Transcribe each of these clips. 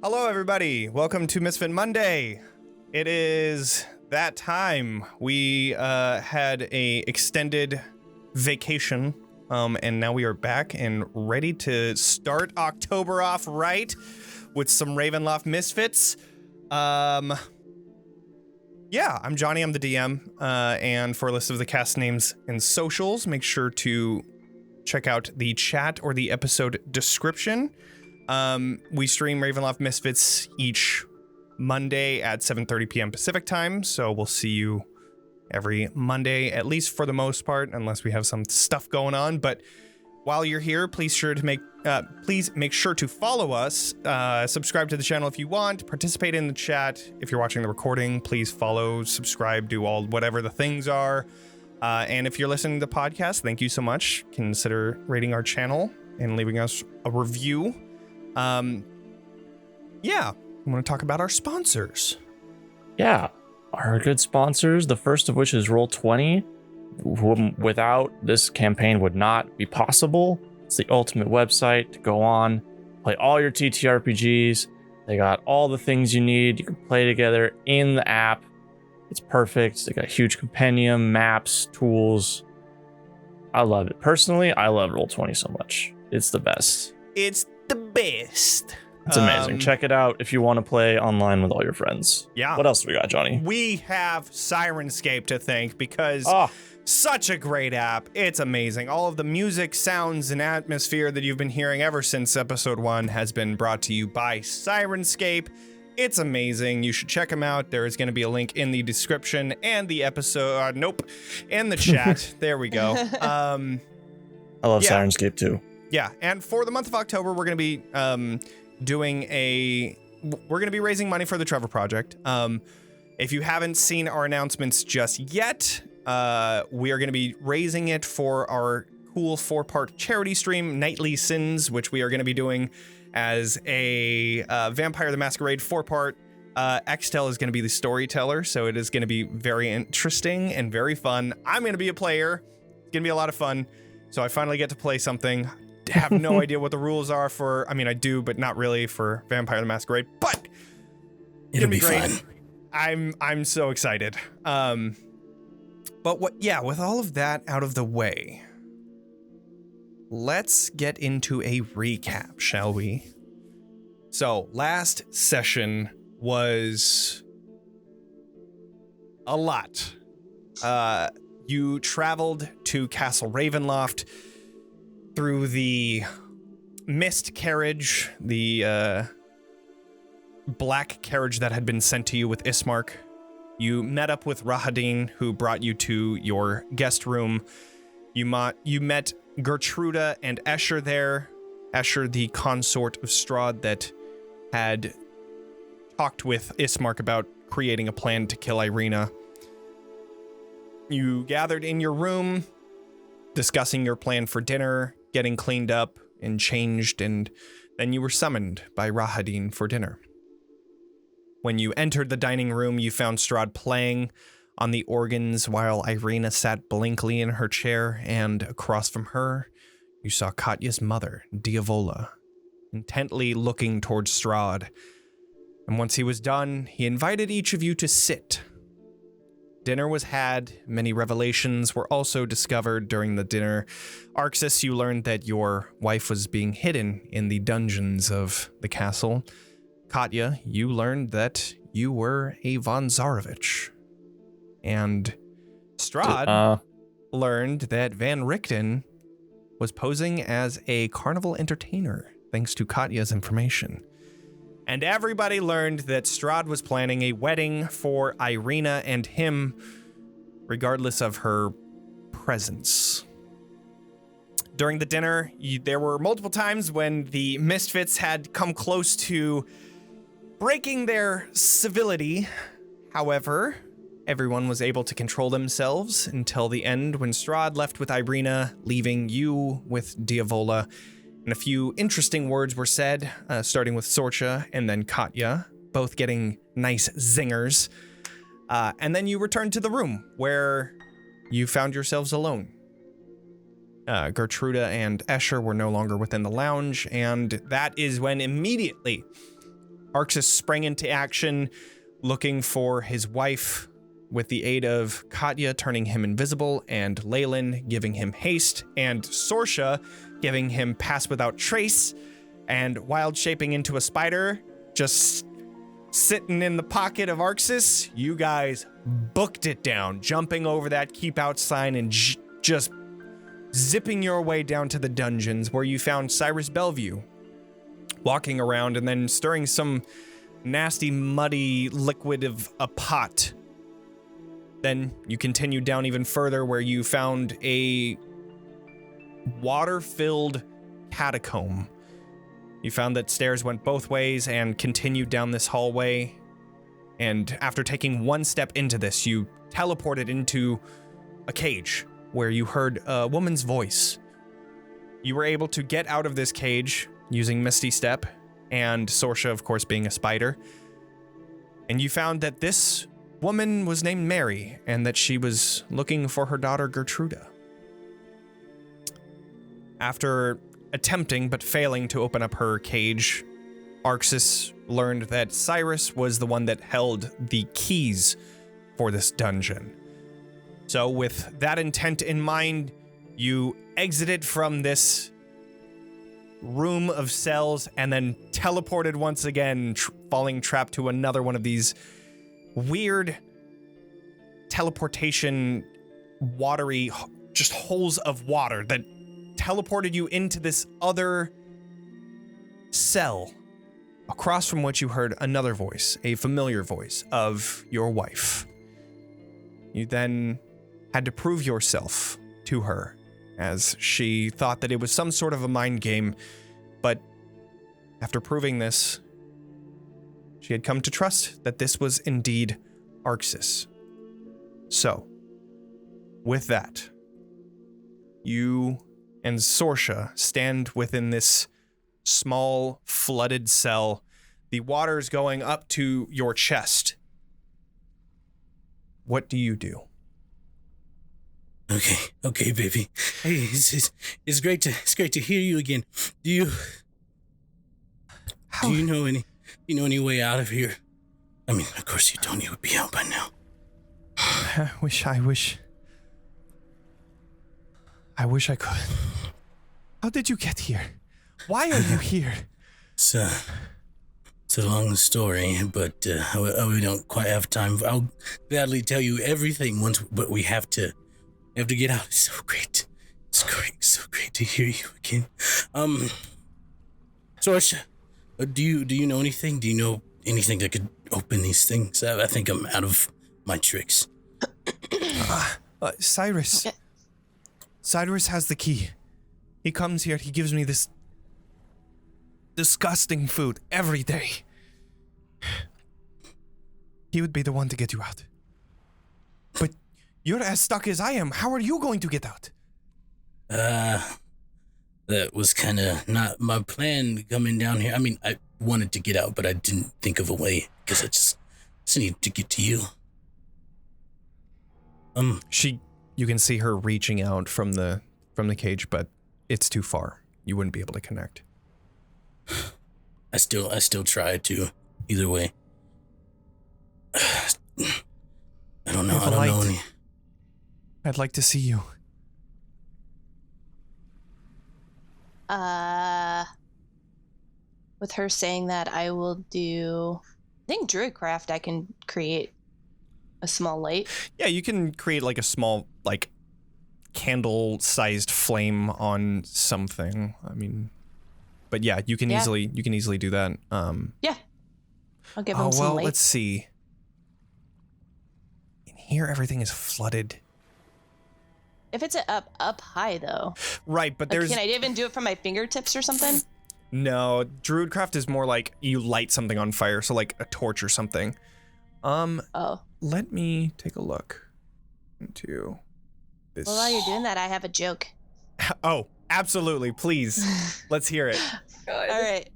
Hello, everybody. Welcome to Misfit Monday. It is that time. We had a extended vacation, and now we are back and ready to start October off right with some Ravenloft Misfits. Yeah, I'm Jonny. I'm the DM, and for a list of the cast names and socials, make sure to check out the chat or the episode description. We stream Ravenloft Misfits each Monday at 7:30 p.m. Pacific time, so we'll see you every Monday, at least for the most part, unless we have some stuff going on. But while you're here, please make sure to follow us, subscribe to the channel if you want, participate in the chat. If you're watching the recording, please follow, subscribe, do all whatever the things are. And if you're listening to the podcast, thank you so much. Consider rating our channel and leaving us a review. Yeah, I want to talk about our sponsors. Yeah, our good sponsors, the first of which is Roll20, whom without this campaign would not be possible. It's the ultimate website to go on, play all your TTRPGs. They got all the things you need. You can play together in the app. It's perfect. They got a huge compendium, maps, tools. I love it. Personally, I love Roll20 so much. It's the best. It's the best. It's amazing. Check it out if you want to play online with all your friends. Yeah. What else do we got, Jonny? We have Sirenscape to thank because such a great app. It's amazing. All of the music, sounds, and atmosphere that you've been hearing ever since episode 1 has been brought to you by Sirenscape. It's amazing. You should check them out. There is going to be a link in the description and the episode. In the chat. There we go. I love Sirenscape too. Yeah, and for the month of October, we're going to be raising money for the Trevor Project. If you haven't seen our announcements just yet, we are going to be raising it for our cool 4-part charity stream, Nightly Sins, which we are going to be doing as a Vampire the Masquerade 4-part. Extell is going to be the storyteller, so it is going to be very interesting and very fun. I'm going to be a player. It's going to be a lot of fun. So I finally get to play something. Have no idea what the rules are for, I do, but not really for Vampire the Masquerade, but it'll be great. Fun. I'm so excited. But with all of that out of the way, let's get into a recap, shall we? So, last session was a lot. You traveled to Castle Ravenloft through the mist carriage, the black carriage that had been sent to you with Ismark. You met up with Rahadin, who brought you to your guest room. You met Gertruda and Escher there. Escher, the consort of Strahd that had talked with Ismark about creating a plan to kill Irina. You gathered in your room, discussing your plan for dinner, getting cleaned up and changed, and then you were summoned by Rahadin for dinner. When you entered the dining room, you found Strahd playing on the organs while Irina sat blankly in her chair, and across from her, you saw Katya's mother, Diavola, intently looking towards Strahd. And once he was done, he invited each of you to sit. Dinner was had. Many revelations were also discovered during the dinner. Arxes, you learned that your wife was being hidden in the dungeons of the castle. Katya, you learned that you were a von Zarovich. And Strahd learned that Van Richten was posing as a carnival entertainer, thanks to Katya's information. And everybody learned that Strahd was planning a wedding for Irina and him, regardless of her presence. During the dinner, there were multiple times when the Misfits had come close to breaking their civility. However, everyone was able to control themselves until the end when Strahd left with Irina, leaving you with Diavola. And a few interesting words were said, starting with Sorsha and then Katya, both getting nice zingers. And then you returned to the room where you found yourselves alone. Gertruda and Escher were no longer within the lounge, and that is when immediately Arxes sprang into action, looking for his wife with the aid of Katya turning him invisible and Leilyn giving him haste and Sorsha giving him pass without trace and wild shaping into a spider, just sitting in the pocket of Arxes. You guys booked it down, jumping over that keep out sign and just zipping your way down to the dungeons where you found Cyrus Bellevue walking around and then stirring some nasty, muddy liquid of a pot. Then you continued down even further where you found a water-filled catacomb. You found that stairs went both ways and continued down this hallway. And after taking one step into this, you teleported into a cage where you heard a woman's voice. You were able to get out of this cage using Misty Step, and Sorsha, of course, being a spider. And you found that this woman was named Mary, and that she was looking for her daughter Gertruda. After attempting but failing to open up her cage, Arxes learned that Cyrus was the one that held the keys for this dungeon. So with that intent in mind, you exited from this room of cells and then teleported once again, falling trapped to another one of these weird teleportation, watery, just holes of water that teleported you into this other cell, across from which you heard another voice, a familiar voice of your wife. You then had to prove yourself to her, as she thought that it was some sort of a mind game, but after proving this, she had come to trust that this was indeed Arxes. So, with that, you and Sorsha stand within this small, flooded cell, the water's going up to your chest. What do you do? Okay, baby. Hey, it's great to hear you again. Do you know any way out of here? I mean, of course you don't. You would be out by now. I wish I could. How did you get here? Why are you here? It's a long story, but we don't quite have time. I'll gladly tell you everything once, but we have to get out. It's so great. So great to hear you again. Sorsha, do you know anything? Do you know anything that could open these things? I think I'm out of my tricks. Cyrus. Okay. Cyrus has the key. He comes here, he gives me this disgusting food every day. He would be the one to get you out. But you're as stuck as I am. How are you going to get out? That was kind of not my plan coming down here. I mean, I wanted to get out, but I didn't think of a way because I just needed to get to you. You can see her reaching out from the cage, but it's too far. You wouldn't be able to connect. I still try to. Either way. I don't know any. I'd like to see you. With her saying that, I will do, I think Druidcraft, I can create a small light. Yeah, you can create like a small, like, candle-sized flame on something. I mean, but yeah, you can easily do that. Yeah. I'll give him some light. Let's see. In here, everything is flooded. If it's up high though. Right, but there's. Can I even do it from my fingertips or something? No, Druidcraft is more like you light something on fire, so like a torch or something. Oh. Let me take a look into this. Well, while you're doing that, I have a joke. Oh, absolutely. Please. Let's hear it. All right.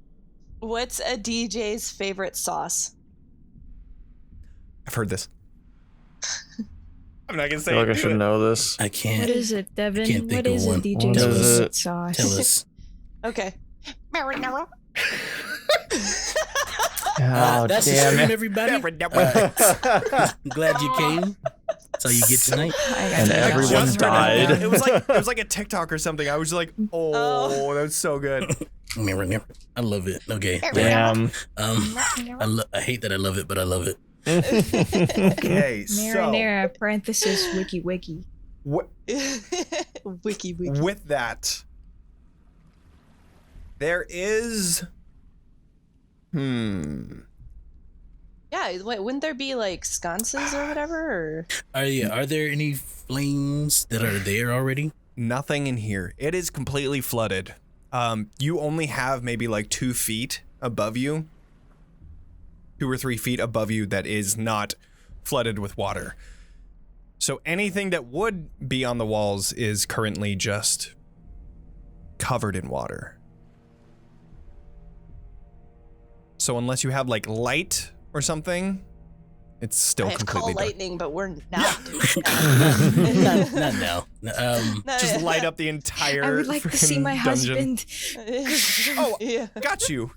What's a DJ's favorite sauce? I've heard this. I'm not gonna say I feel like I should know this. I can't. What is it, Devan? Can't think What of is one. a DJ's What is favorite it? sauce? Tell us. Okay. Marinara. That's the damn stream, it. everybody. I'm glad you came. That's all you get tonight. And everyone died. It was like a TikTok or something. I was like, oh, that's so good. I love it. Okay. Damn. I hate that I love it, but I love it. Okay, so Marinara, parenthesis, wiki. Wiki. with that, there is Yeah, wait, wouldn't there be like sconces or whatever? Or? Are there any flames that are there already? nothing in here. It is completely flooded. You only have maybe like 2 feet above you, 2 or 3 feet above you that is not flooded with water. So anything that would be on the walls is currently just covered in water. So unless you have like light or something, it's still I completely call dark. lightning, but we're not doing that. not now. Just light up the entire I would like to see freaking my dungeon. husband. Oh, yeah. got you.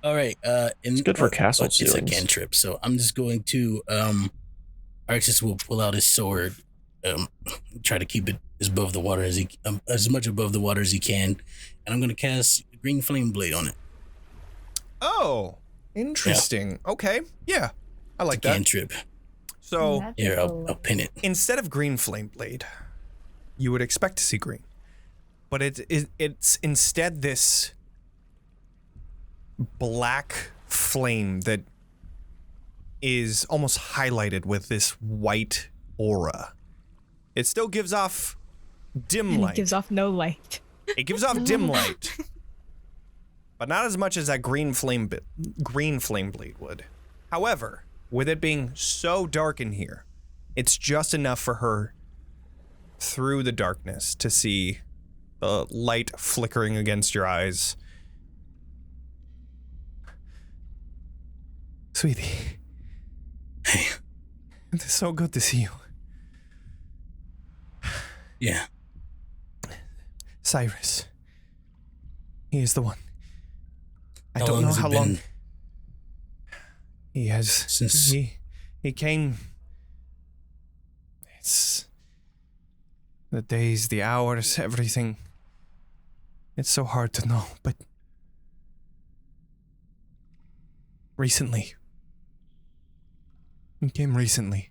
All right. It's good for castle It's a ceilings. cantrip, so I'm just going to Arxes will pull out his sword, try to keep it as above the water as much above the water as he can, and I'm going to cast Green Flame Blade on it. Oh, interesting. Okay, yeah, I like that. Cantrip. So Here, I'll pin it. instead of green flame blade, you would expect to see green, but it's instead this black flame that is almost highlighted with this white aura. It still gives off dim And light. it gives off no light. It gives off dim light, but not as much as that green flame blade would. However, with it being so dark in here, it's just enough for her through the darkness to see the light flickering against your eyes. Sweetie. Hey. It's so good to see you. Yeah. Cyrus. He is the one. I How don't long know has it how been? long he has Since- he came. It's the days, the hours, everything. It's so hard to know, but recently. He came recently.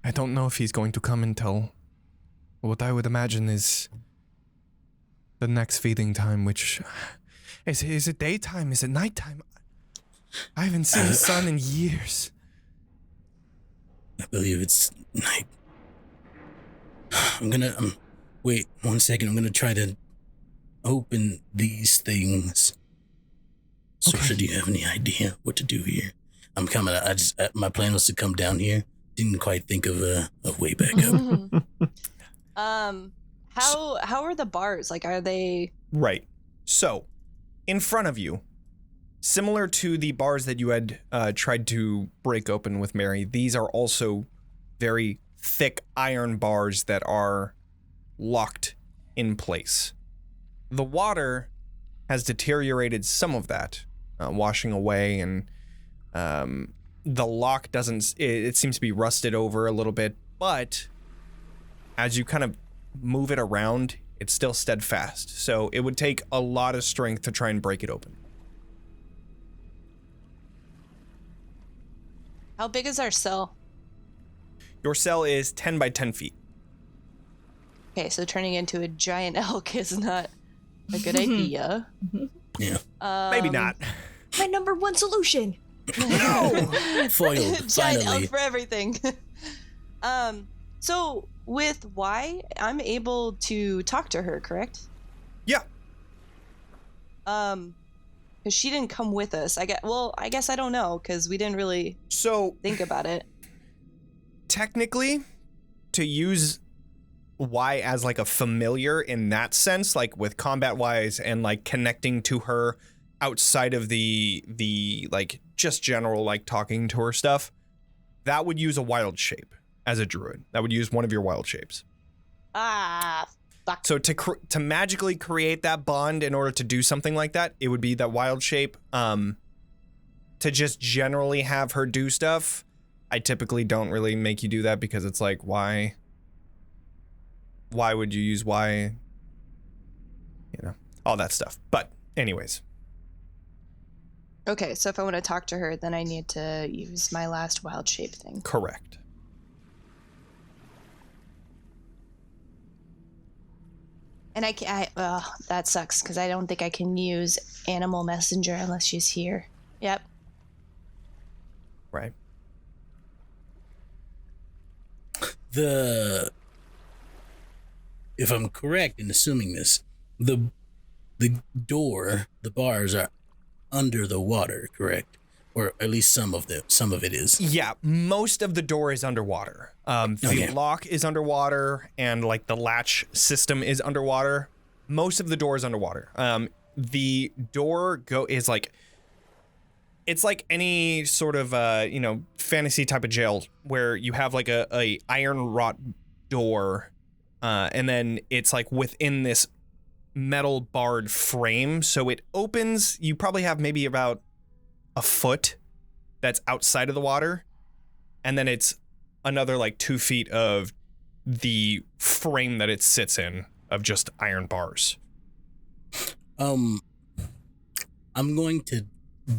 I don't know if he's going to come until what I would imagine is the next feeding time, which is it daytime? Is it nighttime? I haven't seen the sun in years. I believe it's night. I'm gonna wait 1 second. I'm gonna try to open these things. Sorsha, do you have any idea what to do here? I'm coming. My plan was to come down here. Didn't quite think of a way back up. How are the bars? Like, are they? Right. So, in front of you, similar to the bars that you had tried to break open with Mary, these are also very thick iron bars that are locked in place. The water has deteriorated some of that, washing away, and the lock doesn't, it seems to be rusted over a little bit, but as you kind of move it around, it's still steadfast. So it would take a lot of strength to try and break it open. How big is our cell? Your cell is 10 by 10 feet. Okay, so turning into a giant elk is not a good idea. Yeah. Maybe not. My number one solution. Foiled, Giant finally. elk for everything. So with Y, I'm able to talk to her, correct? Yeah. Because she didn't come with us. I guess I don't know, because we didn't really So think about it. technically, to use Y as like a familiar in that sense, like with combat wise and like connecting to her outside of the like just general like talking to her stuff, that would use a wild shape as a druid. That would use one of your wild shapes. Ah, Fuck. So to magically create that bond in order to do something like that, it would be that wild shape. To just generally have her do stuff, I typically don't really make you do that because it's like, why would you use why? You know, all that stuff. But anyways. Okay, so if I want to talk to her, then I need to use my last wild shape thing. Correct. And that sucks because I don't think I can use Animal Messenger unless she's here. Yep. Right. If I'm correct in assuming this, the door, the bars are under the water, correct? Or at least some of it is. Yeah, most of the door is underwater. The lock is underwater, and like the latch system is underwater. Most of the door is underwater. The door is like, it's like any sort of fantasy type of jail where you have like a iron wrought door, and then it's like within this metal barred frame, so it opens. You probably have maybe about a foot that's outside of the water, and then it's another like 2 feet of the frame that it sits in of just iron bars. I'm going to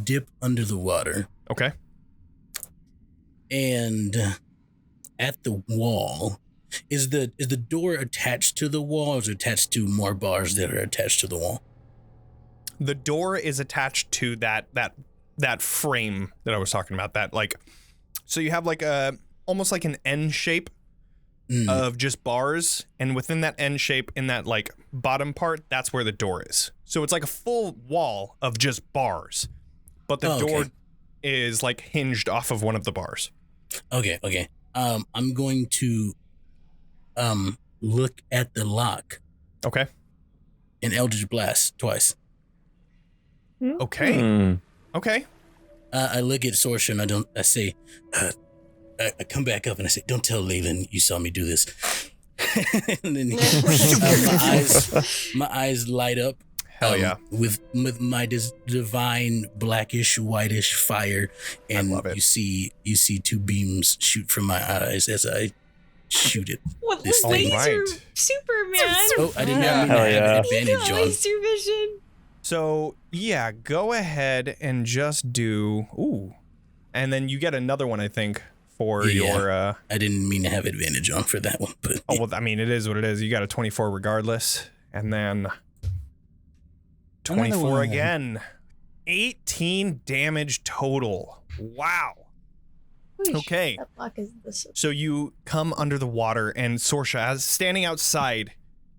dip under the water. Okay. And at the wall, is the door attached to the wall, or is it attached to more bars that are attached to the wall? The door is attached to that frame that I was talking about. That like, so you have like almost like an N shape of just bars, and within that N shape, in that like bottom part, that's where the door is. So it's like a full wall of just bars, but the door is like hinged off of one of the bars. Okay. I'm going to look at the lock. Okay. And Eldritch Blast twice. Okay. Okay. I look at Sorsha and I say, I come back up and I say, don't tell Leilyn you saw me do this. And then my eyes light up. Hell yeah. With my divine blackish whitish fire, and you see 2 beams shoot from my eyes as I shoot it. What this was thing. laser Right. Superman? Oh, I did not mean to have an advantage on. Laser vision. So yeah, go ahead and just do and then you get another one, I think, for your. I didn't mean to have advantage on for that one, but Oh well, I mean it is what it is. You got a 24 regardless, and then 24 again. 18 damage total. Wow. Okay. That block is this. So you come under the water, and Sorsha, as standing outside,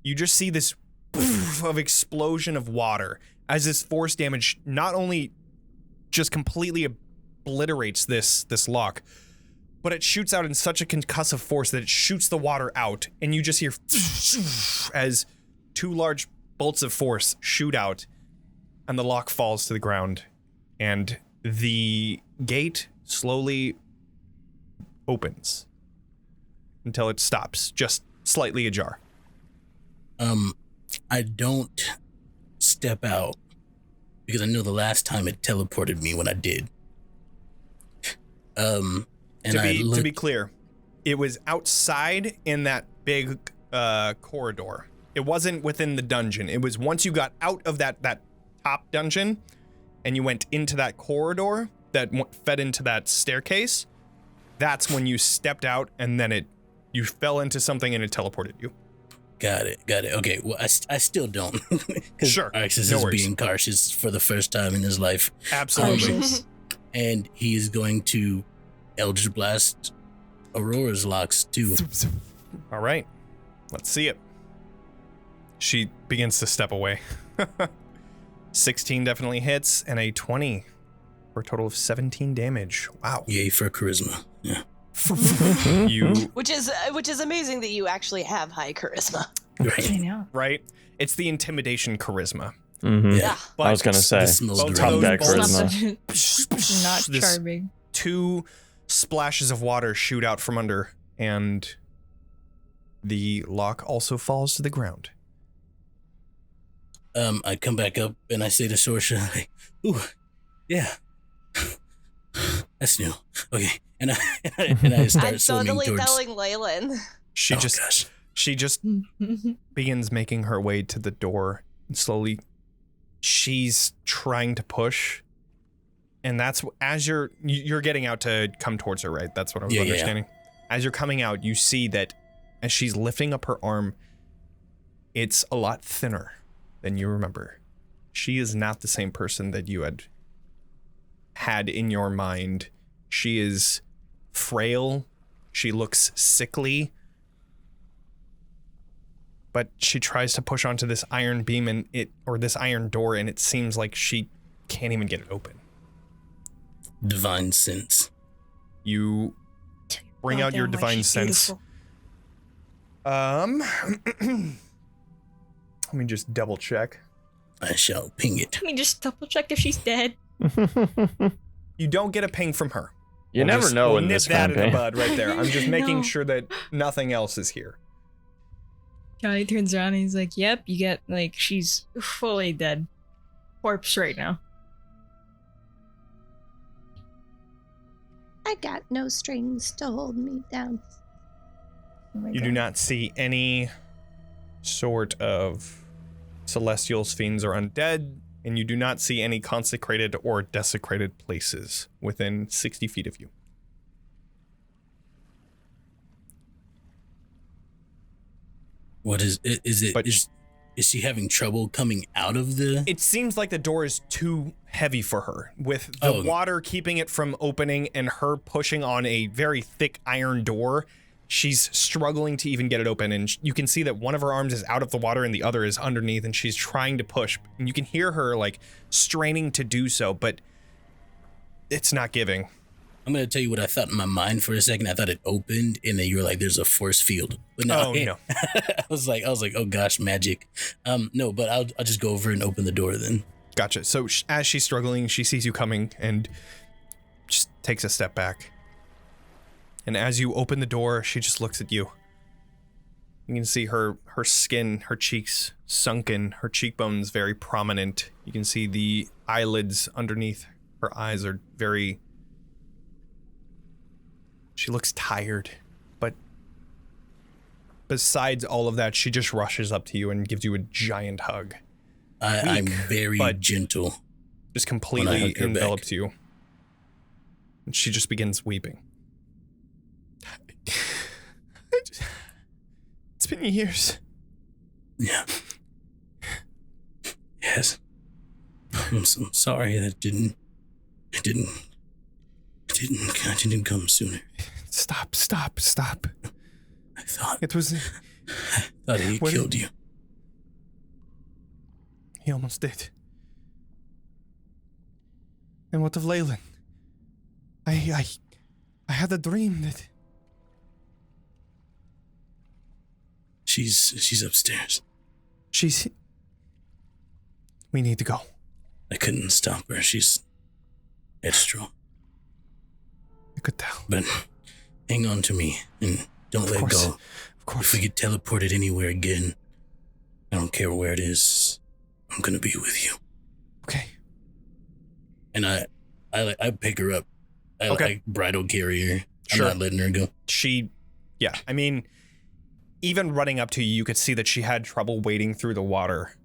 you just see this poof of explosion of water as this force damage not only just completely obliterates this lock, but it shoots out in such a concussive force that it shoots the water out, and you just hear as 2 large bolts of force shoot out, and the lock falls to the ground, and the gate slowly opens until it stops, just slightly ajar. I don't step out because I know the last time it teleported me when I did. And to be clear, it was outside in that big corridor. It wasn't within the dungeon. It was once you got out of that top dungeon and you went into that corridor that fed into that staircase. That's when you stepped out, and then you fell into something and it teleported you. Got it. Okay, well, I still don't. Sure. Arxes is being cautious for the first time in his life. Absolutely. And he is going to Eldritch Blast Aurora's locks too. All right. Let's see it. She begins to step away. 16 definitely hits, and a 20 for a total of 17 damage. Wow. Yay for charisma. Yeah. Which is amazing that you actually have high charisma. I know. Right? It's the intimidation charisma. Mm-hmm. Yeah. But I was gonna say both top of guy those charisma. Not This- charming. 2 splashes of water shoot out from under, and the lock also falls to the ground. I come back up and I say to Sorsha, like, ooh, yeah. That's new. Okay. And I start I'm swimming totally towards... telling Leilyn. She gosh. she just begins making her way to the door. And slowly, she's trying to push. And that's as you're getting out to come towards her, right? That's what I was understanding. Yeah. As you're coming out, you see that as she's lifting up her arm, it's a lot thinner than you remember. She is not the same person that you had in your mind. She is frail. She looks sickly. But she tries to push onto this iron beam or this iron door, and it seems like she can't even get it open. Divine sense. You bring out your divine sense. Let me just double check. I shall ping it. Let me just double check if she's dead. You don't get a ping from her. You never know in nip this that campaign. in the bud right there. I'm just making No. sure that nothing else is here. Johnny turns around and he's like, yep, you get, like, she's fully dead. Corpse right now. I got no strings to hold me down. Oh my You God. do not see any sort of celestials, fiends, or undead, and you do not see any consecrated or desecrated places within 60 feet of you. What is it? Is she having trouble coming out of the... It seems like the door is too heavy for her, with the water keeping it from opening and her pushing on a very thick iron door. She's struggling to even get it open, and you can see that one of her arms is out of the water and the other is underneath, and she's trying to push. And you can hear her like straining to do so, but it's not giving. I'm going to tell you what I thought in my mind for a second. I thought it opened and then you were like, there's a force field. But no, no. I was like, oh gosh, magic. No, but I'll just go over and open the door then. Gotcha. So as she's struggling, she sees you coming and just takes a step back. And as you open the door, she just looks at you. You can see her skin, her cheeks sunken, her cheekbones very prominent. You can see the eyelids underneath her eyes are very... She looks tired, but besides all of that, she just rushes up to you and gives you a giant hug. I'm very gentle. Just completely envelops you. And she just begins weeping. It's been years. Yeah. Yes. I'm so sorry that I didn't come sooner. Stop. I thought It was... he killed you. He almost did. And what of Leilyn? I had a dream that... She's upstairs. We need to go. I couldn't stop her. She's headstrong. I could tell. But hang on to me and don't let go. Of course. If we get teleported anywhere again, I don't care where it is, I'm gonna be with you. Okay. And I pick her up. I like bridal carry her. Sure. I'm not letting her go. I mean, even running up to you, you could see that she had trouble wading through the water.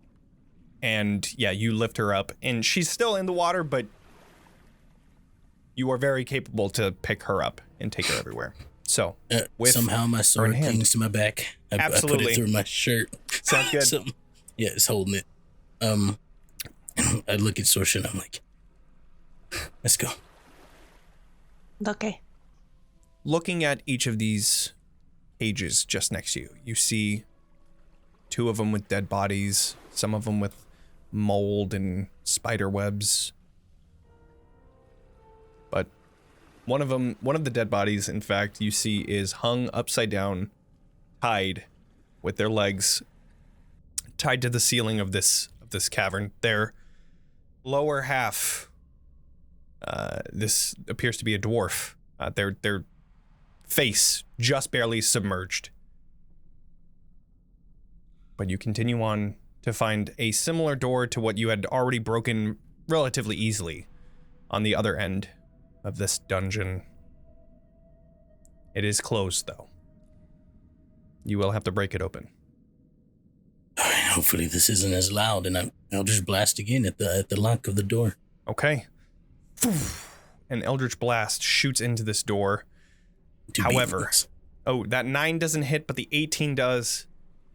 And yeah, you lift her up, and she's still in the water, but you are very capable to pick her up and take her everywhere. So, with somehow my sword clings to my back. I put it through my shirt. Sounds good. Yeah, it's holding it. I look at Sorsha and I'm like, let's go. Okay. Looking at each of these cages just next to you, you see 2 of them with dead bodies, some of them with mold and spider webs. But one of the dead bodies, in fact, you see is hung upside down, tied with their legs tied to the ceiling of this cavern. Their lower half, this appears to be a dwarf. Their face just barely submerged. But you continue on to find a similar door to what you had already broken relatively easily on the other end of this dungeon. It is closed, though. You will have to break it open. All right, hopefully this isn't as loud, and I'll just blast again at the lock of the door. Okay. An Eldritch Blast shoots into this door. To However, beat. that 9 doesn't hit, but the 18 does.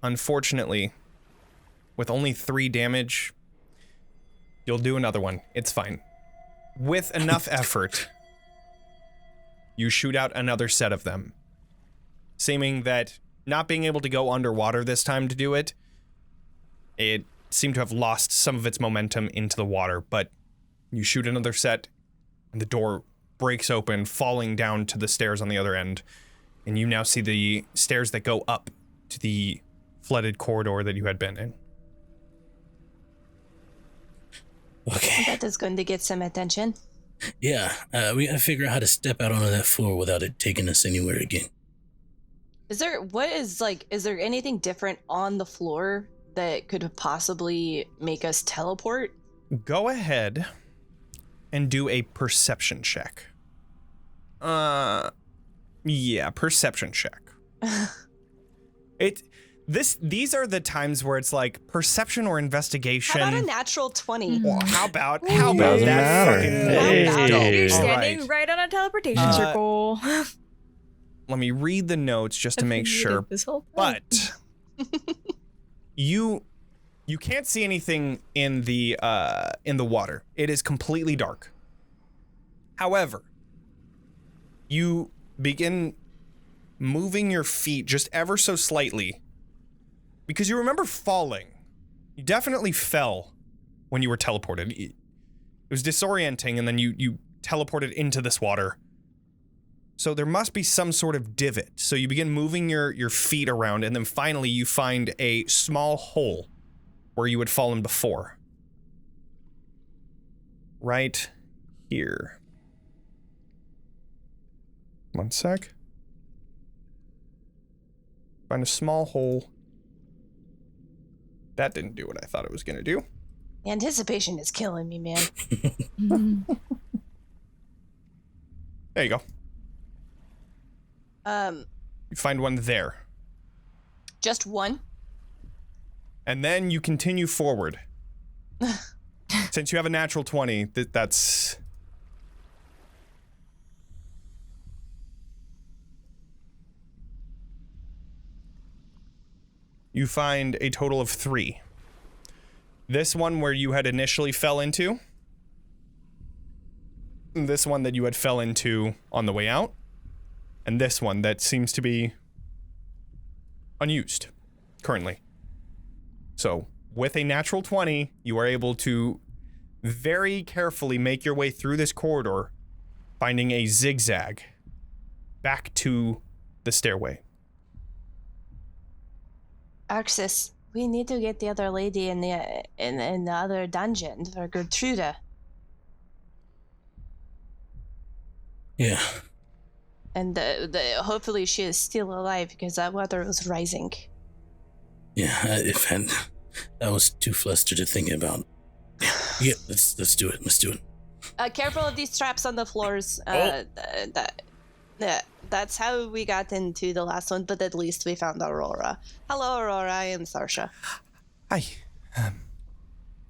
Unfortunately, with only 3 damage, you'll do another one. It's fine. With enough effort, you shoot out another set of them. Seeming that not being able to go underwater this time to do it, it seemed to have lost some of its momentum into the water, but you shoot another set, and the door breaks open, falling down to the stairs on the other end, and you now see the stairs that go up to the flooded corridor that you had been in. Okay. That is going to get some attention. Yeah, we gotta figure out how to step out onto that floor without it taking us anywhere again. Is there anything different on the floor that could possibly make us teleport? Go ahead and do a perception check. Yeah, perception check. These are the times where it's like perception or investigation. How about a natural 20? Well, how about Doesn't that matter. fucking Hey. You're All standing right. right on a teleportation circle. Let me read the notes just to make sure. This whole time. But you can't see anything in the water. It is completely dark. However, you begin moving your feet just ever so slightly because you remember falling. You definitely fell when you were teleported. It was disorienting, and then you teleported into this water. So there must be some sort of divot. So you begin moving your feet around, and then finally you find a small hole where you had fallen before. Right here. One sec. Find a small hole. That didn't do what I thought it was gonna do. Anticipation is killing me, man. There you go. Um, You find one there. just one? And then you continue forward. Since you have a natural 20, that's... You find a total of 3. This one where you had initially fell into. This one that you had fell into on the way out. And this one that seems to be unused currently. So, with a natural 20, you are able to very carefully make your way through this corridor, finding a zigzag back to the stairway. Arxes, we need to get the other lady in the other dungeon for Gertruda. Yeah. And hopefully she is still alive because that water was rising. Yeah, that was too flustered to think about. Yeah, let's do it. Let's do it. Careful of these traps on the floors. That's how we got into the last one, but at least we found Aurora. Hello, Aurora. I am Sorsha. Hi.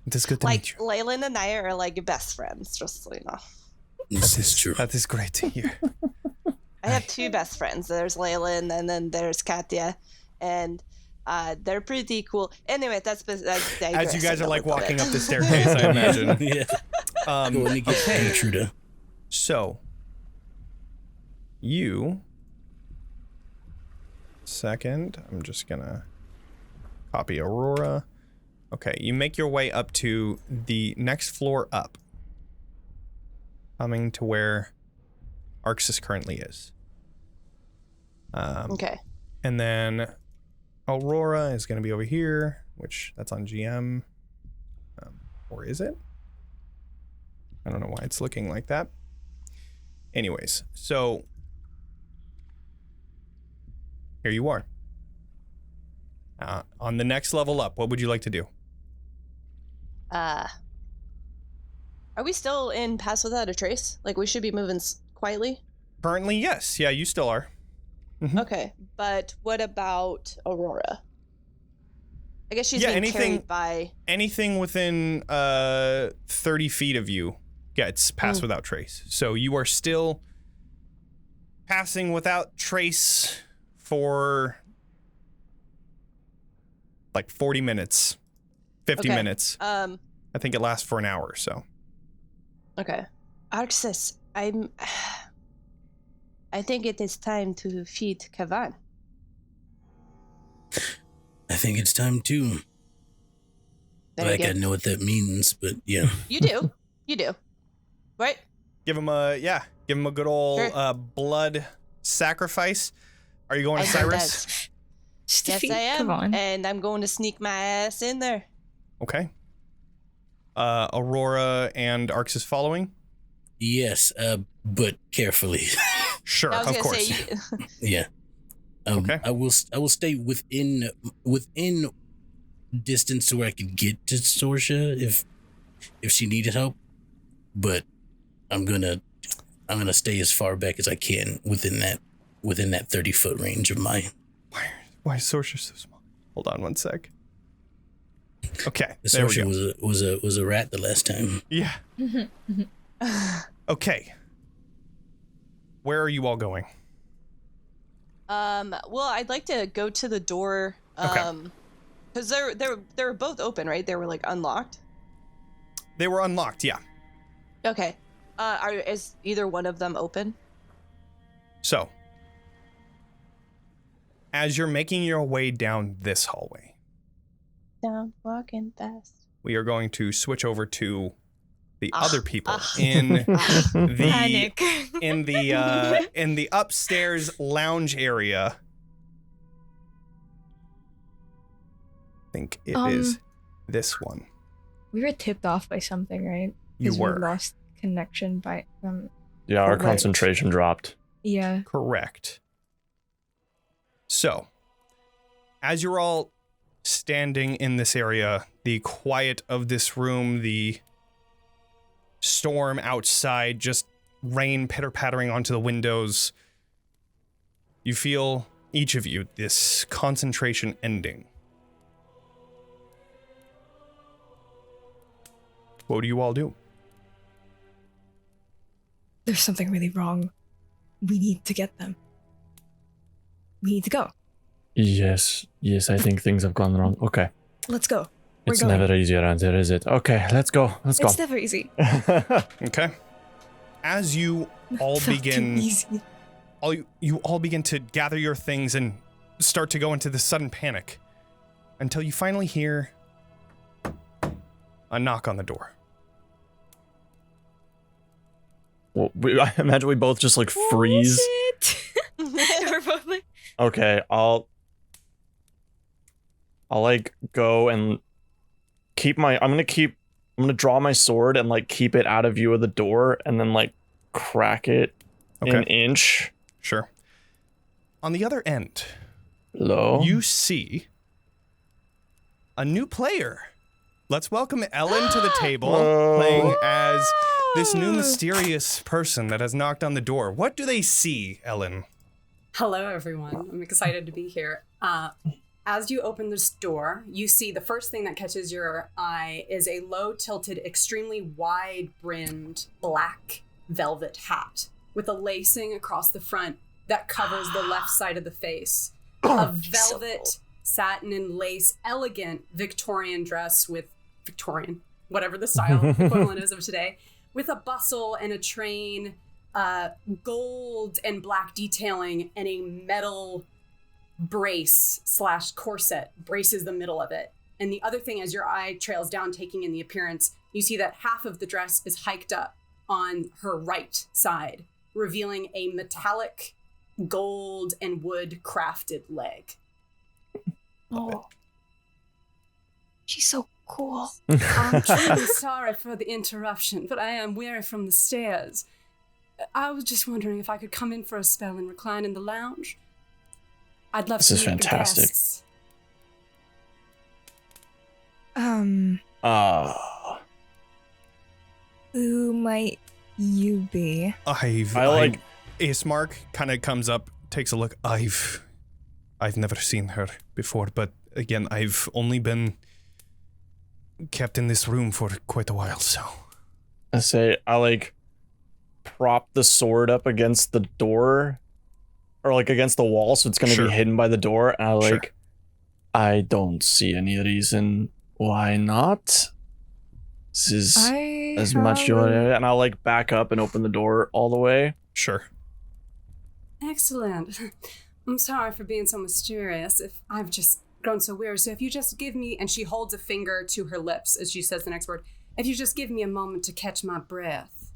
It is good to meet you. Leilyn and I are like best friends, just so you know. This is true. That is great to hear. I have 2 best friends. There's Leilyn and then there's Katya, and they're pretty cool. Anyway, that's As you guys are like walking up the staircase, I imagine. Yeah. Go let me get Gertruda. So, you... Second, I'm just gonna copy Aurora. Okay, you make your way up to the next floor up. Coming to where Arxes currently is. Okay. And then Aurora is going to be over here, which that's on GM. Or is it? I don't know why it's looking like that. Anyways, so here you are. On the next level up, what would you like to do? Are we still in Pass Without a Trace? Like, we should be moving quietly? Currently, yes. Yeah, you still are. Okay, but what about Aurora? I guess she's being carried by... Anything within 30 feet of you gets Pass Without Trace. So you are still passing without trace for like 40 minutes, 50 minutes. I think it lasts for an hour, so. Okay. Arxes, I think it is time to feed Kavan. I think it's time too. I know what that means, but yeah. You do. Right? Give him a good old blood sacrifice. Are you going to Cyrus? Yes, I am. And I'm going to sneak my ass in there. Okay. Aurora and Arxes following? Yes, but carefully. Sure, of course. Yeah. Okay. I will stay within distance to where I can get to Sorsha if she needed help, but I'm gonna stay as far back as I can within that 30-foot range of mine. Why is Sorsha so small? Hold on one sec. Okay. Sorsha was a rat the last time. Yeah. Okay. Where are you all going? Well, I'd like to go to the door. Because they were both open, right? They were like unlocked. They were unlocked, yeah. Okay. Is either one of them open? So, as you're making your way down this hallway, down walking fast, we are going to switch over to the other people in the panic. in the upstairs lounge area. I think it is this one. We were tipped off by something, right? You were. We lost connection by Yeah, our concentration dropped. Yeah. Correct. So, as you're all standing in this area, the quiet of this room, the storm outside, just rain pitter-pattering onto the windows, you feel, each of you, this concentration ending. What do you all do? There's something really wrong. We need to get them. We need to go. Yes, I think things have gone wrong. Okay. Let's go. It's never easy around here, is it? Okay, let's go. It's never easy. Okay. As you all begin, you all begin to gather your things and start to go into this sudden panic until you finally hear a knock on the door. Well, I imagine we both just like freeze. We're both like... Okay, I'll like go and keep my. I'm gonna draw my sword and like keep it out of view of the door and then like crack it an inch. Sure. On the other end, hello, you see a new player. Let's welcome Ellen to the table, playing as this new mysterious person that has knocked on the door. What do they see, Ellen? Hello, everyone. I'm excited to be here. As you open this door, you see the first thing that catches your eye is a low-tilted, extremely wide-brimmed black velvet hat with a lacing across the front that covers the left side of the face. A velvet, satin, and lace, elegant Victorian dress with Victorian, whatever the style equivalent is of today, with a bustle and a train, gold and black detailing, and a metal brace / corset braces the middle of it. And the other thing, as your eye trails down, taking in the appearance, you see that half of the dress is hiked up on her right side, revealing a metallic gold and wood crafted leg. Oh, she's so cool. I'm truly sorry for the interruption, but I am weary from the stairs. I was just wondering if I could come in for a spell and recline in the lounge. I'd love to meet the guests. might you be? Ismark kind of comes up, takes a look. I've never seen her before, but again, I've only been kept in this room for quite a while, so. I prop the sword up against the door, or against the wall, so it's gonna be hidden by the door, and I don't see any reason why not. This is as much your area, and I'll back up and open the door all the way. Sure. Excellent. I'm sorry for being so mysterious. If I've just grown so weird. So if you just give me, and she holds a finger to her lips as she says the next word, if you just give me a moment to catch my breath.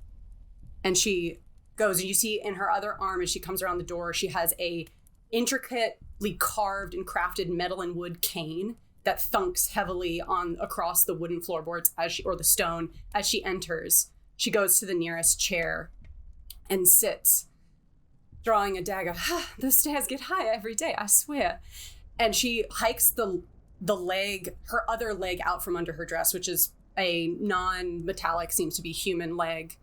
And she goes, and you see in her other arm as she comes around the door, she has a intricately carved and crafted metal and wood cane that thunks heavily across the wooden floorboards or the stone as she enters. She goes to the nearest chair and sits, drawing a dagger. The stairs get higher every day, I swear. And she hikes the leg, her other leg out from under her dress, which is a non-metallic, seems to be human leg.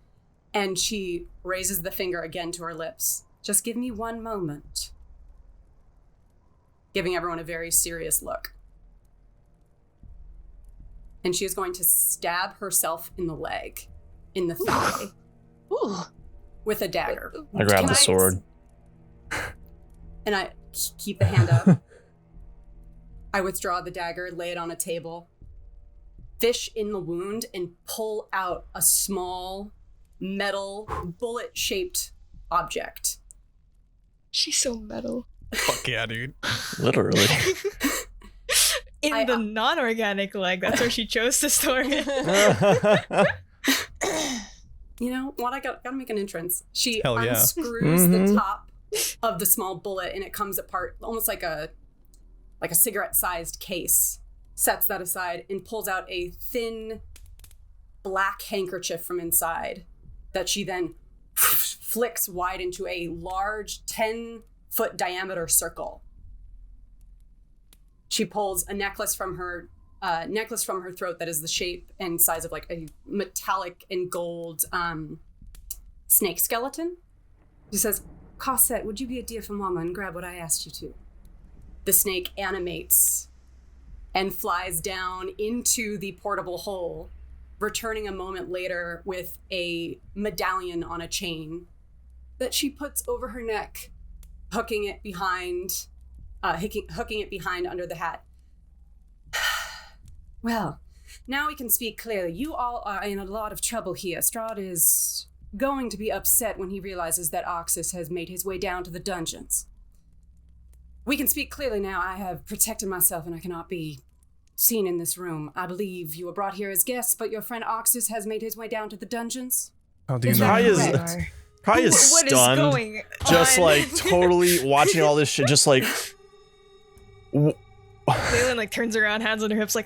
And she raises the finger again to her lips. Just give me one moment. Giving everyone a very serious look. And she is going to stab herself in the leg, in the thigh, with a dagger. I grab the sword. And I keep the hand up. I withdraw the dagger, lay it on a table, fish in the wound, and pull out a small metal bullet-shaped object. She's so metal. Fuck yeah, dude. Literally. In the non-organic leg, that's where she chose to store it. You know what? I gotta make an entrance. She Hell yeah. unscrews the top of the small bullet, and it comes apart almost like a cigarette-sized case. Sets that aside and pulls out a thin black handkerchief from inside that she then flicks wide into a large 10-foot diameter circle. She pulls a necklace from her throat that is the shape and size of a metallic and gold snake skeleton. She says, "Cosette, would you be a dear for Mama and grab what I asked you to?" The snake animates and flies down into the portable hole, returning a moment later with a medallion on a chain that she puts over her neck, hooking it behind under the hat. Well, now we can speak clearly. You all are in a lot of trouble here. Strahd is going to be upset when he realizes that Arxes has made his way down to the dungeons. We can speak clearly now. I have protected myself and I cannot be seen in this room. I believe you were brought here as guests, but your friend Arxes has made his way down to the dungeons. How do you know? Kai is What is stunned, going just on? totally watching all this shit, just Leilyn turns around, hands on her hips,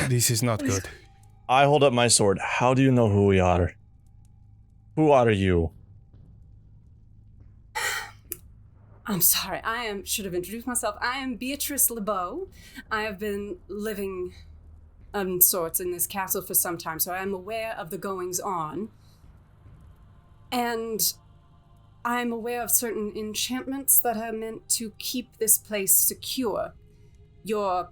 This is not good. I hold up my sword. How do you know who we are? Who are you? I'm sorry. Should have introduced myself. I am Beatrice LeBeau. I have been living sorts in this castle for some time, so I am aware of the goings on. And I'm aware of certain enchantments that are meant to keep this place secure. Your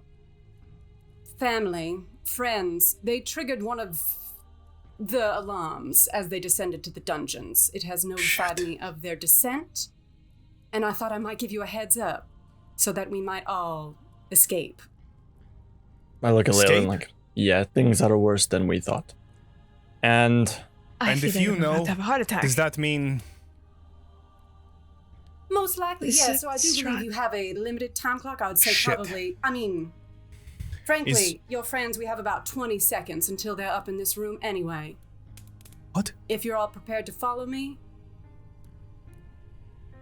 family, friends, they triggered one of the alarms as they descended to the dungeons. It has notified me of their descent, and I thought I might give you a heads up so that we might all escape. I look at Leilyn yeah, things are worse than we thought. And if you know, about to have a heart attack. does that mean... Most likely, yeah. So I do believe you have a limited time clock. I would say probably, frankly, your friends, we have about 20 seconds until they're up in this room anyway. What? If you're all prepared to follow me.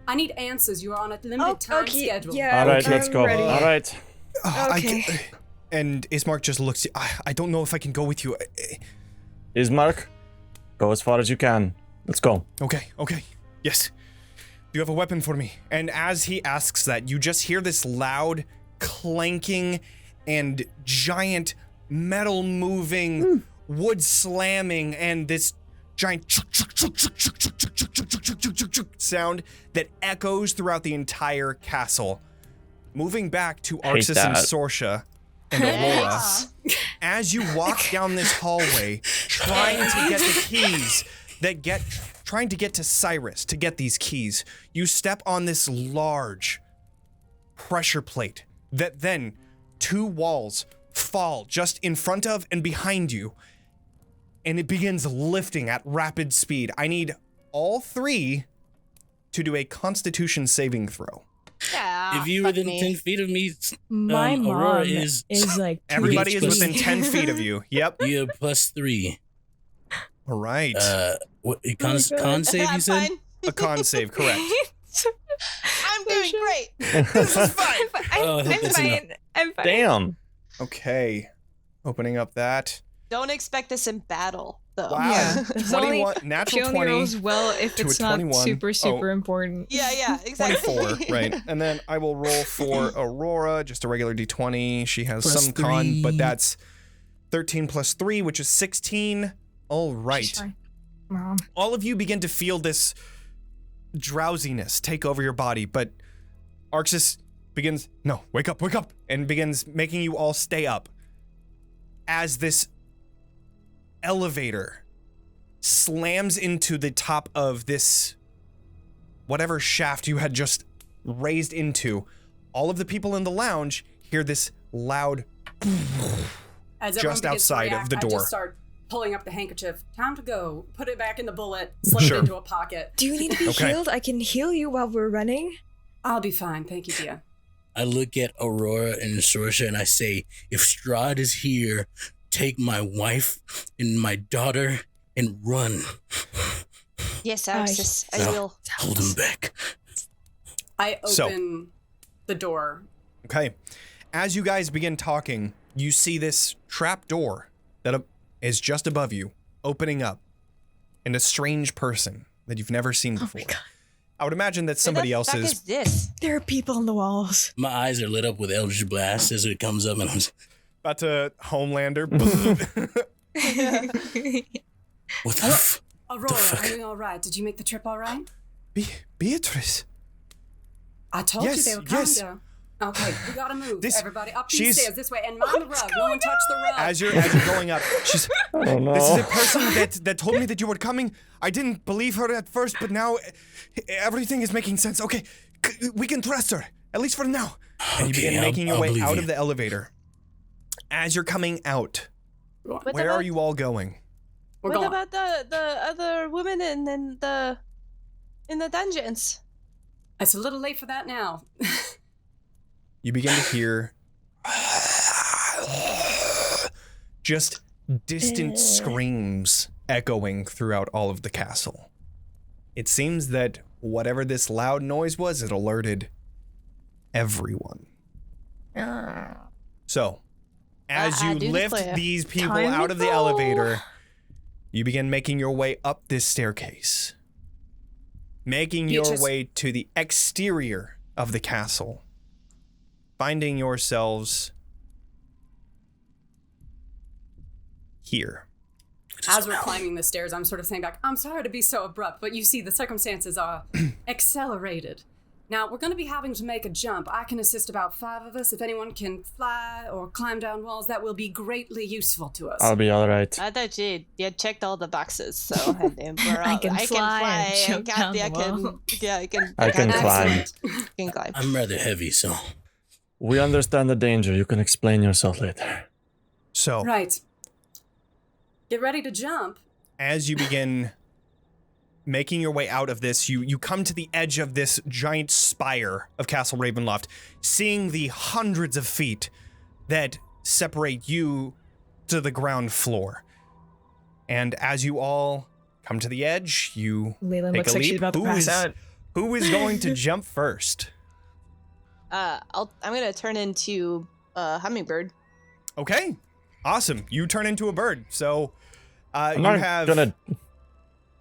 I need answers. You are on a limited time schedule. Yeah, all right, let's go. ready. All right. Okay. And Ismark just looks... I don't know if I can go with you. Ismark, go as far as you can. Let's go. Okay. Yes. Do you have a weapon for me? And as he asks that, you just hear this loud clanking and giant metal moving wood slamming and this giant sound that echoes throughout the entire castle. Moving back to Arxes and Sorsha and Aurora, as you walk down this hallway, trying to get the keys trying to get to Cyrus to get these keys, you step on this large pressure plate that then 2 walls fall just in front of and behind you, and it begins lifting at rapid speed. I need all 3 to do a Constitution saving throw. Yeah. If you're within 10 feet of me, My Aurora mom is like Everybody is plus- within 10 feet of you. Yep. you have +3. All right. What con save you said? Fine. A con save, correct. I'm doing great. This is fine. Oh, I think that's enough. I'm fine. Damn. Okay. Opening up that. Don't expect this in battle, though. Wow. Yeah. It's 21, She natural only 20. rolls well if to a it's not 21. super important. Yeah, exactly. 24, right. And then I will roll for Aurora, just a regular d20. She has Plus some con, 3. but that's 13 plus 3, which is 16. All right. Sorry. Mom. All of you begin to feel this drowsiness take over your body, but Arxes begins, no, wake up, and begins making you all stay up as this elevator slams into the top of this whatever shaft you had just raised into. All of the people in the lounge hear this loud As everyone just begins to outside of react, the I door. just start pulling up the handkerchief. Time to go. Put it back in the bullet. Slip Sure. it into a pocket. Do you need to be Okay. healed? I can heal you while we're running. I'll be fine. Thank you, dear. I look at Aurora and Sorsha and I say, if Strahd is here, take my wife and my daughter and run. Yes, Arxes, I No. will. Hold him back. I open So- the door. Okay. As you guys begin talking, you see this trap door that is just above you, opening up, and a strange person that you've never seen before. God. I would imagine that somebody What the fuck else's. is this? There are people on the walls. My eyes are lit up with Eldritch Blast as it comes up and I'm About to Homelander. what the f? Aurora, fuck? are you all right? Did you make the trip all right? Beatrice. I told you Yes, they were yes. coming down. Okay, we gotta move. This- Everybody up she's- these stairs this way and mind the rug. No one touch the rug. As you're going up, she's. I don't know. This is a person that told me that you were coming. I didn't believe her at first, but now everything is making sense. Okay, we can trust her, at least for now. And you Okay, begin I'll- making your I'll way believe out you. of the elevator. As you're coming out, What where about, are you all going? We're what going. about the other women in the dungeons? It's a little late for that now. You begin to hear just distant screams echoing throughout all of the castle. It seems that whatever this loud noise was, it alerted everyone. So, as I you do lift declare. these people Time out to of the go. elevator, you begin making your way up this staircase, making your Beatrice. way to the exterior of the castle, finding yourselves here. As we're climbing the stairs, I'm sort of saying back, I'm sorry to be so abrupt, but you see, the circumstances are accelerated. Now, we're going to be having to make a jump. I can assist about 5 of us. If anyone can fly or climb down walls, that will be greatly useful to us. I'll be all right. I thought you checked all the boxes, so I can fly and jump down Katya the wall. I can climb. Excellent. can climb. I'm rather heavy, so We understand the danger. You can explain yourself later. So, Right. Get ready to jump. as you begin making your way out of this, you come to the edge of this giant spire of Castle Ravenloft, seeing the hundreds of feet that separate you to the ground floor. And as you all come to the edge, you Leilyn take looks a like she's leap. about to pass out. Who is going to jump first? I'm gonna turn into a hummingbird. Okay, awesome. You turn into a bird. So I'm you not have gonna.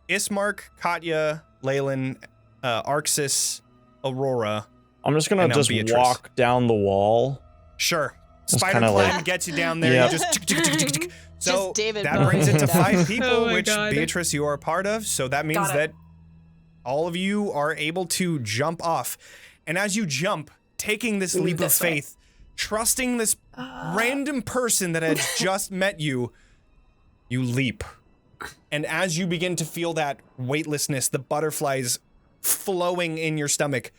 Ismark, Katya, Leilyn, Arxes, Aurora. I'm just gonna And now just Beatrice. walk down the wall. Sure. Spider kinda climb like- gets you down there. Yep. You just so Just David that Bowie brings it to down. 5 people, Oh my which God. Beatrice you are a part of. So that means Got it. that all of you are able to jump off, and as you jump, taking this We move leap of this way. faith, trusting this random person that has just met you, you leap. And as you begin to feel that weightlessness, the butterflies flowing in your stomach,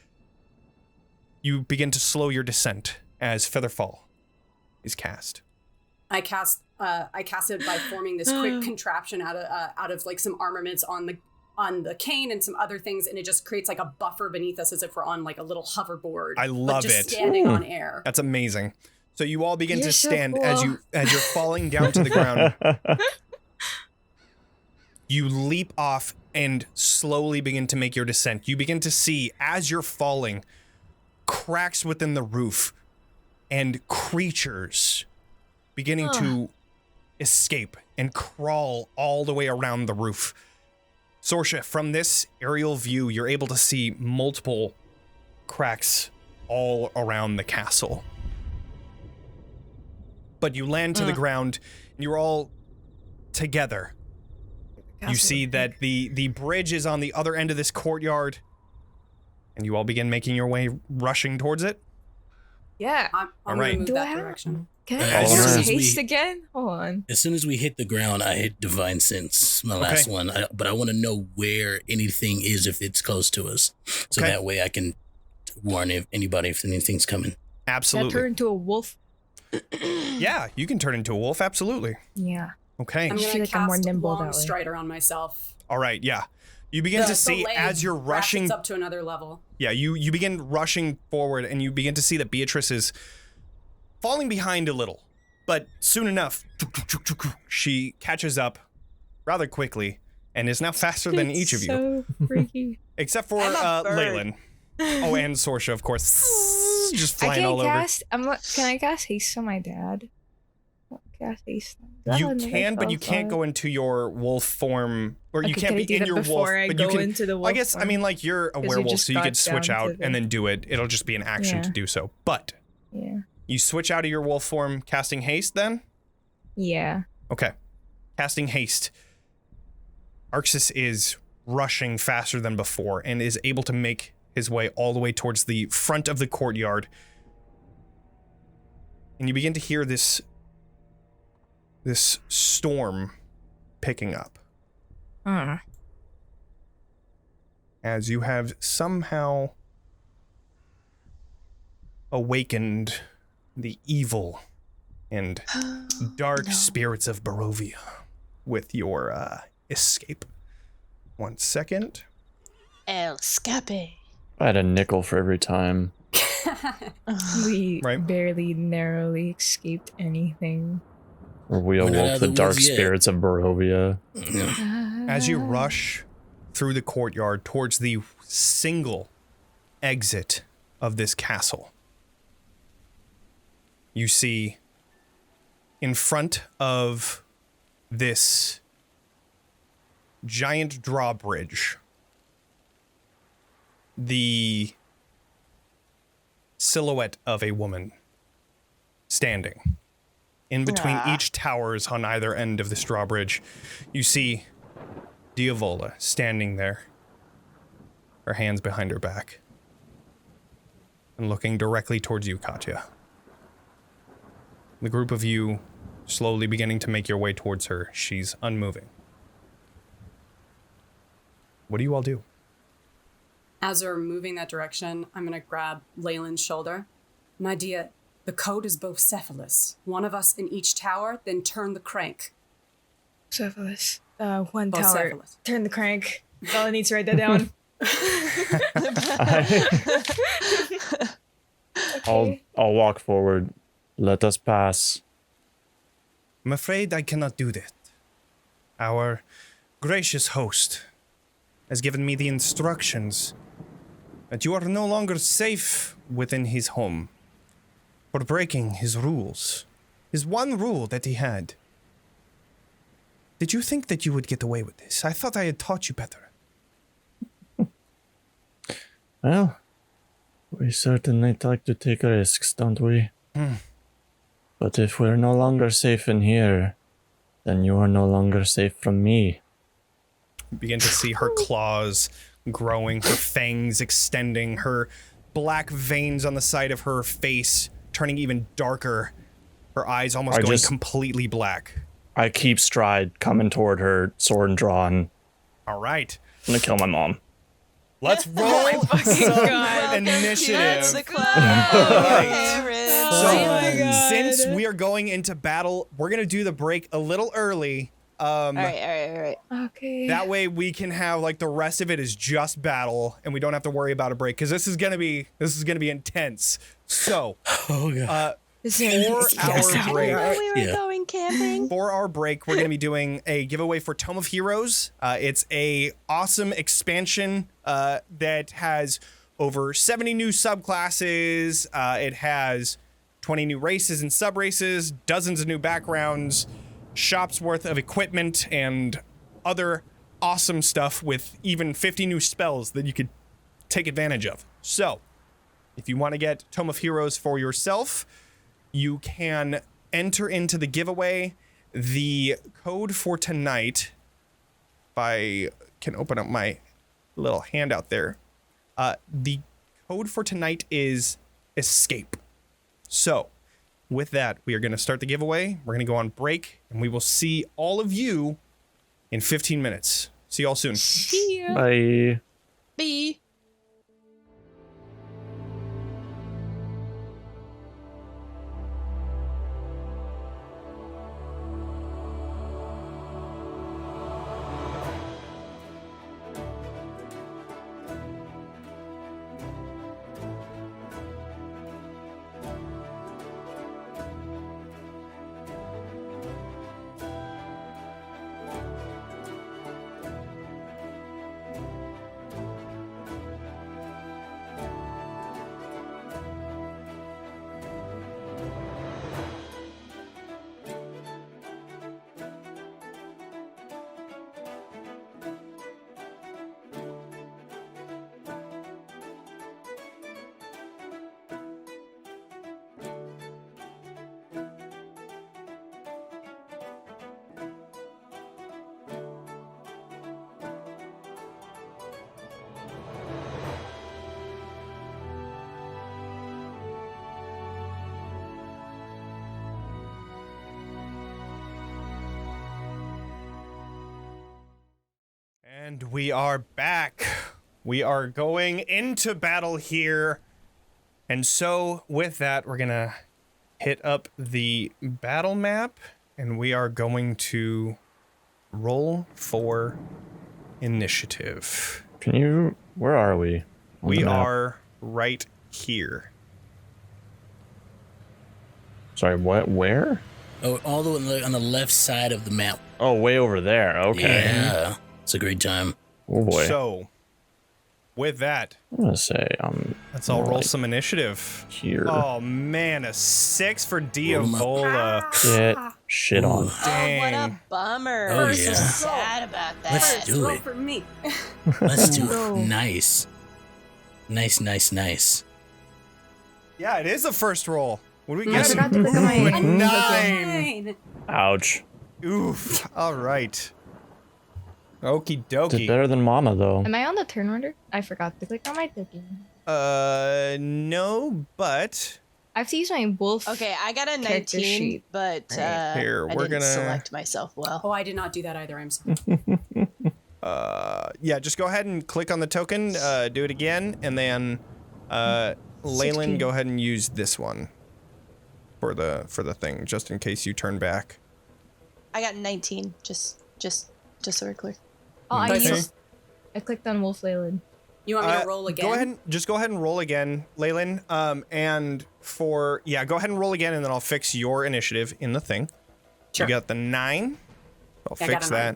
you begin to slow your descent as Featherfall is cast. I cast it by forming this quick contraption out of like some armaments on the cane and some other things, and it just creates like a buffer beneath us as if we're on like a little hoverboard. I love but just it. standing on air. That's amazing. So you all begin You're to so stand cool. as you're falling down to the ground. You leap off and slowly begin to make your descent. You begin to see, as you're falling, cracks within the roof and creatures beginning to escape and crawl all the way around the roof. Sorsha, from this aerial view, you're able to see multiple cracks all around the castle. But you land to the ground, and you're all together. You see that the bridge is on the other end of this courtyard, and you all begin making your way, rushing towards it. Yeah. I'm All gonna right. move Do I that have- direction. Can As I soon use as we- haste again? Hold on. As soon as we hit the ground, I hit Divine Sense, my last Okay. one. But I want to know where anything is if it's close to us. So Okay. that way I can warn anybody if anything's coming. Can I Absolutely. turn into a wolf? Yeah, you can turn into a wolf, absolutely. Yeah. Okay. I'm I gonna feel like I'm more cast nimble Long that way. Strider on myself. All right, yeah. You begin to The see leg as you're rushing. ratchets up to another level. Yeah, you begin rushing forward, and you begin to see that Beatrice is falling behind a little. But soon enough, she catches up rather quickly and is now faster than each of you. So freaky. Except for I'm a bird. Leilyn. Oh, and Sorsha, of course. Just I flying all can't over. cast. Can I cast haste on my dad? Cast haste. You can, but you can't go into your wolf form, or you Okay, can't can I be do in that your wolf. before I But go you can. into the I wolf guess I form? mean like you're a 'Cause you werewolf, just so you could got switch down out to the- and then do it. It'll just be an action to Yeah. do so. But Yeah. you switch out of your wolf form, casting haste. Then Yeah. okay, casting haste. Arxes is rushing faster than before and is able to make his way all the way towards the front of the courtyard. And you begin to hear this storm picking up as you have somehow awakened the evil and dark spirits of Barovia with your escape. 1 second. El escape. I had a nickel for every time. We Right. barely narrowly escaped anything. Or we We're not out awoke of the the dark woods yet. spirits of Barovia. Yeah. As you rush through the courtyard towards the single exit of this castle, you see in front of this giant drawbridge the silhouette of a woman standing. In between each towers on either end of this drawbridge, you see Diavola standing there, her hands behind her back, and looking directly towards you, Katya. The group of you slowly beginning to make your way towards her. She's unmoving. What do you all do? As we're moving that direction, I'm gonna grab Leilyn's shoulder. My dear, the code is both cephalus. One of us in each tower, then turn the crank. Cephalus. One Both tower. cephalus. Turn the crank. Bella needs to write that down. I'll walk forward. Let us pass. I'm afraid I cannot do that. Our gracious host has given me the instructions that you are no longer safe within his home for breaking his rules. His one rule that he had. Did you think that you would get away with this? I thought I had taught you better. Well, we certainly like to take risks, don't we? But if we're no longer safe in here, then you are no longer safe from me. You begin to see her claws growing, her fangs extending, her black veins on the side of her face turning even darker, her eyes almost going completely black. I keep Strahd coming toward her, sword drawn. All right. I'm gonna kill my mom. Let's roll some initiative. That's the club. Since we are going into battle, we're going to do the break a little early. All right. Okay. That way we can have like the rest of it is just battle and we don't have to worry about a break because this is going to be intense. So, Oh god. 4 hour break. We were going camping. 4 hour break. We're going to be doing a giveaway for Tome of Heroes. It's a awesome expansion that has over 70 new subclasses. It has 20 new races and sub-races, dozens of new backgrounds, shops worth of equipment, and other awesome stuff with even 50 new spells that you could take advantage of. So, if you want to get Tome of Heroes for yourself, you can enter into the giveaway. The code for tonight, if I can open up my little handout there, the code for tonight is escape. So with that, we are going to start the giveaway. We're going to go on break, and we will see all of you in 15 minutes. See you all soon. See ya. Bye. B. And we are back. We are going into battle here. And so with that, we're going to hit up the battle map and we are going to roll for initiative. Where are we? We are right here. Sorry, what? Where? Oh, all the way on the left side of the map. Oh, way over there. Okay. Yeah. It's a great time. Oh boy. So with that, I'm gonna say let's all roll some initiative. here. Oh man, a 6 for Diavola. Get shit on. Dang. Oh, what a bummer. Oh, I'm so yeah. sad about that. Let's do Roll it. for me. Let's do it. Nice. Nice. Yeah, it is a first roll. What do we I get? forgot to look at my Ooh, a a 9. Ouch. Oof. All right. Okie Did dokie. better than Mama though. Am I on the turn order? I forgot to click on my token. No, but I have to use my wolf. Okay, I got a Character 19, sheet. but Here, I we're didn't gonna- select myself well. Oh, I did not do that either. I'm sorry. yeah, just go ahead and click on the token, do it again, and then Leilyn, 16. go ahead and use this one for the thing, just in case you turn back. I got 19, just so we're clear. Oh, I Okay. used. I clicked on Wolf Leilyn. You want me to roll again? Go ahead and roll again, Leilyn. And go ahead and roll again, and then I'll fix your initiative in the thing. Sure. You got the 9. I'll I got fix a 9. that.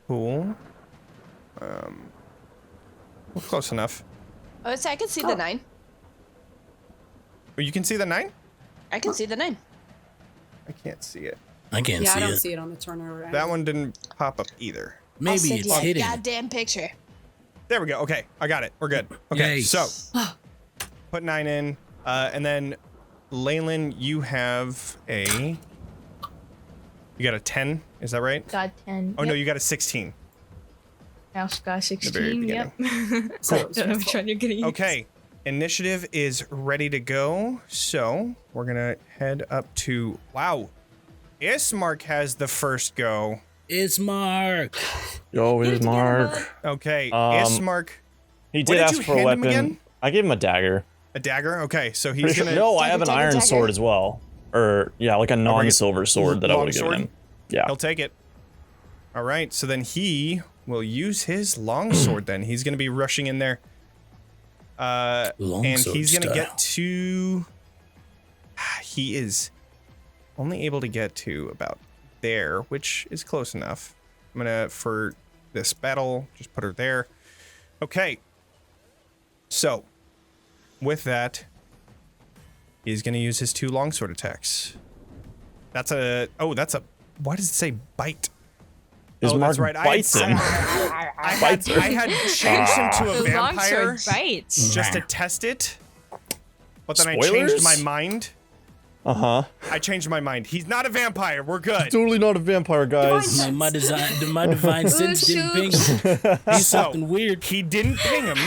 Cool. Well, close enough. Oh, so I can see the 9. Oh, you can see the 9? I can see the 9. I can't see it. I can't Yeah, see I don't it. see it on the turnover. That one didn't pop up either. I'll Maybe send it's you a hidden. goddamn picture. There we go. Okay, I got it. We're good. Okay, Yay. so put 9 in, and then Leilyn, you have a... You got a 10, is that right? Got 10. Oh, no, you got a 16. I also got The very 16. Yep. So, Don't know which one you're gonna use. Okay, initiative is ready to go. So we're gonna head up to... Wow, Ismark has the first go. Ismark. Yo, it is Mark. Okay, Um, Ismark... He What did did ask you for a hand him weapon. again? I gave him a dagger. A dagger? Okay, so he's Pretty sure. gonna... No, I have an Dagger, iron dagger. sword as well. Or yeah, like a non-silver sword that I would have given Longsword? him. Yeah. He'll take it. All right, so then he will use his longsword then. He's going to be rushing in there. And Longsword he's going to style. get to... He is only able to get to about there, which is close enough. I'm going to, for this battle, just put her there. Okay. So, with that, he's going to use his 2 longsword attacks. That's a... Oh, that's a... Why does it say bite? His Oh, Mark that's right. bites him. I Bites her. had changed him to a The vampire longsword bites. just to test it. But then I Spoilers? changed my mind. Uh-huh. I changed my mind. He's not a vampire. We're good. Totally not a vampire, guys. My divine sense didn't ping him. He's So, something weird. he didn't ping him.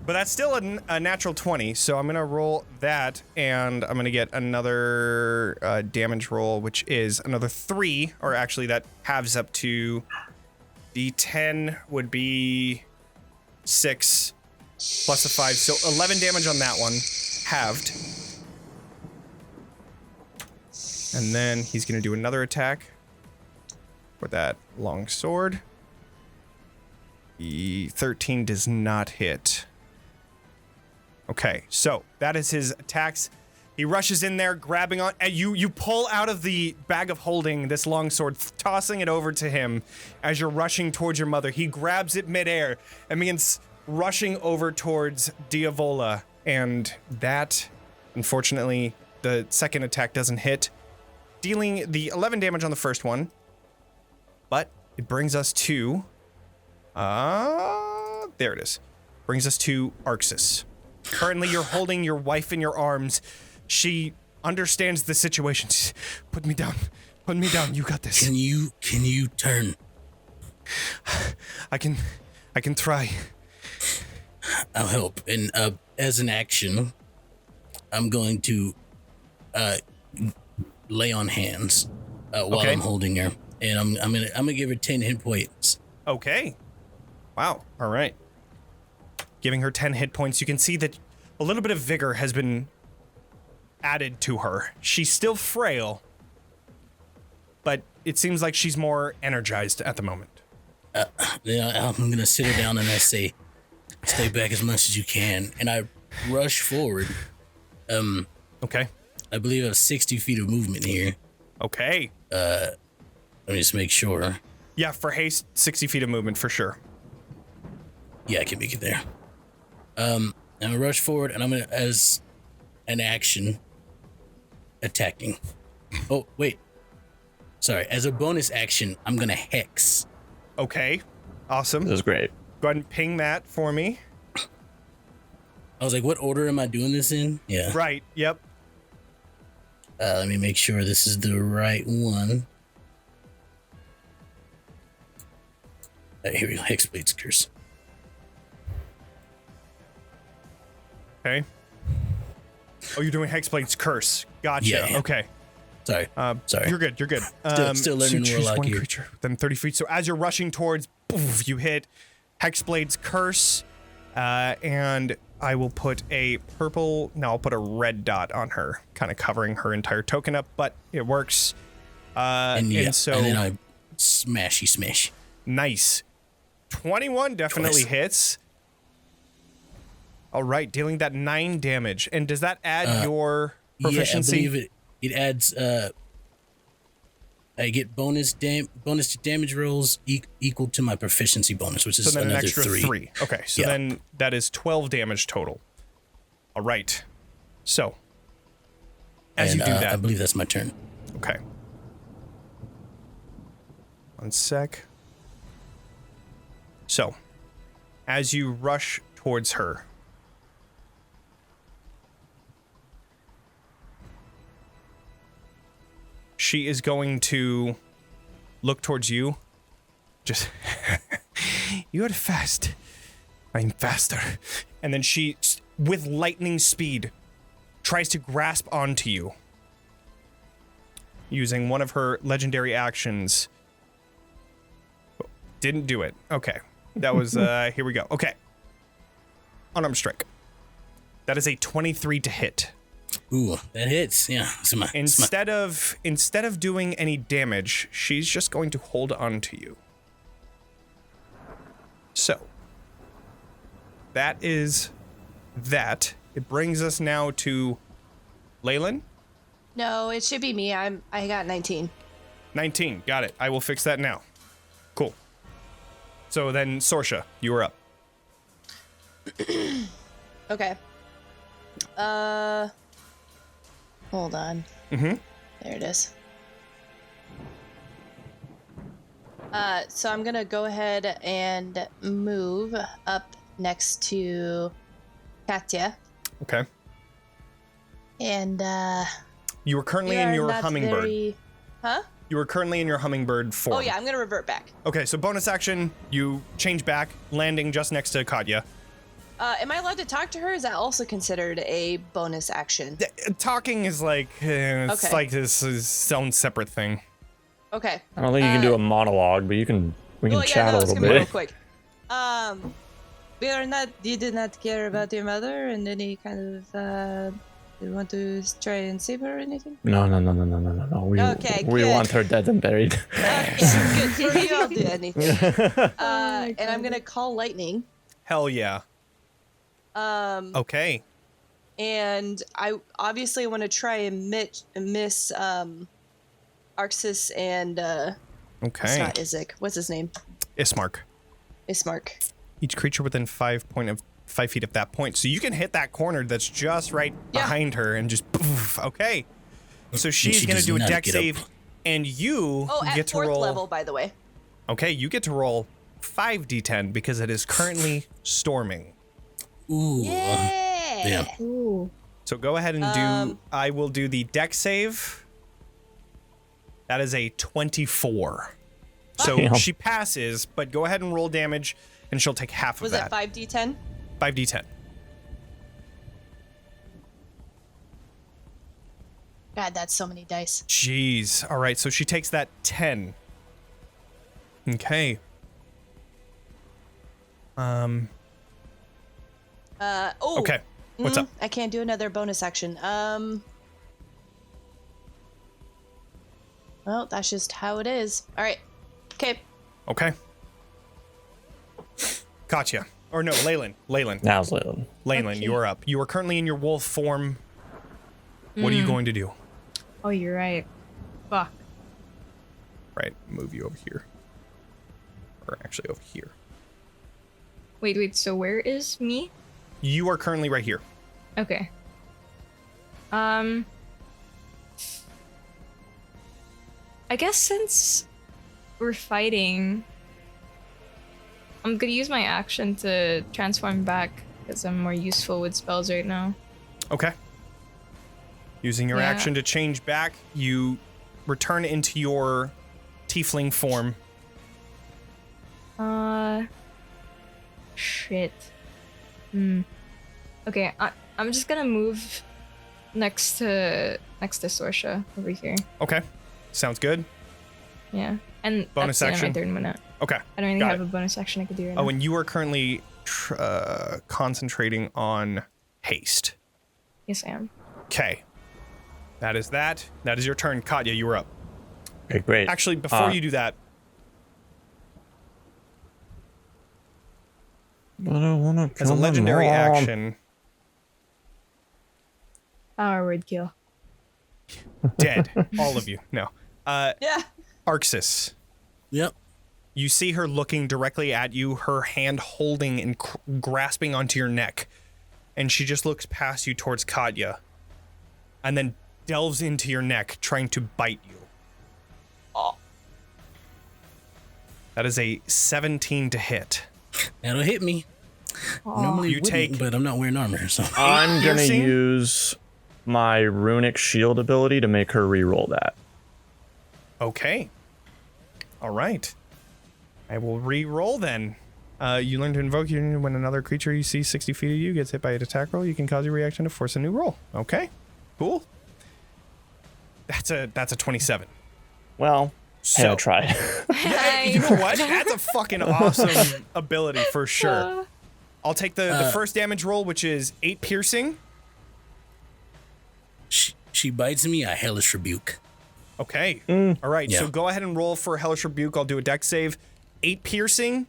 But that's still a natural 20, so I'm going to roll that, and I'm going to get another damage roll, which is another 3, or actually that halves up to D10 would be 6 plus a 5, so 11 damage on that one, halved. And then he's going to do another attack for that long sword. The 13 does not hit. Okay, so that is his attacks. He rushes in there, grabbing on, and you pull out of the bag of holding this longsword, tossing it over to him as you're rushing towards your mother. He grabs it midair and begins rushing over towards Diavola, and that, unfortunately, the second attack doesn't hit, dealing the 11 damage on the first one. But it brings us to, there it is. Brings us to Arxes. Currently, you're holding your wife in your arms. She understands the situation. She's, put me down. Put me down. You got this. Can you turn? I can try. I'll help. And as an action, I'm going to lay on hands while Okay. I'm holding her, and I'm gonna give her 10 hit points. Okay. Wow. All right. Giving her 10 hit points. You can see that a little bit of vigor has been added to her. She's still frail, but it seems like she's more energized at the moment. I'm gonna sit her down and I say, "Stay back as much as you can," and I rush forward. Okay. I believe I have 60 feet of movement here. Okay. Let me just make sure. Yeah, for haste, 60 feet of movement for sure. Yeah, I can make it there. I'm gonna rush forward, and I'm gonna, as an action, attacking. Oh, wait. Sorry. As a bonus action, I'm gonna hex. Okay. Awesome. This is great. Go ahead and ping that for me. I was like, what order am I doing this in? Yeah. Right. Yep. Let me make sure this is the right one. Here we go. Hexblade's Curse. Okay. Oh, you're doing Hexblade's Curse. Gotcha. Yeah. Okay. Sorry. Sorry. You're good. You're good. Still learning so choose Warlock one here. creature within 30 feet. So as you're rushing towards, poof, you hit Hexblade's Curse, and I will put a purple. No, I'll put a red dot on her, kind of covering her entire token up. But it works. And so and then I smash. nice. 21 definitely Twice. hits. All right, dealing that 9 damage. And does that add your proficiency? Yeah, I believe it adds. I get bonus to damage rolls equal to my proficiency bonus, which is So then an another extra 3. Okay, so Yeah. then that is 12 damage total. All right. So, as And, you do that, I believe that's my turn. okay. 1 sec. So, as you rush towards her, she is going to look towards you. Just, you're fast. I'm faster. And then she, with lightning speed, tries to grasp onto you. Using one of her legendary actions. Didn't do it. Okay. That was, here we go. Okay. Unarmed strike. That is a 23 to hit. Ooh, that hits. Yeah. Instead of doing any damage, she's just going to hold on to you. So, that is that. It brings us now to Leilyn. No, it should be me. I got 19. 19. Got it. I will fix that now. Cool. So then, Sorsha, you are up. Okay. Hold on. Mm-hmm. There it is. So I'm gonna go ahead and move up next to Katya. Okay. And You were currently we in are your not hummingbird. Huh? You were currently in your hummingbird form. Oh yeah, I'm gonna revert back. Okay, so bonus action, you change back, landing just next to Katya. Am I allowed to talk to her? Is that also considered a bonus action? Talking is like, it's Okay. like this is its own separate thing. Okay. I don't think you can do a monologue, but we can chat a it's little gonna be real bit. quick. You did not care about your mother and any kind of, you want to try and save her or anything? No. Okay, We good. want her dead and buried. Okay, good for you. I'll do anything. And I'm gonna call lightning. Hell yeah. Okay. And I obviously want to try and miss Arxes and it's Okay. not Isaac. What's his name? Ismark. Ismark. Each creature within 5 feet of that point. So you can hit that corner that's just right behind her and just poof. Okay. So she's she going to does do a not deck get save, up. and you Oh, at get to 4th roll. level, by the way. Okay, you get to roll 5d10 because it is currently storming. Ooh. Yeah. Yeah. Ooh. So go ahead and do. I will do the deck save. That is a 24. So Damn. she passes, but go ahead and roll damage, and she'll take half of Was that. it 5d10? 5d10. God, that's so many dice. Jeez. All right, so she takes that 10. Okay. Oh. Okay. What's up? I can't do another bonus action. Well, that's just how it is. All right. Okay. Okay. Katya. Or no, Leilyn. Now's Leilyn. Leilyn, Okay. you're up. You are currently in your wolf form. What are you going to do? Oh, you're right. Fuck. Right, move you over here. Or actually over here. Wait, so where is me? You are currently right here. Okay. I guess since we're fighting, I'm gonna use my action to transform back because I'm more useful with spells right now. Okay. Using your Yeah. action to change back, you return into your tiefling form. Shit. Okay, I'm just gonna move next to Sorsha over here. Okay. Sounds good. Yeah, and Bonus that's the end action? of my turn minute. Okay. I don't really Got have it. a bonus action I could do right now. Oh, and you are currently concentrating on haste. Yes, I am. Okay. That is that. That is your turn. Katya, you were up. Okay, great. Actually, before you do that, But I wanna as a kill my legendary mom. action, Power word kill. dead. All of you. No. Yeah. Arxes. Yep. You see her looking directly at you, her hand holding and grasping onto your neck. And she just looks past you towards Katya. And then delves into your neck, trying to bite you. Oh. That is a 17 to hit. That'll hit me. Normally You you wouldn't, take- but I'm not wearing armor, so. I'm gonna piercing? use my runic shield ability to make her re-roll that. Okay. All right. I will re-roll then. You learn to invoke when another creature you see 60 feet of you gets hit by an attack roll. You can cause your reaction to force a new roll. Okay. Cool. That's a 27. Well, hey, I tried. Yeah, you know what? That's a fucking awesome ability for sure. I'll take the first damage roll, which is 8 piercing. She bites me, a hellish rebuke. Okay. All right. Yeah. So go ahead and roll for hellish rebuke. I'll do a dex save. 8 piercing,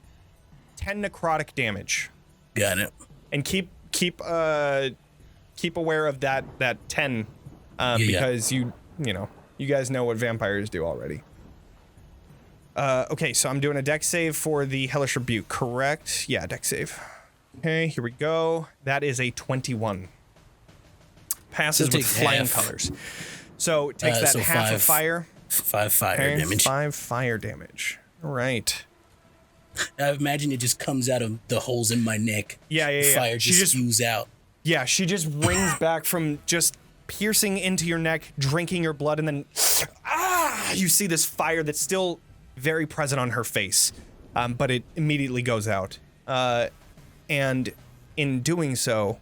10 necrotic damage. Got it. And keep aware of that 10 because you guys know what vampires do already. Okay, so I'm doing a dex save for the hellish rebuke, correct? Yeah, dex save. Okay, here we go. That is a 21. Passes with flying colors. So it takes that half of fire. 5 fire damage. 5 fire damage. All right. I imagine it just comes out of the holes in my neck. Yeah. Fire just spews out. Yeah, she just rings back from just piercing into your neck, drinking your blood, and then you see this fire that's still very present on her face, but it immediately goes out. And in doing so,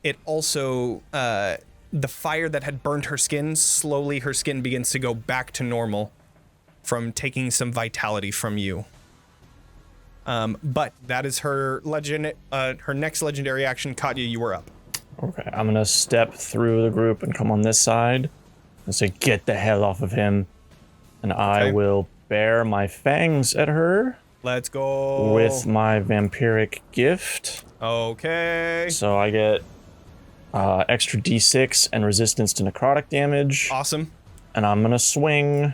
it also, the fire that had burned her skin, slowly her skin begins to go back to normal from taking some vitality from you. But that is her her next legendary action. Katya, you were up. Okay, I'm gonna step through the group and come on this side and say, "Get the hell off of him!" And I will bare my fangs at her. Let's go with my vampiric gift. Okay. So I get extra D6 and resistance to necrotic damage. Awesome. And I'm gonna swing.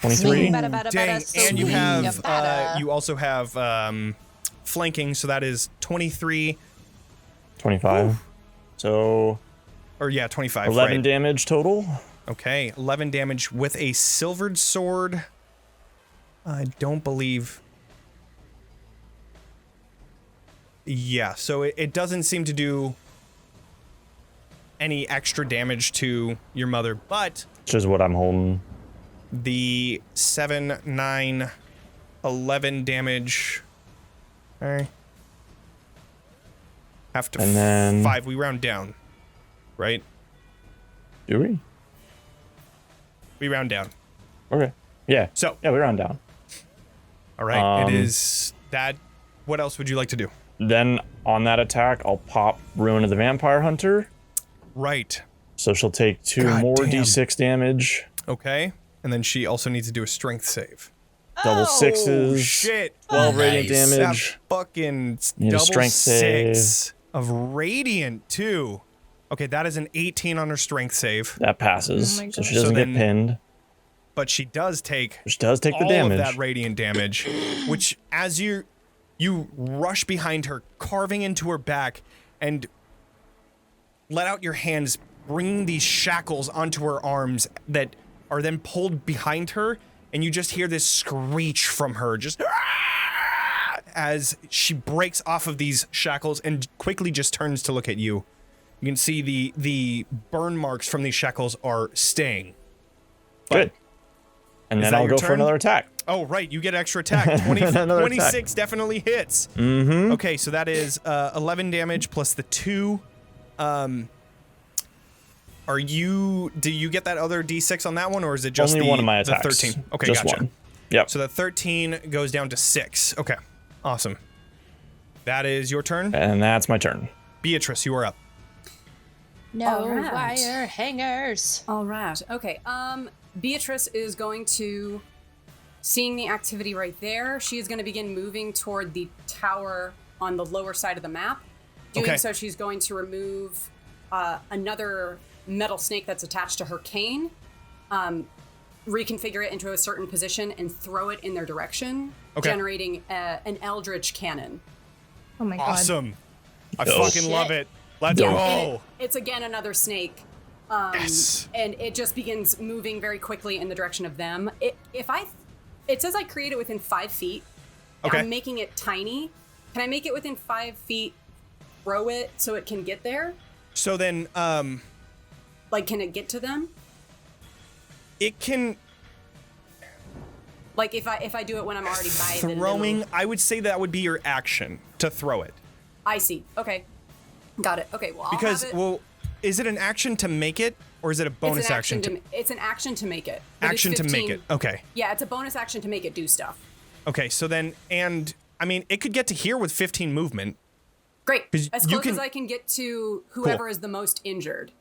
23. Dang, and you have you also have flanking, so that is 23. 25. Ooh. So. Or yeah, 25. 11 right. damage total. Okay, 11 damage with a silvered sword. I don't believe. Yeah, so it doesn't seem to do any extra damage to your mother, but. Which is what I'm holding. The 7, 9, 11 damage. All right. Have to and then 5. We round down, right? Do we? We round down. Okay. Yeah. So yeah, we round down. All right. It is that. What else would you like to do? Then on that attack, I'll pop Ruin of the Vampire Hunter. Right. So she'll take 2 more D6 damage. Okay. And then she also needs to do a strength save. Double 6s. Shit. 12 radiant damage. That fucking Need double a strength 6 save. of radiant too. Okay, that is an 18 on her strength save. That passes, so she doesn't get pinned. But she does take. She does take the all damage. Of that radiant damage, which as you rush behind her, carving into her back, and let out your hands, bringing these shackles onto her arms that are then pulled behind her, and you just hear this screech from her, just as she breaks off of these shackles and quickly just turns to look at you. You can see the burn marks from these shackles are staying. Good. And then I'll go for another attack. Oh, right. You get extra attack. 26 attack. Definitely hits. Mm-hmm. Okay, so that is 11 damage plus the 2. Do you get that other D6 on that one, or is it just only one of my attacks? The 13? Okay, just gotcha. One. Yep. So the 13 goes down to 6. Okay, awesome. That is your turn. And that's my turn. Beatrice, you are up. No wire hangers. All right. Okay. Beatrice is going to, seeing the activity right there, she is going to begin moving toward the tower on the lower side of the map. Doing so, she's going to remove another metal snake that's attached to her cane, reconfigure it into a certain position, and throw it in their direction, generating an eldritch cannon. Oh my god. Awesome. I fucking love it. Let's go. It's again another snake. Yes. And it just begins moving very quickly in the direction of them. It says I create it within 5 feet. Okay. I'm making it tiny. Can I make it within 5 feet, throw it so it can get there? So then, like, can it get to them? It can Like if I do it when I'm already by the throwing. little... I would say that would be your action to throw it. I see. Okay. Got it. Okay, well, Because, I'll have it. well, is it an action to make it, or is it a bonus It's an action to it's an action to make it. But it's action to make 15 it? Okay. Yeah, it's a bonus action to make it do stuff. Okay, so then, and I mean, it could get to here with 15 movement. Great. 'Cause As you close as can- I can get to whoever is the most injured.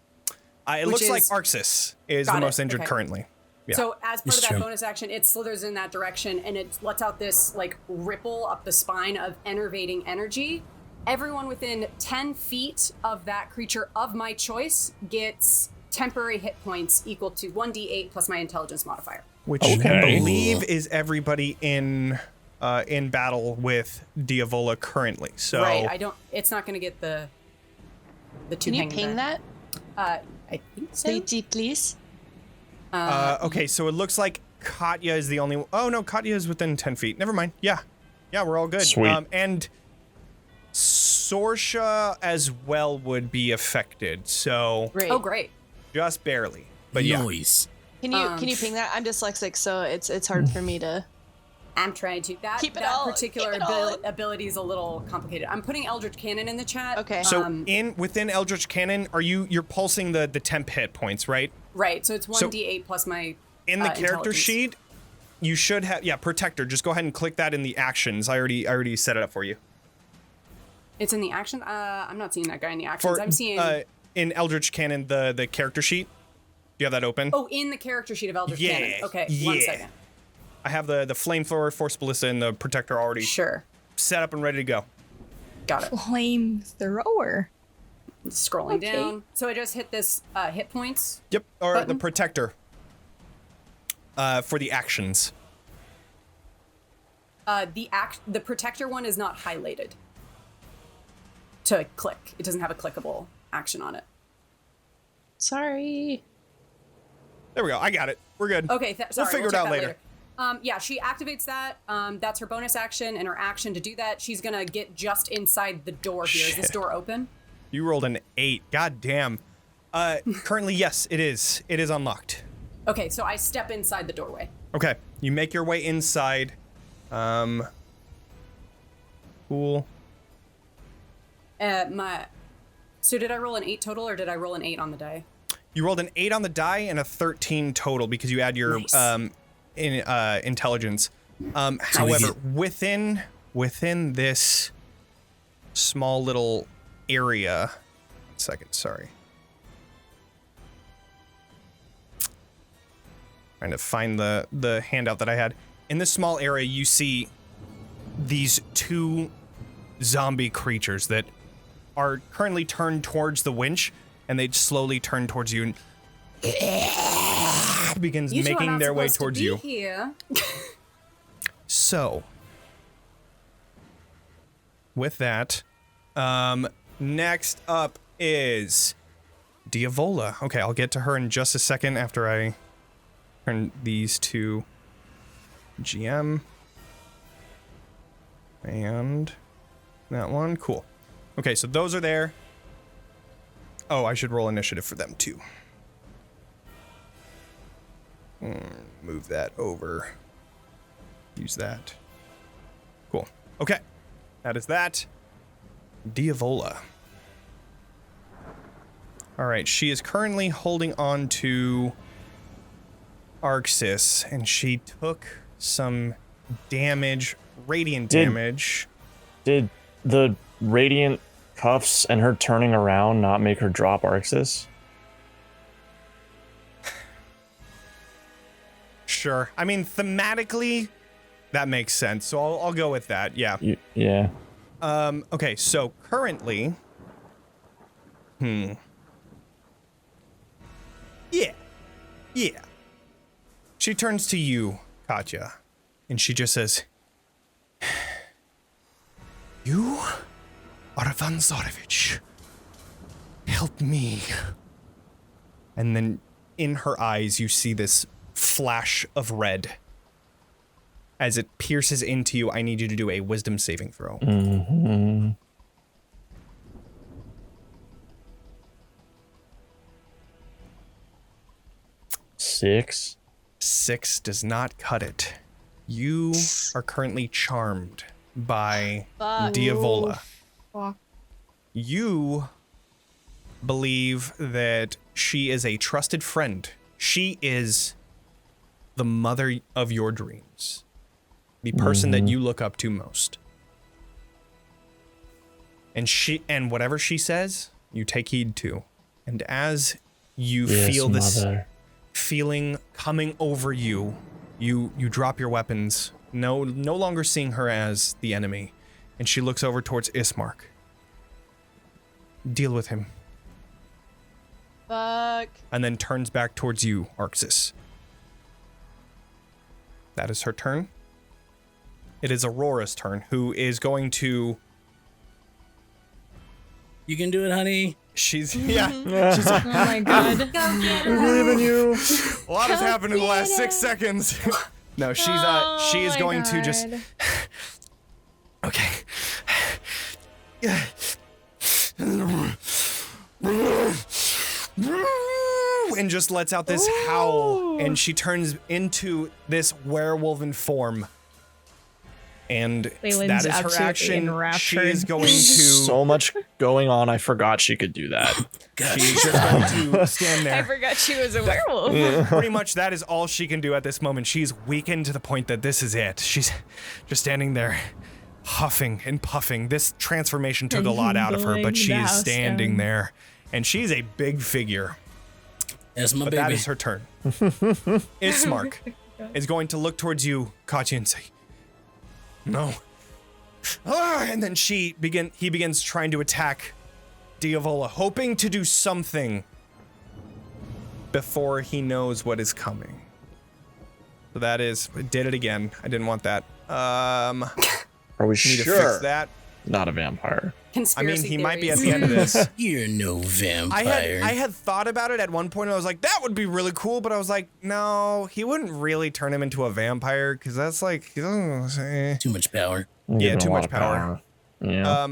It Which looks like is- Arxes is Got the it, most injured okay. currently. Yeah. So as part It's of that true. bonus action, it slithers in that direction and it lets out this like ripple up the spine of enervating energy. Everyone within 10 feet of that creature of my choice gets temporary hit points equal to 1d8 plus my intelligence modifier. Which I Okay. believe is everybody in battle with Diavola currently. So Right. It's not going to get the two Can you hanging ping there. that? I think so. Pretty please. okay, so it looks like Katya is the only. Oh no, Katya is within 10 feet. Never mind. Yeah, we're all good. Sweet. And Sorsha as well would be affected. So Great. Oh, great. just barely. But yeah. Noise. Can you ping that? I'm dyslexic, so it's hard for me to. I'm trying to. Keep it that all- particular keep it all. ability is a little complicated. I'm putting Eldritch Cannon in the chat. Okay. So Um, within Eldritch Cannon, you're pulsing the temp hit points, right? Right. So it's 1d8 plus my In the character intelligence. sheet, you should have Protector. Just go ahead and click that in the actions. I already set it up for you. It's in the action. I'm not seeing that guy in the actions. For I'm seeing. in Eldritch Cannon the character sheet. Do you have that open? Oh, in the character sheet of Eldritch Yeah, Cannon. Okay, yeah. 1 second. I have the flamethrower, force ballista, and the protector already Sure. set up and ready to go. Got it. Flamethrower. Scrolling Okay. down. So I just hit this hit points. Yep, or the Button? protector. For the actions. The protector one is not highlighted to click. It doesn't have a clickable action on it. Sorry. There we go. I got it. We're good. Okay, sorry. We'll figure it check out that later. Yeah, she activates that. That's her bonus action, and her action to do that, she's gonna get just inside the door here. Is this Shit. door open? You rolled an 8. God damn. Currently, yes, it is. It is unlocked. Okay, so I step inside the doorway. Okay, you make your way inside. Cool. So did I roll an 8 total, or did I roll an 8 on the die? You rolled an 8 on the die and a 13 total because you add your Nice. intelligence. However, within this small little area, second, sorry. Trying to find the handout that I had. In this small area, you see these 2 zombie creatures that are currently turned towards the winch, and they slowly turn towards you and begins You two are making not their way supposed to towards be you. Here. So, with that, next up is Diavola. Okay, I'll get to her in just a second after I turn these to GM. And that one. Cool. Okay, so those are there. Oh, I should roll initiative for them too. Move that over. Use that. Cool. Okay. That is that. Diavola. All right, she is currently holding on to Arxes, and she took some damage, radiant damage. Did the radiant cuffs and her turning around not make her drop Arxes? Sure. I mean, thematically, that makes sense. So I'll go with that. Yeah. Yeah. Okay, so currently... Yeah. Yeah. She turns to you, Katya, and she just says, "You are Ivan Zarevich. Help me." And then in her eyes, you see this flash of red. As it pierces into you, I need you to do a wisdom saving throw. Mm-hmm. Six. 6 does not cut it. You are currently charmed by Diavola. Fuck. You believe that she is a trusted friend. She is the mother of your dreams. The person that you look up to most. And whatever she says, you take heed to. And as you feel this feeling coming over you, you drop your weapons, no longer seeing her as the enemy. And she looks over towards Ismark. Deal with him. Fuck. And then turns back towards you, Arxes. That is her turn. It is Aurora's turn, who is going to... You can do it, honey. She's Oh my god. Go get I her. believe in you. A lot has happened in the last get 6 seconds. No, she is my going to just... Okay. And just lets out this howl, and she turns into this werewolven form. And Leilyn's that is her absolutely action. She enraptured. is going to... So much going on. I forgot she could do that. She's just going to stand I there. forgot she was a werewolf. Pretty much that is all she can do at this moment. She's weakened to the point that this is it. She's just standing there, huffing and puffing. This transformation took a lot out of her, but she is standing there. And she's a big figure. That's my But baby. that is her turn. Ismark is going to look towards you, Katya, and say, no. And then he begins trying to attack Diavola, hoping to do something before he knows what is coming. So that is, I did it again. I didn't want that. Are we Need sure? to fix that. Not a vampire. I Conspiracy mean, he might be at theories. the end of this. You're no vampire. I had thought about it at one point. I was like, that would be really cool. But I was like, no, he wouldn't really turn him into a vampire because that's like, Too much power. Yeah, Give him too a lot much of power. Yeah.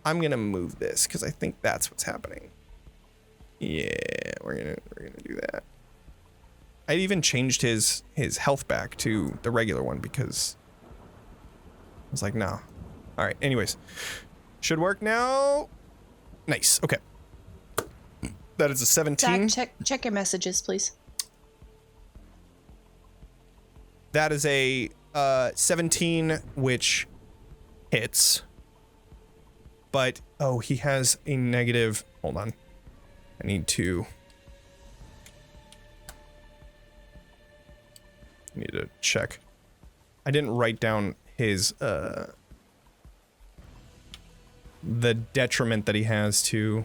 I'm gonna move this because I think that's what's happening. Yeah, we're gonna do that. I even changed his health back to the regular one because I was like, no. All right. Anyways, should work now. Nice. Okay. That is a 17. Zach, check your messages, please. That is a 17, which hits. But, oh, he has a negative. Hold on. I need to check. I didn't write down his, the detriment that he has to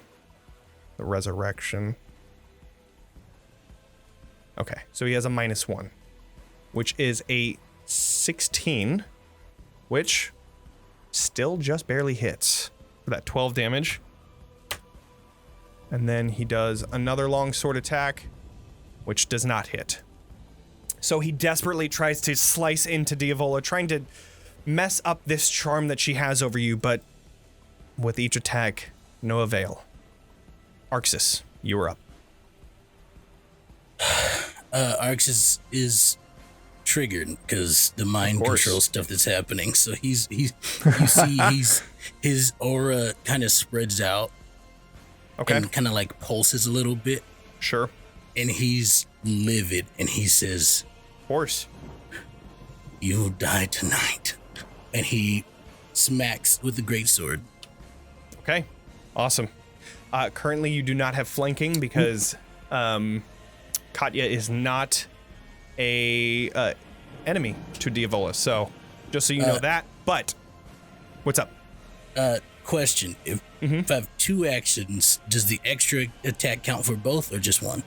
the resurrection. Okay, so he has a -1, which is a 16, which still just barely hits for that 12 damage. And then he does another long sword attack, which does not hit. So he desperately tries to slice into Diavola, trying to mess up this charm that she has over you, but with each attack, no avail. Arxes, you are up. Arxes is triggered because the mind control stuff that's happening. So you see his aura kind of spreads out. Okay. And kind of like pulses a little bit. Sure. And he's livid and he says, Of course. "You die tonight." And he smacks with the greatsword. Okay. Awesome. Currently, you do not have flanking because Katya is not a enemy to Diavola. So, just so you know that. But, what's up? Question: If I have 2 actions, does the extra attack count for both or just one?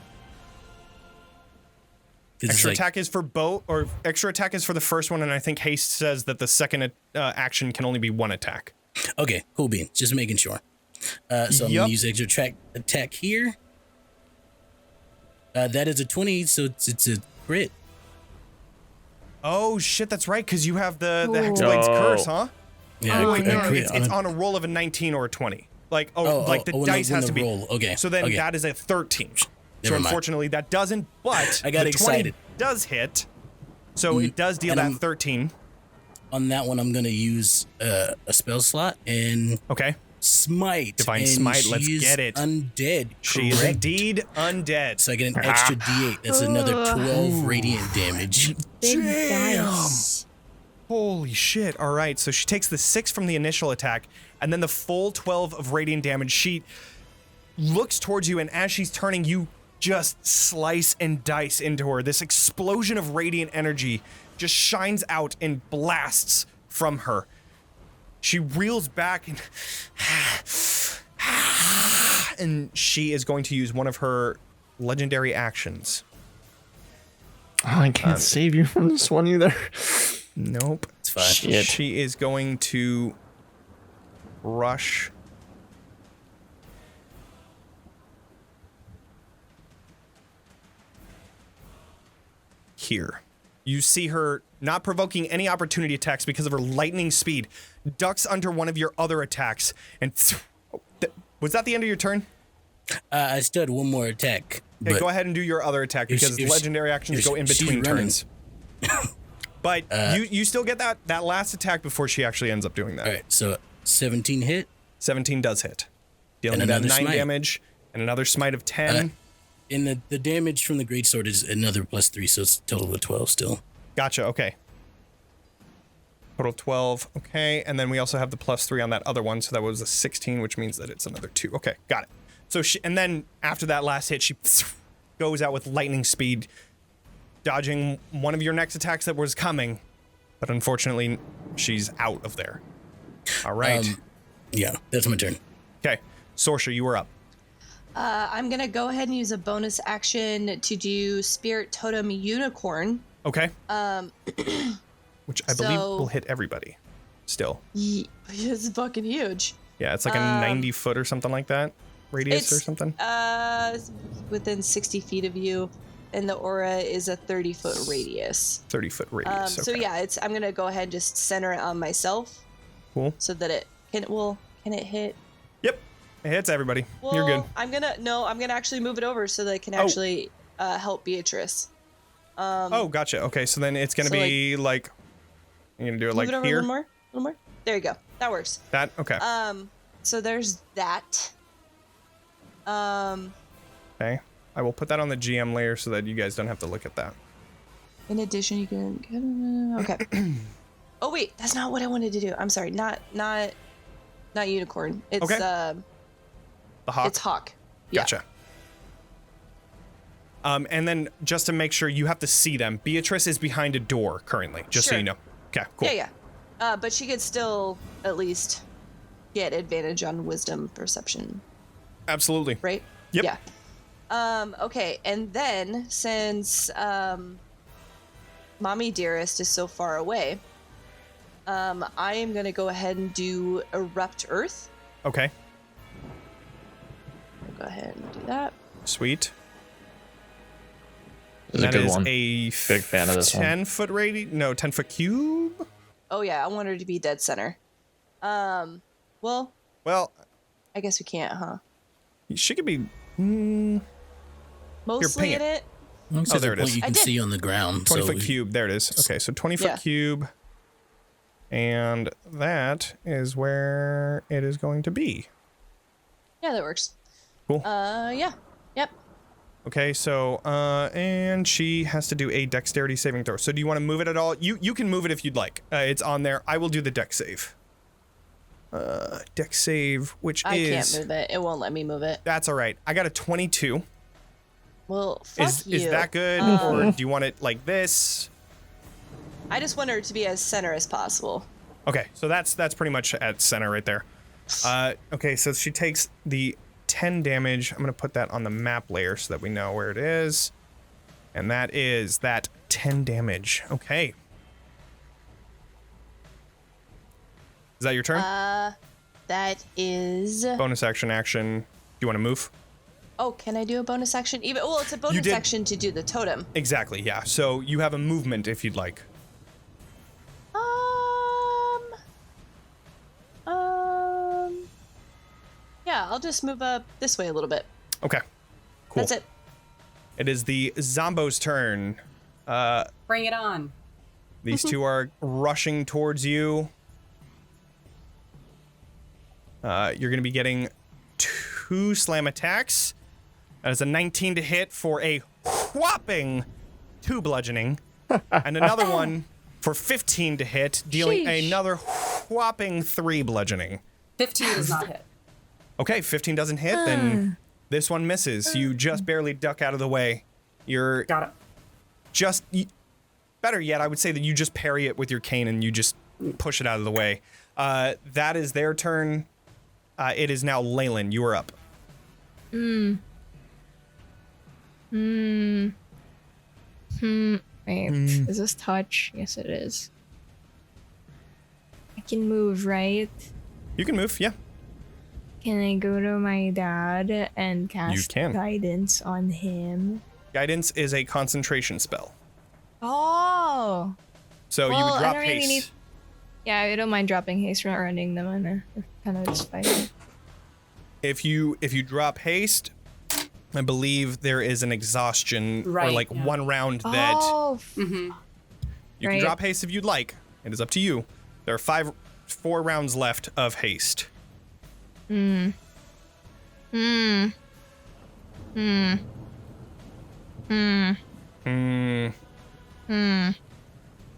Extra attack is for both, or extra attack is for the first one, and I think haste says that the second action can only be 1 attack. Okay, cool beans. Just making sure. So I'm gonna use extra attack here. That is a 20, so it's a crit. Oh shit, that's right, because you have the Hexblade's curse, huh? Yeah, Oh, wait, no, crit it's on a roll of a 19 or a 20. Like, the dice has to be. roll. Okay. So then okay. that is a 13. So Never mind. unfortunately, that doesn't, but I got the 20 excited. does hit. So it does deal and that 13. On that one, I'm going to use a spell slot and Okay. smite. Divine and Smite, let's she is get it. Undead. She is correct? indeed undead. So I get an extra D8. That's another 12 radiant damage. Big Damn. dice. Holy shit. All right. So she takes the 6 from the initial attack and then the full 12 of radiant damage. She looks towards you, and as she's turning, you just slice and dice into her. This explosion of radiant energy just shines out and blasts from her. She reels back and she is going to use one of her legendary actions. Oh, I can't save you from this one either. Nope. It's fine. Shit. She is going to rush. Here. You see her not provoking any opportunity attacks because of her lightning speed, ducks under one of your other attacks, and was that the end of your turn? I still had one more attack. Okay, but go ahead and do your other attack if- because if- legendary actions if go in she's between running- turns. But you still get that last attack before she actually ends up doing that. All right, so 17 hit. 17 does hit. Dealing And that another 9 smite. damage and another smite of 10. And the damage from the greatsword is another +3, so it's a total of 12 still. Gotcha, okay. Total 12, okay. And then we also have the +3 on that other one, so that was a 16, which means that it's another 2. Okay, got it. So and then after that last hit, she goes out with lightning speed, dodging one of your next attacks that was coming, but unfortunately, she's out of there. All right. Yeah, that's my turn. Okay, Sorsha, you were up. I'm gonna go ahead and use a bonus action to do Spirit Totem Unicorn. Okay. Which I believe so- will hit everybody. Still. It's fucking huge. Yeah, it's like a 90 foot or something like that radius or It's something. Within 60 feet of you, and the aura is a 30-foot radius. 30 foot radius. So okay. yeah, I'm gonna go ahead and just center it on myself Cool. so that it can. Well, can it hit? Yep. It hits everybody. Well, You're good. I'm gonna actually move it over so that it can actually help Beatrice. Oh, gotcha. Okay, so then it's gonna so, be like, you're gonna do it like move it over here. a little more. There you go. That works. That okay. So there's that. Okay. I will put that on the GM layer so that you guys don't have to look at that. In addition, you can. Okay. Oh wait, that's not what I wanted to do. I'm sorry. Not unicorn. It's Okay. The hawk. It's hawk. Yeah. Gotcha. And then just to make sure, you have to see them. Beatrice is behind a door currently, just so Sure. you know. Okay, cool. Yeah. But she could still at least get advantage on wisdom perception, Absolutely. right? Yep. Yeah. Okay, and then since Mommy Dearest is so far away, I am gonna go ahead and do Erupt Earth. Okay. Go ahead and do that. Sweet. This is a good one. A Big fan of this one. 10-foot radius? No, 10-foot cube? Oh yeah, I want her to be dead center. Well, Well, I guess we can't, huh? she could be Mostly ping in it. Looks Oh, like there the it point is. You I can did. see on the ground. 20-foot so cube. There it is. Okay, so 20-foot Yeah. cube. And that is where it is going to be. Yeah, that works. Cool. Yeah. Yep. Okay, so, and she has to do a dexterity saving throw. So do you want to move it at all? You can move it if you'd like. It's on there. I will do the dex save. Dex save, which I is... can't move it. It won't let me move it. That's all right. I got a 22. Well, fuck Is you. that good? Or do you want it like this? I just want her to be as center as possible. Okay, so that's pretty much at center right there. Okay, so she takes the 10 damage. I'm going to put that on the map layer so that we know where it is. And that is that 10 damage. Okay. Is that your turn? That is. Bonus action. Do you want to move? Oh, can I do a bonus action? Well, it's a bonus did- action to do the totem. Exactly, yeah. So you have a movement if you'd like. Yeah, I'll just move up this way a little bit. Okay, cool. That's it. It is the Zombo's turn. Bring it on. These two are rushing towards you. You're going to be getting 2 slam attacks. That is a 19 to hit for a whopping 2 bludgeoning. And another one for 15 to hit, dealing another whopping 3 bludgeoning. 15 does not hit. Okay, 15 doesn't hit, then this one misses. You just barely duck out of the way. You're Got it. just... Better yet, I would say that you just parry it with your cane and you just push it out of the way. That is their turn. It is now Leilyn. You are up. Wait, is this touch? Yes, it is. I can move, right? You can move, yeah. Can I go to my dad and cast can. guidance on him? Guidance is a concentration spell. Oh! So you Well, would I drop don't really haste. need- Yeah, I don't mind dropping haste from running them and kind of just fighting. If you drop haste, I believe there is an exhaustion or Right, like yeah. 1 round that Oh, you can right. drop haste if you'd like. It is up to you. There are 4 rounds left of haste.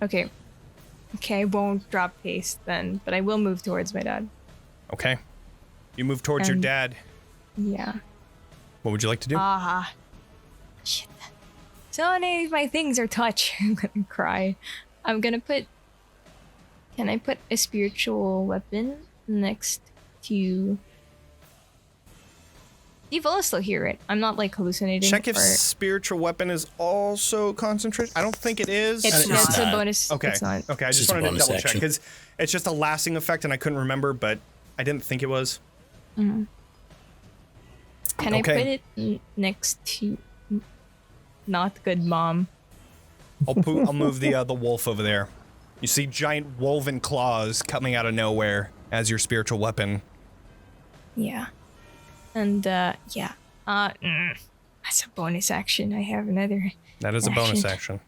okay. Okay, I won't drop haste then, but I will move towards my dad. Okay. You move towards your And- dad. Yeah. What would you like to do? Aha. Shit. So many of my things are touch. I'm gonna cry. I'm gonna put... Can I put a spiritual weapon next to... Evil's still here, right? I'm not like hallucinating. Check if or... spiritual weapon is also concentration. I don't think it is. It's Yeah, it's a not. bonus. Okay. It's not. Okay, I just just a wanted to bonus double check action. because it's just a lasting effect and I couldn't remember, but I didn't think it was. Can I Okay. put it next to... Not good, Mom. I'll move the wolf over there. You see giant woven claws coming out of nowhere as your spiritual weapon. Yeah. And, yeah. That's a bonus action. I have another... That is a bonus action.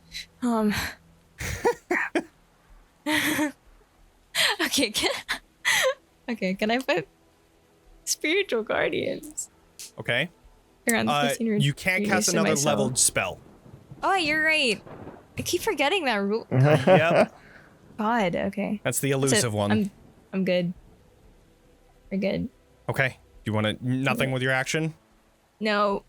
Okay, can I put spiritual guardians Okay. around the 15 You can't cast another leveled spell. Oh, you're right. I keep forgetting that rule. Yep. God, okay. That's the That's it. elusive one. I'm good. We're good. Okay. You want to nothing with your action? No,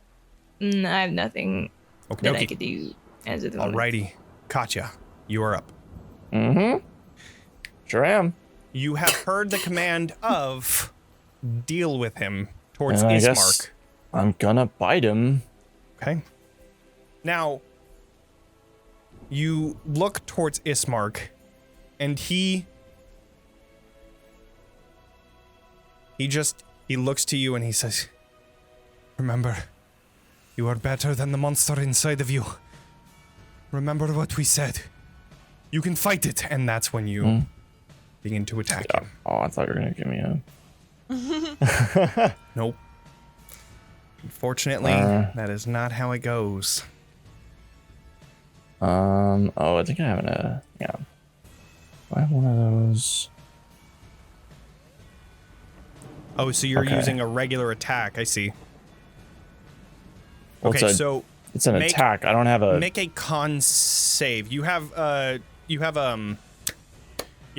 I have nothing Okay. that I could do as of the moment. Alrighty. Katya, you are up. Sure am. You have heard the command of deal with him towards And I Ismark. guess I'm gonna bite him. Okay. Now, you look towards Ismark, and he looks to you and he says, "Remember, you are better than the monster inside of you. Remember what we said. You can fight it." And that's when you begin to attack him. Oh, I thought you were gonna give me a. Nope. Unfortunately, that is not how it goes. Oh, I think I have a. Yeah. I have one of those. Oh, so you're Okay. using a regular attack. I see. Well, Okay, it's so it's an make- attack. I don't have a. make a con save. You have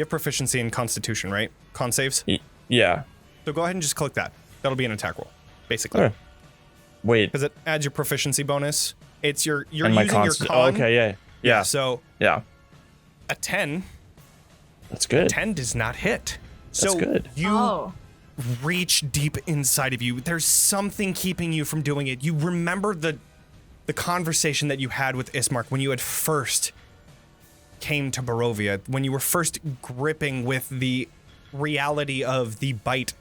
proficiency in Constitution, right? Con saves. Yeah. So go ahead and just click that. That'll be an attack roll, basically, Okay. Wait. because it adds your proficiency bonus. It's you're using And my your const- con. Oh, okay. Yeah. Yeah. So Yeah. a 10 That's good. does not hit. So That's good. you Oh. reach deep inside of you. There's something keeping you from doing it. You remember the conversation that you had with Ismark when you had first came to Barovia, when you were first gripping with the reality of the bite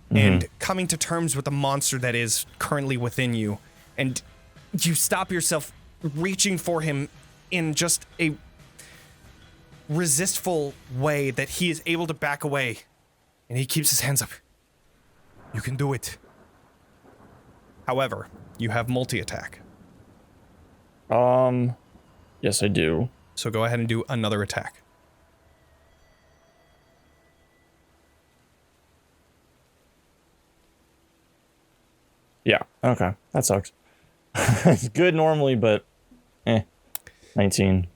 and coming to terms with the monster that is currently within you. And you stop yourself reaching for him in just a resistful way that he is able to back away. And he keeps his hands up. You can do it. However, you have multi-attack. Yes, I do. So go ahead and do another attack. Yeah, okay. That sucks. It's good normally, but 19.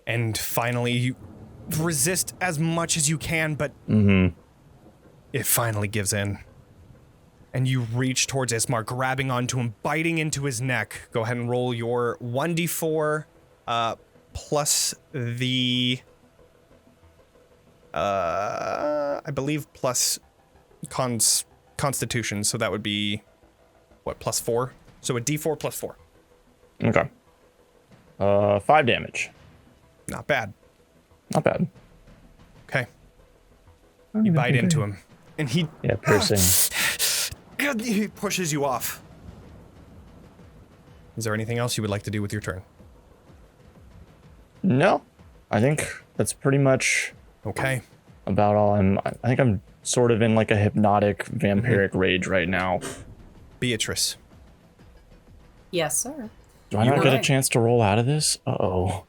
And finally, you resist as much as you can, but it finally gives in. And you reach towards Ismar, grabbing onto him, biting into his neck. Go ahead and roll your 1d4 plus the... I believe plus Constitution, so that would be, what, plus 4? So a d4 plus 4. Okay. 5 damage. Not bad. Not bad. Okay. You bite into him, and he... Yeah, piercing. He pushes you off. Is there anything else you would like to do with your turn? No. I think that's pretty much Okay. about all. I think I'm sort of in like a hypnotic vampiric rage right now. Beatrice. Yes, sir. Do I not get a right. chance to roll out of this? Uh-oh.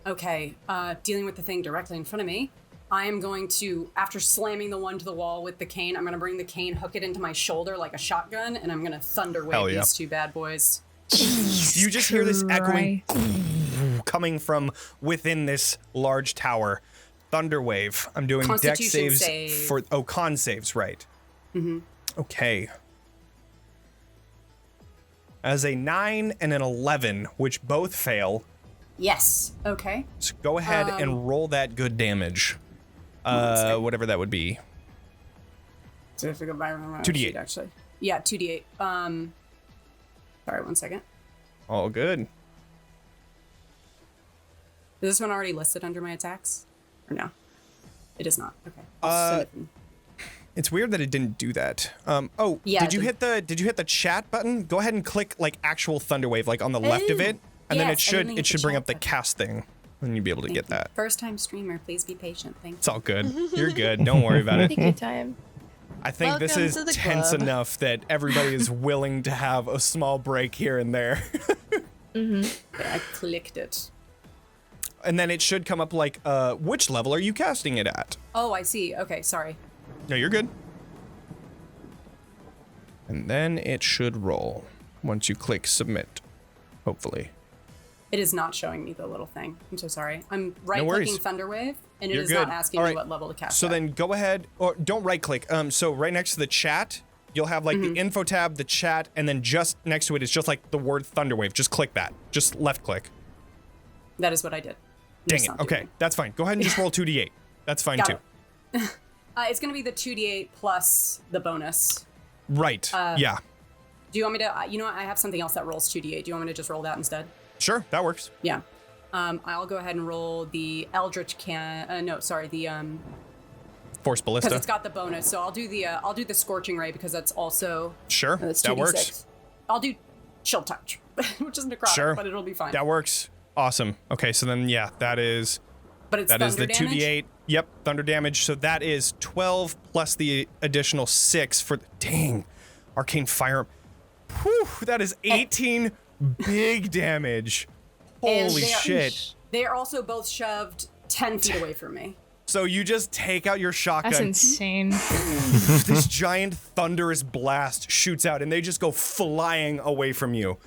Okay. Dealing with the thing directly in front of me, I am going to, after slamming the one to the wall with the cane, I'm going to bring the cane, hook it into my shoulder like a shotgun, and I'm going to thunder Hell wave yeah. these two bad boys. You just hear this echoing coming from within this large tower. Thunderwave. I'm doing dex Constitution saves save. for... Oh, con saves, right. Okay. As a 9 and an 11, which both fail, Yes. Okay. so go ahead and roll that good damage. Whatever that would be. So I have to go by my 2d8. sheet, actually. Yeah, 2d8. Sorry, 1 second. All good. Is this one already listed under my attacks? Or no? It is not. Okay. I'll send it in. It's weird that it didn't do that. Yeah, did you hit the chat button? Go ahead and click like actual Thunderwave, like on the left of it, and then yes, I didn't hit it should the bring chat up the button. cast thing, and you'll be able to get that. First time streamer, please be patient. Thank you. It's all good. You're good. Don't worry about it. Take your time. I think this Welcome is to the tense club. enough that everybody is willing to have a small break here and there. I clicked it. And then it should come up like, which level are you casting it at? Oh, I see. Okay, sorry. No, you're good. And then it should roll once you click submit, hopefully. It is not showing me the little thing. I'm so sorry. I'm worries. right-clicking Thunderwave, and it You're is good. not asking All me right. what level to cast So at. then go ahead, or don't right click. So right next to the chat, you'll have like the info tab, the chat, and then just next to it is just like the word Thunderwave. Just click that. Just left click. That is what I did. Dang It's it. not Okay, doing that's fine. Go ahead and just roll 2d8. That's fine Got too. it. It's going to be the 2d8 plus the bonus. Right. Yeah. Do you want me to, you know what, I have something else that rolls 2d8. Do you want me to just roll that instead? Sure, that works. Yeah. I'll go ahead and roll the Eldritch the Force because Ballista. it's got the bonus. So I'll do the Scorching Ray because that's also Sure, that's that 2d6. works. I'll do Chill Touch, which is necrotic, Sure. but it'll be fine. That works. Awesome. Okay, so then yeah, that is But it's the thunder damage? 2d8. Yep, thunder damage. So that is 12 plus the additional 6 for dang, arcane fire. Whew, that is 18 big damage. And Holy they are- shit. They are also both shoved 10 feet away from me. So you just take out your That's shotgun. insane. This giant thunderous blast shoots out and they just go flying away from you,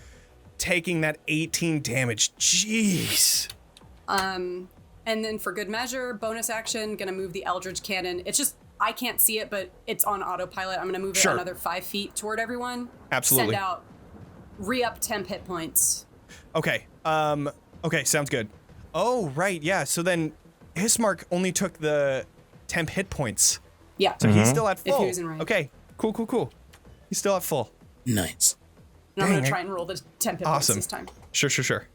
taking that 18 damage. Jeez. And then for good measure, bonus action, gonna move the Eldritch Cannon. It's just, I can't see it, but it's on autopilot. I'm gonna move it Sure. another 5 feet toward everyone. Absolutely. Send out, re-up temp hit points. Okay. Okay, sounds good. Oh, right, yeah. So then Hismark only took the temp hit points. Yeah. So he's still at If full. he was in range. Okay, cool. He's still at full. Nice. And I'm gonna Dang, try and roll the temp hit points Awesome. this time. Sure.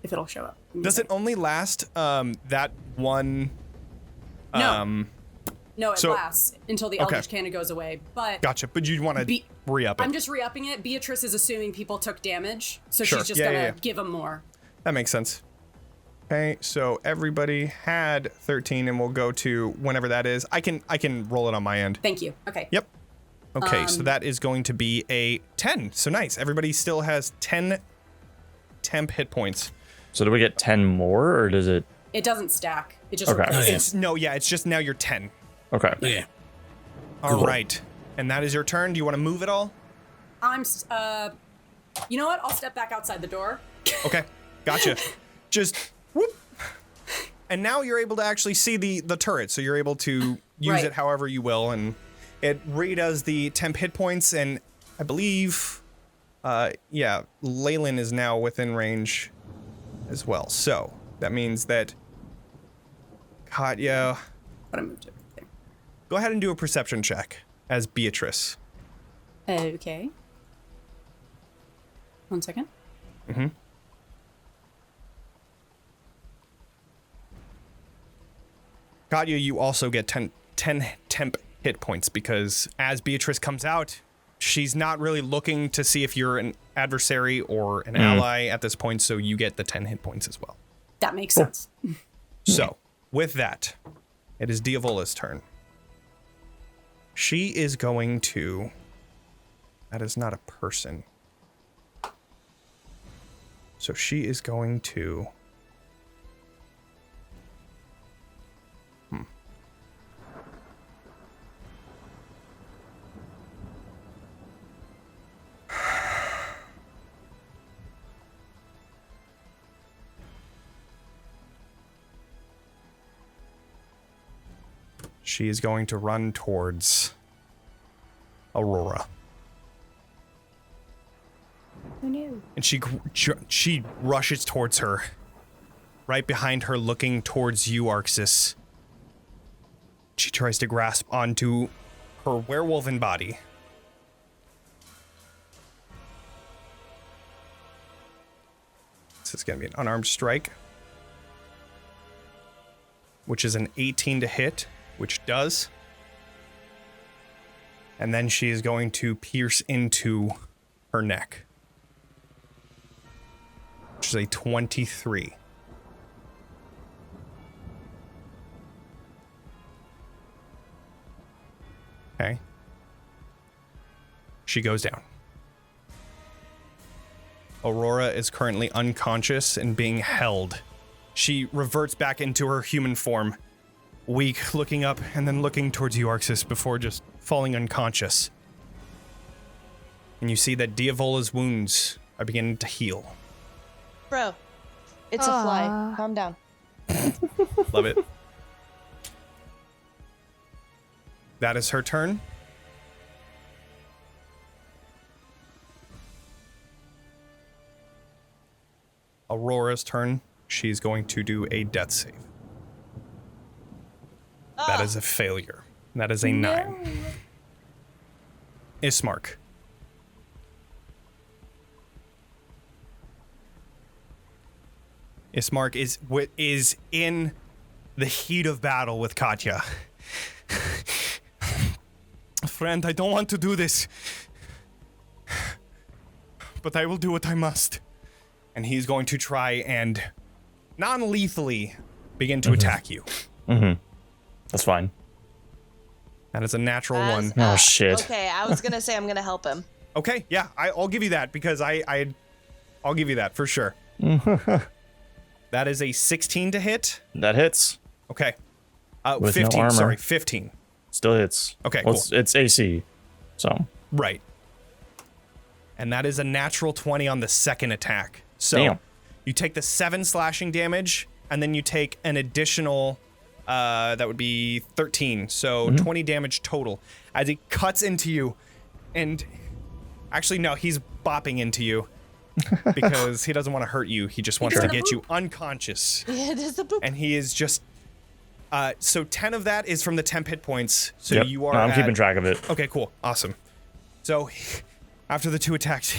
If it'll show up. Does it only last that one? No. No, it so- lasts until the okay. Eldritch Cannon goes away. But Gotcha, but you want to re-up it. I'm just re-upping it. Beatrice is assuming people took damage, so Sure. she's just Yeah, gonna yeah. give them more. That makes sense. Okay, so everybody had 13, and we'll go to whenever that is. I can roll it on my end. Thank you. Okay. Yep. Okay, so that is going to be a 10. So nice. Everybody still has 10 temp hit points. So do we get 10 more, or does it? It doesn't stack. It just Okay. replaces. It's just now you're 10. Okay. Okay. All Cool. right. And that is your turn. Do you want to move at all? You know what? I'll step back outside the door. Okay, gotcha. Just whoop. And now you're able to actually see the turret, so you're able to use Right. it however you will, and it redoes the temp hit points, and I believe, Leilyn is now within range as well. So that means that Katya, But I moved it there. go ahead and do a perception check as Beatrice. Okay. 1 second. Mm-hmm. Katya, you also get 10 temp hit points because as Beatrice comes out, she's not really looking to see if you're an adversary or an ally at this point, so you get the 10 hit points as well. That makes sense. So, with that, it is Diavola's turn. She is going to... That is not a person. So she is going to... She is going to run towards Aurora. Oh no. And she rushes towards her. Right behind her, looking towards you, Arxes. She tries to grasp onto her werewolven body. This is going to be an unarmed strike. Which is an 18 to hit, which does. And then she is going to pierce into her neck. Which is a 23. Okay. She goes down. Aurora is currently unconscious and being held. She reverts back into her human form, weak, looking up and then looking towards you, Arxes, before just falling unconscious. And you see that Diavola's wounds are beginning to heal. Bro, it's a fly. Calm down. Love it. That is her turn. Aurora's turn. She's going to do a death save. That is a failure. That is a 9. Ismark. Ismark is in the heat of battle with Katya. Friend, I don't want to do this. But I will do what I must. And he's going to try and non-lethally begin to attack you. Mm-hmm. That's fine. That is a natural one. Oh, shit. Okay, I was gonna say I'm gonna help him. Okay, yeah, I'll give you that because I'll give you that for sure. That is a 16 to hit. That hits. Okay. With 15, no armor. sorry, 15. Still hits. Okay, Well, cool. It's AC. So. Right. And that is a natural 20 on the second attack. So Damn. you take the 7 slashing damage, and then you take an additional, that would be 13. So 20 damage total as he cuts into you. And actually, no, he's bopping into you because he doesn't want to hurt you. He just wants to get you unconscious. Yeah, there's a boop. And he is just, so 10 of that is from the temp hit points. So Yep. you are No, I'm at- keeping track of it. Okay, cool. Awesome. So after the 2 attacks,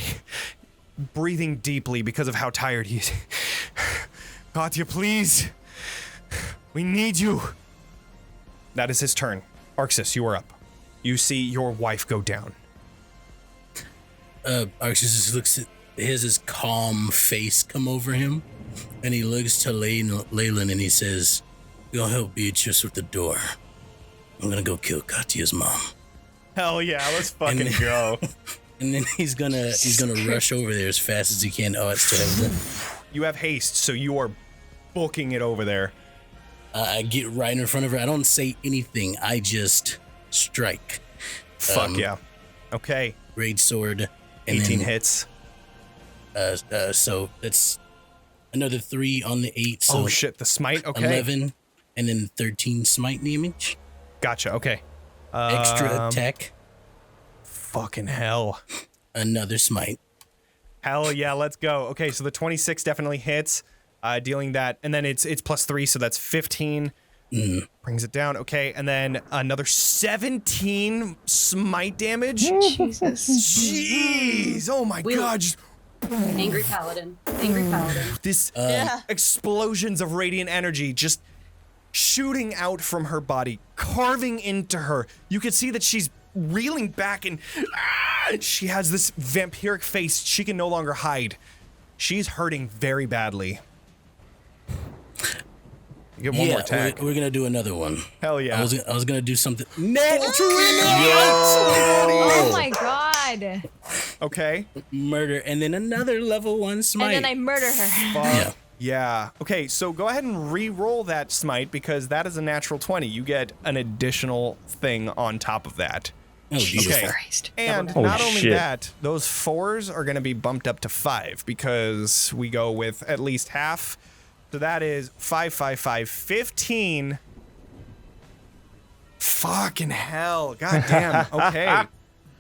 breathing deeply because of how tired he is. Katya, please. We need you. That is his turn. Arxes, you are up. You see your wife go down. Arxes just looks at his calm face come over him, and he looks to Leilyn and he says, "Go help Beatrice with the door. I'm gonna go kill Katya's mom." Hell yeah, let's fucking then- go. And then he's gonna rush over there as fast as he can. Oh, I still have the. You have haste, so you are booking it over there. I get right in front of her. I don't say anything. I just strike. Fuck yeah. Okay. Great sword. And 18 then, hits. So that's another 3 on the 8. So Oh shit, the smite. Okay. 11, and then 13 smite damage. Gotcha. Okay. Extra attack. Fucking hell. Another smite. Hell yeah, let's go. Okay, so the 26 definitely hits, dealing that, and then it's +3, so that's 15. Brings it down. Okay, and then another 17 smite damage. Jesus. Jeez. Oh my god. Just Angry paladin. Angry paladin. this Yeah. explosions of radiant energy just shooting out from her body, carving into her. You can see that she's reeling back and she has this vampiric face she can no longer hide. She's hurting very badly. You get one more attack. We're gonna do another one. Hell yeah. I was gonna do something. Oh my god. Okay. Murder, and then another level 1 smite. And then I murder her. Yeah. Yeah. Okay, so go ahead and re-roll that smite because that is a natural 20. You get an additional thing on top of that. Oh, Jesus. Okay. Christ. And Holy not only shit. that, those 4s are going to be bumped up to 5 because we go with at least half. So that is 5, 5, 5, 15. Fucking hell. God damn. Okay.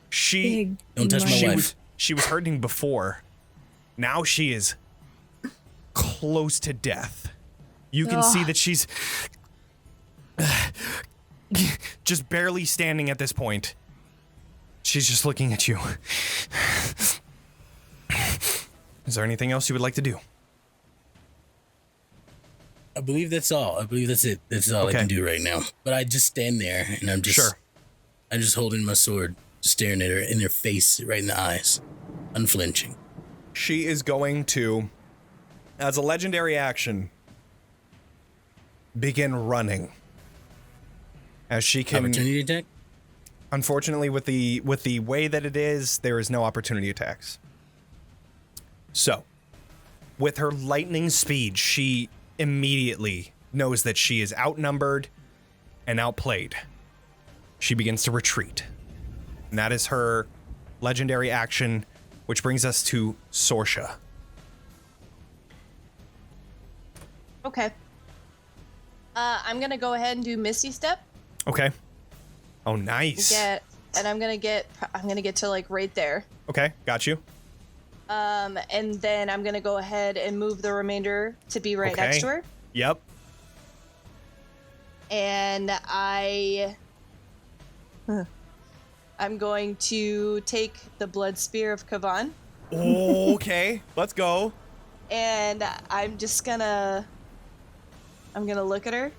She Big Don't touch my she wife. was hurting before. Now she is close to death. You can see that she's just barely standing at this point. She's just looking at you. Is there anything else you would like to do? I believe that's all. I believe that's it. That's all Okay. I can do right now. But I just stand there and I'm just I'm just holding my sword, staring at her in her face, right in the eyes, unflinching. She is going to, as a legendary action, begin running. As she can, Opportunity attack? unfortunately, with the way that it is, there is no opportunity attacks. So, with her lightning speed, she immediately knows that she is outnumbered and outplayed. She begins to retreat. And that is her legendary action, which brings us to Sorsha. Okay. I'm gonna go ahead and do Misty Step. Okay. Oh, nice. I'm gonna get to like right there. Okay, got you. And then I'm gonna go ahead and move the remainder to be right next to her. Yep. And I'm going to take the blood spear of Kavan, Okay, let's go. and I'm gonna look at her,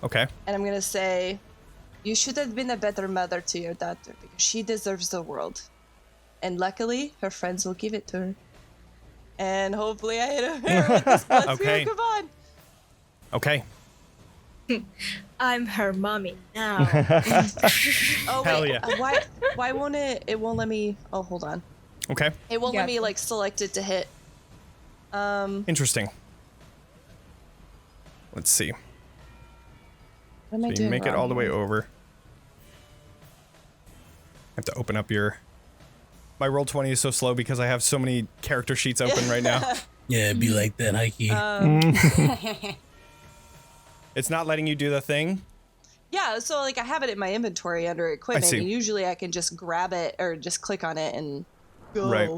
Okay. and I'm gonna say, "You should have been a better mother to your daughter because she deserves the world, and luckily her friends will give it to her." And hopefully I hit her with this blood spear Okay. of Kavan. Okay. I'm her mommy now. Oh Hell wait, yeah. why won't it? It won't let me. Oh, hold on. Okay. It won't let Gotcha. me like select it to hit. Interesting. Let's see. What am I So you doing? make it wrong all the way here? over. I have to open up your... My Roll20 is so slow because I have so many character sheets open right now. Yeah, it'd be like that, Heike. It's not letting you do the thing. Yeah, so like I have it in my inventory under equipment, see. and usually I can just grab it or just click on it and go. Right.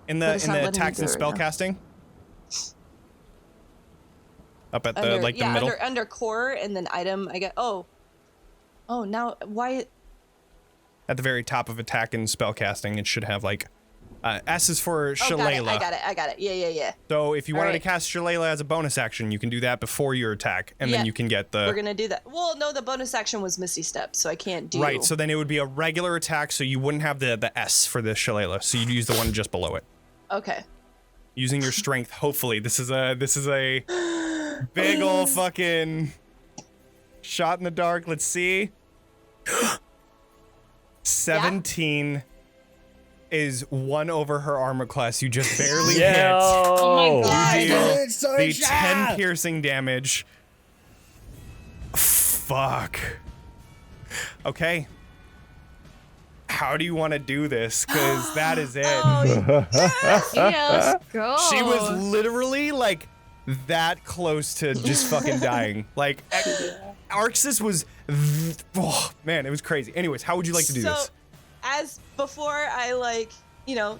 In But the it's not letting me attacks and do it right now. spellcasting? Up at the Under, like yeah, the middle? under core and then item. I get now why? At the very top of attack and spellcasting, it should have like S is for Oh, Shillelagh. I got it. Yeah. So if you wanted to Alright. cast Shillelagh as a bonus action, you can do that before your attack, and then Yeah, you can get the... We're gonna do that. Well, no, the bonus action was Misty Step, so I can't do. Right, so then it would be a regular attack, so you wouldn't have the S for the Shillelagh, so you'd use the one just below it. Okay. Using your strength, hopefully. This is a big ol' fucking Shot in the dark. Let's see. 17 is 1 over her armor class. You just barely hit. Oh my god. You deal It's the Sorsha! 10 piercing damage. Fuck. Okay. How do you want to do this? Because that is it. Yeah, let's go. She was literally like that close to just fucking dying. Like, Arxes was, oh man, it was crazy. Anyways, how would you like to do this? As before I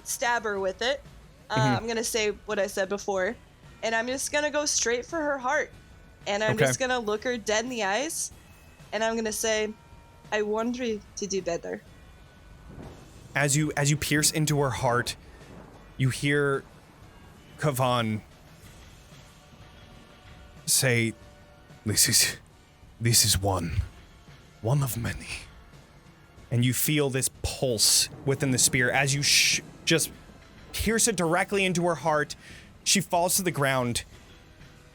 stab her with it, I'm gonna say what I said before, and I'm just gonna go straight for her heart, and I'm just gonna look her dead in the eyes, and I'm gonna say, I want you to do better. As you pierce into her heart, you hear Kavan say, This is one of many. And you feel this pulse within the spear as you just pierce it directly into her heart. She falls to the ground,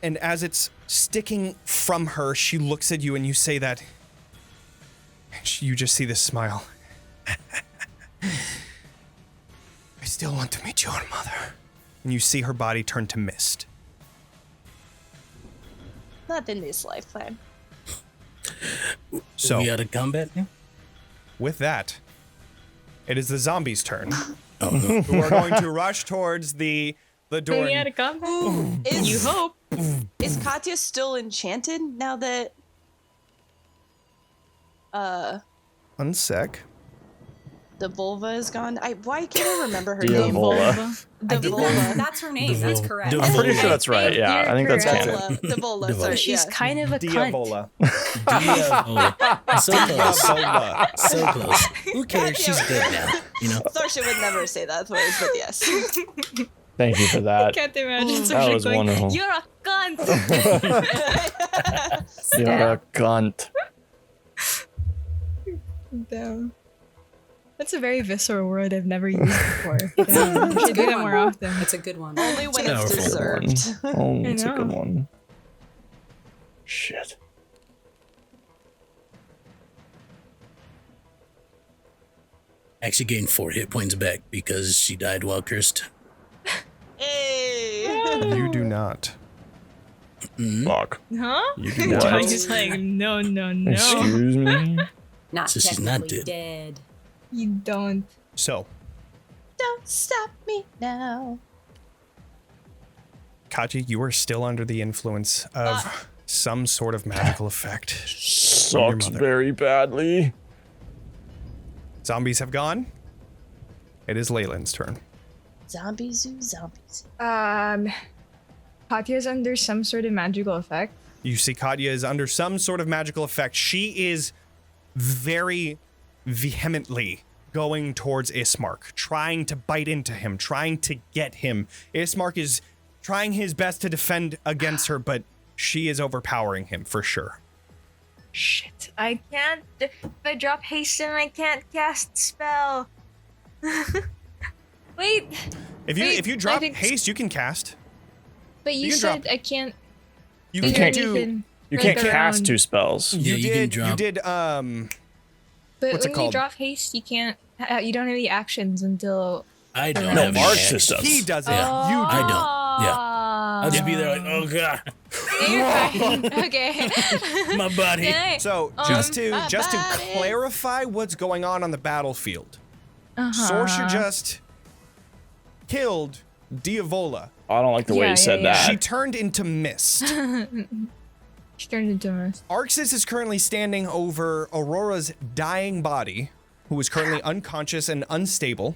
and as it's sticking from her, she looks at you and you say that. And you just see this smile. I still want to meet your mother. And you see her body turn to mist. Not in this lifetime. So, we out of combat now? with that, it is the zombies' turn. Oh no. Who are going to rush towards the door. We had a combat. You hope. Is Katya still enchanted now that One sec. the vulva is gone? Why can't I remember her Dia name? Vulva. The vulva. That's her name. That's correct. I'm pretty sure that's right. Yeah, You're I think that's correct. canon. The vulva. Devola. Sorry, She's yeah. kind of a cunt. Diavola. So close. Diavola. So close. Who cares? She's dead now. You know. Sorsha would never say that word, but yes. Thank you for I that. can't imagine That Sorsha was going, wonderful. You're a cunt. You're a cunt. Damn. That's a very visceral word I've never used before. Yeah, we should do that more often. It's a good one. Only when it's powerful deserved. Oh, it's a know. good one. Shit. Actually gained 4 hit points back because she died while cursed. Hey! You do not. Fuck. Huh? You do What? not. I was like, no. Excuse me? Not So she's not technically dead. dead. You don't. So, Don't stop me now. Katya, you are still under the influence of some sort of magical effect. Sucks mother. very badly. Zombies have gone. It is Leilyn's turn. Zombie zoo, zombies. Katya's under some sort of magical effect. You see Katya is under some sort of magical effect. She is very vehemently going towards Ismark, trying to bite into him, trying to get him. Ismark is trying his best to defend against her, but she is overpowering him for sure. Shit. I can't. If I drop haste and I can't cast spell. Wait. If you I drop think- haste, you can cast. But you can said drop- I can't. You You can can't do. You can't Like cast around- 2 spells. Yeah, you can You drop. did. But What's it when called? you drop haste, you can't. You don't have any actions until. I don't No, have Arxes does. He does it. Yeah. You do. I don't. Yeah. I'll just be there like, oh god, You're fine. Okay. my body. Can I- So Um, just to my body. clarify what's going on the battlefield, Uh-huh. Sorsha just killed Diavola. I don't like the way Yeah, you said yeah, that. She turned into mist. She turned into a mist. Arxes is currently standing over Aurora's dying body, who is currently unconscious and unstable.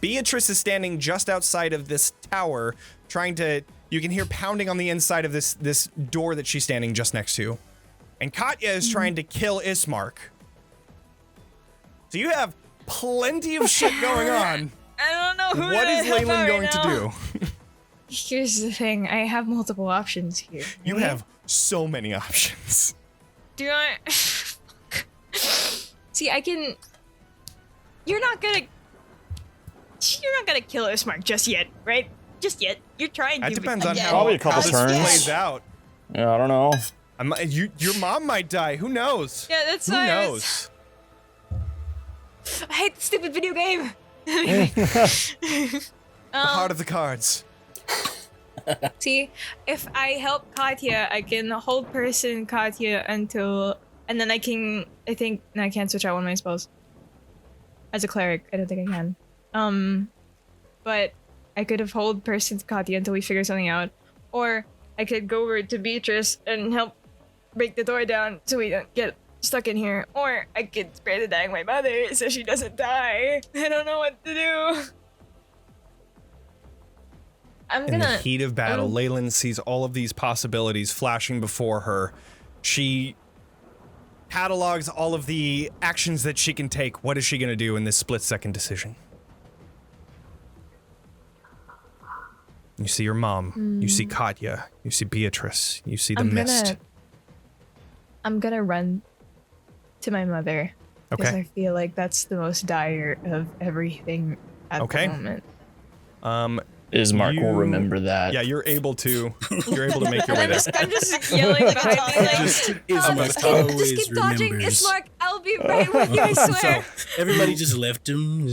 Beatrice is standing just outside of this tower, trying to. You can hear pounding on the inside of this door that she's standing just next to. And Katya is trying to kill Ismark. So you have plenty of shit going on. I don't know who What to is help Leilyn right going to now. do? Here's the thing. I have multiple options here. You have so many options. Do I? See, I can. You're not gonna kill Ismark just yet, right? Just yet. You're trying That to. depends on Yeah. how Probably a couple this turns. plays out. Yeah, I don't know. Your mom might die. Who knows? Yeah, that's Who why knows? I hate the stupid video game. The heart of the cards. See, if I help Katya, I can hold person Katya until, and then I can't switch out one of my spells. As a cleric, I don't think I can. But I could have hold person Katya until we figure something out, or I could go over to Beatrice and help break the door down so we don't get stuck in here, or I could spare the dying my mother so she doesn't die. I don't know what to do. In the heat of battle, Leilyn sees all of these possibilities flashing before her. She catalogs all of the actions that she can take. What is she going to do in this split-second decision? You see your mom. You see Katya. You see Beatrice. You see the mist. I'm gonna run to my mother. Because I feel like that's the most dire of everything at the moment. Ismark will remember that. Yeah, you're able to make your way there. I'm just yelling behind me like, Ismark just keep dodging, remembers. Ismark, I'll be right with you, I swear. So everybody just left him.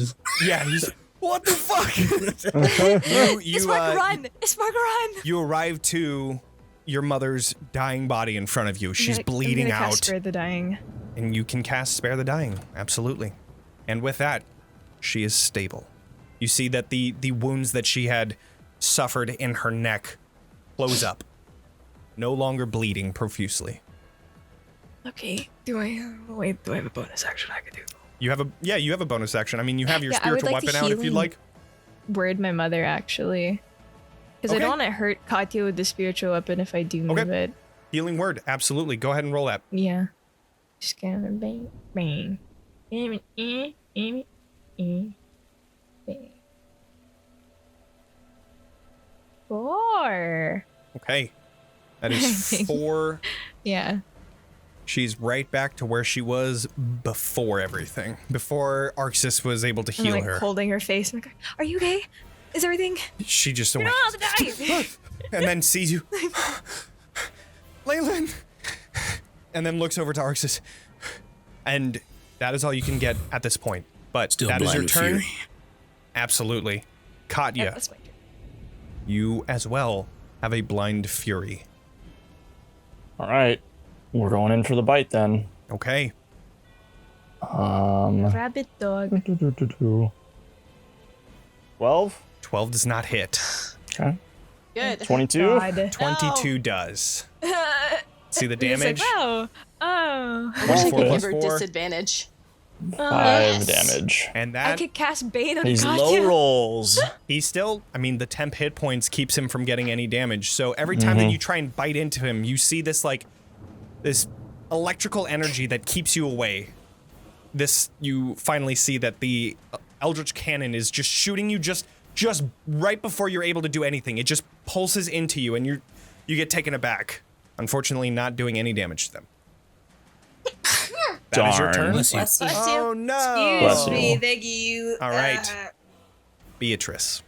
Yeah, he's... What the fuck? Ismark, run! Ismark, run! You arrive to your mother's dying body in front of you. She's bleeding I'm gonna out. cast Spare the Dying. And you can cast Spare the Dying, absolutely. And with that, she is stable. You see that the wounds that she had suffered in her neck close up. No longer bleeding profusely. Okay, do I have a bonus action I could do? You have a bonus action. I mean, you have your I would spiritual like to weapon out if you'd like. Word my mother, actually. Because I don't want to hurt Katya with the spiritual weapon if I do move it. Healing word, absolutely. Go ahead and roll that. Yeah. Just gonna bang, bang. Bang. 4. Okay. That is 4. Yeah. She's right back to where she was before everything. Before Arxes was able to heal I'm her. Holding her face. I'm like, are you okay? Is everything? She just You're went, not allowed to die. and then sees you. Leilyn! And then looks over to Arxes. And that is all you can get at this point. But Still that is your blind with turn. fury. Absolutely. Katya, That's my turn. you as well have a blind fury. All right. We're going in for the bite then. Okay. Rabbit dog. 12. 12 does not hit. Okay. Good. 22. God. 22 does. See the He's damage? like, wow. Oh. I wish I 4 could plus give her 4. disadvantage. 5 damage. And I that, could cast Bane on These Katya. low rolls. he's still, I mean, the temp hit points keeps him from getting any damage. So every time that you try and bite into him, you see this, like, this electrical energy that keeps you away. You finally see that the Eldritch Cannon is just shooting you just right before you're able to do anything. It just pulses into you and you get taken aback. Unfortunately, not doing any damage to them. That is your turn. Bless you. Bless you. Oh no! Bless you. me, thank you. All right, Beatrice.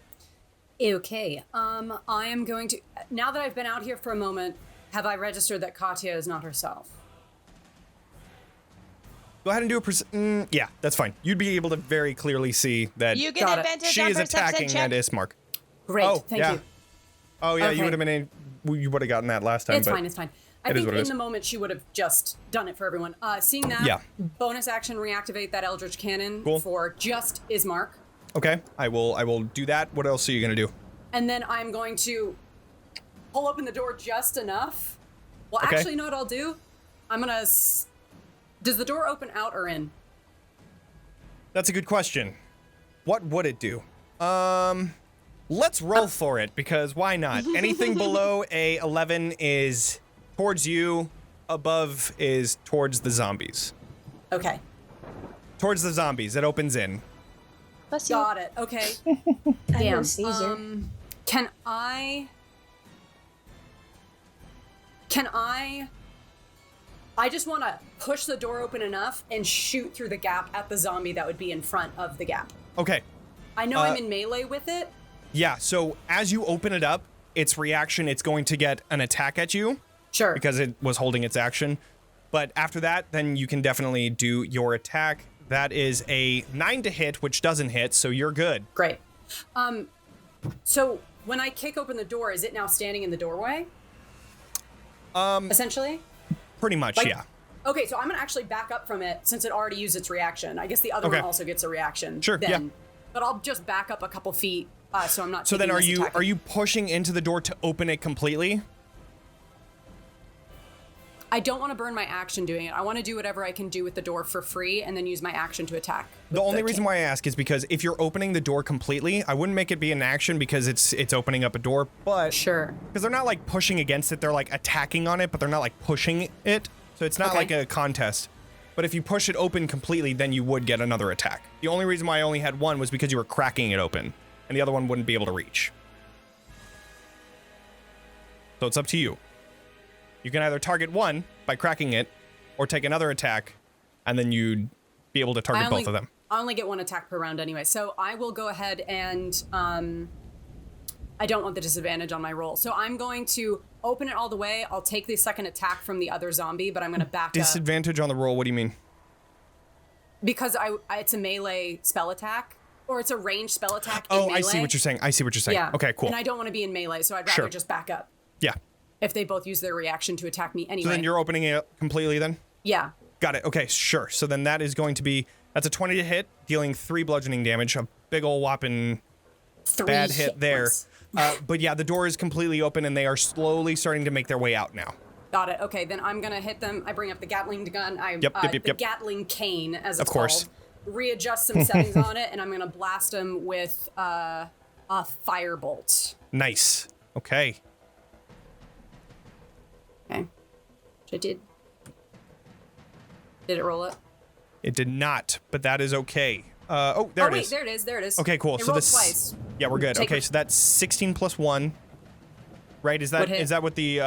Okay. I am going to. Now that I've been out here for a moment, have I registered that Katya is not herself? Go ahead and do a yeah, that's fine. You'd be able to very clearly see that You get Got it. advantage she on is perception attacking check. at Ismark. Great. Oh, Thank yeah. you. Oh yeah, Okay. you would have been you would have gotten that last time. It's but fine. It's fine. I it is think what it in is. the moment she would have just done it for everyone. Seeing that, Yeah. bonus action reactivate that Eldritch Cannon Cool. for just Ismark. Okay, I will do that. What else are you gonna do? And then I'm going to pull open the door just enough. Well, Okay. actually, no, what I'll do, I'm gonna. Does the door open out or in? That's a good question. What would it do? Let's roll for it because why not? Anything below a 11 is towards you. Above is towards the zombies. Okay. Towards the zombies. It opens in. Bless you. Got it. Okay. I'm Damn. a Caesar. Can I? I just want to push the door open enough and shoot through the gap at the zombie that would be in front of the gap. Okay. I know I'm in melee with it. Yeah, so as you open it up, its reaction, it's going to get an attack at you. Sure. because it was holding its action. But after that, then you can definitely do your attack. That is a 9 to hit, which doesn't hit, so you're good. Great. So when I kick open the door, is it now standing in the doorway? Essentially? Pretty much, Like- yeah. Okay, so I'm gonna actually back up from it since it already used its reaction. I guess the other Okay. one also gets a reaction. Sure, then. yeah. But I'll just back up a couple feet so I'm not. So then taking are this you attack. are you pushing into the door to open it completely? I don't want to burn my action doing it. I want to do whatever I can do with the door for free and then use my action to attack. The only reason why I ask is because if you're opening the door completely, I wouldn't make it be an action because it's opening up a door, but Sure. because they're not like pushing against it, they're like attacking on it, but they're not like pushing it. So it's not Okay. like a contest. But if you push it open completely, then you would get another attack. The only reason why I only had one was because you were cracking it open, and the other one wouldn't be able to reach. So it's up to you. You can either target one by cracking it, or take another attack, and then you'd be able to target both of them. I only get one attack per round anyway, so I will go ahead and I don't want the disadvantage on my roll. So I'm going to open it all the way. I'll take the second attack from the other zombie, but I'm going to back up. Disadvantage on the roll, what do you mean? Because it's a melee spell attack, or it's a ranged spell attack in Oh, melee. I see what you're saying. I see what you're saying. Yeah. Okay, cool. And I don't want to be in melee, so I'd rather Sure. just back up. Yeah. If they both use their reaction to attack me anyway. So then you're opening it completely then? Yeah. Got it. Okay, sure. So then that is going to be, that's a 20 to hit, dealing 3 bludgeoning damage, a big ol' whopping 3 bad hit there. points. But yeah, the door is completely open and they are slowly starting to make their way out now. Got it. Okay, then I'm gonna hit them. I bring up the Gatling gun. Yep. The Gatling cane, as it's Of course. called. Readjust some settings on it, and I'm gonna blast them with a firebolt. Nice. Okay. Okay. Which I did. Did it roll it? It did not, but that is okay. There Oh it wait, is. there it is. There it is. Okay, cool. It So rolled this, twice. yeah, we're good. Take Okay, it. so that's 16 plus 1. Right? Is Would hit. that what the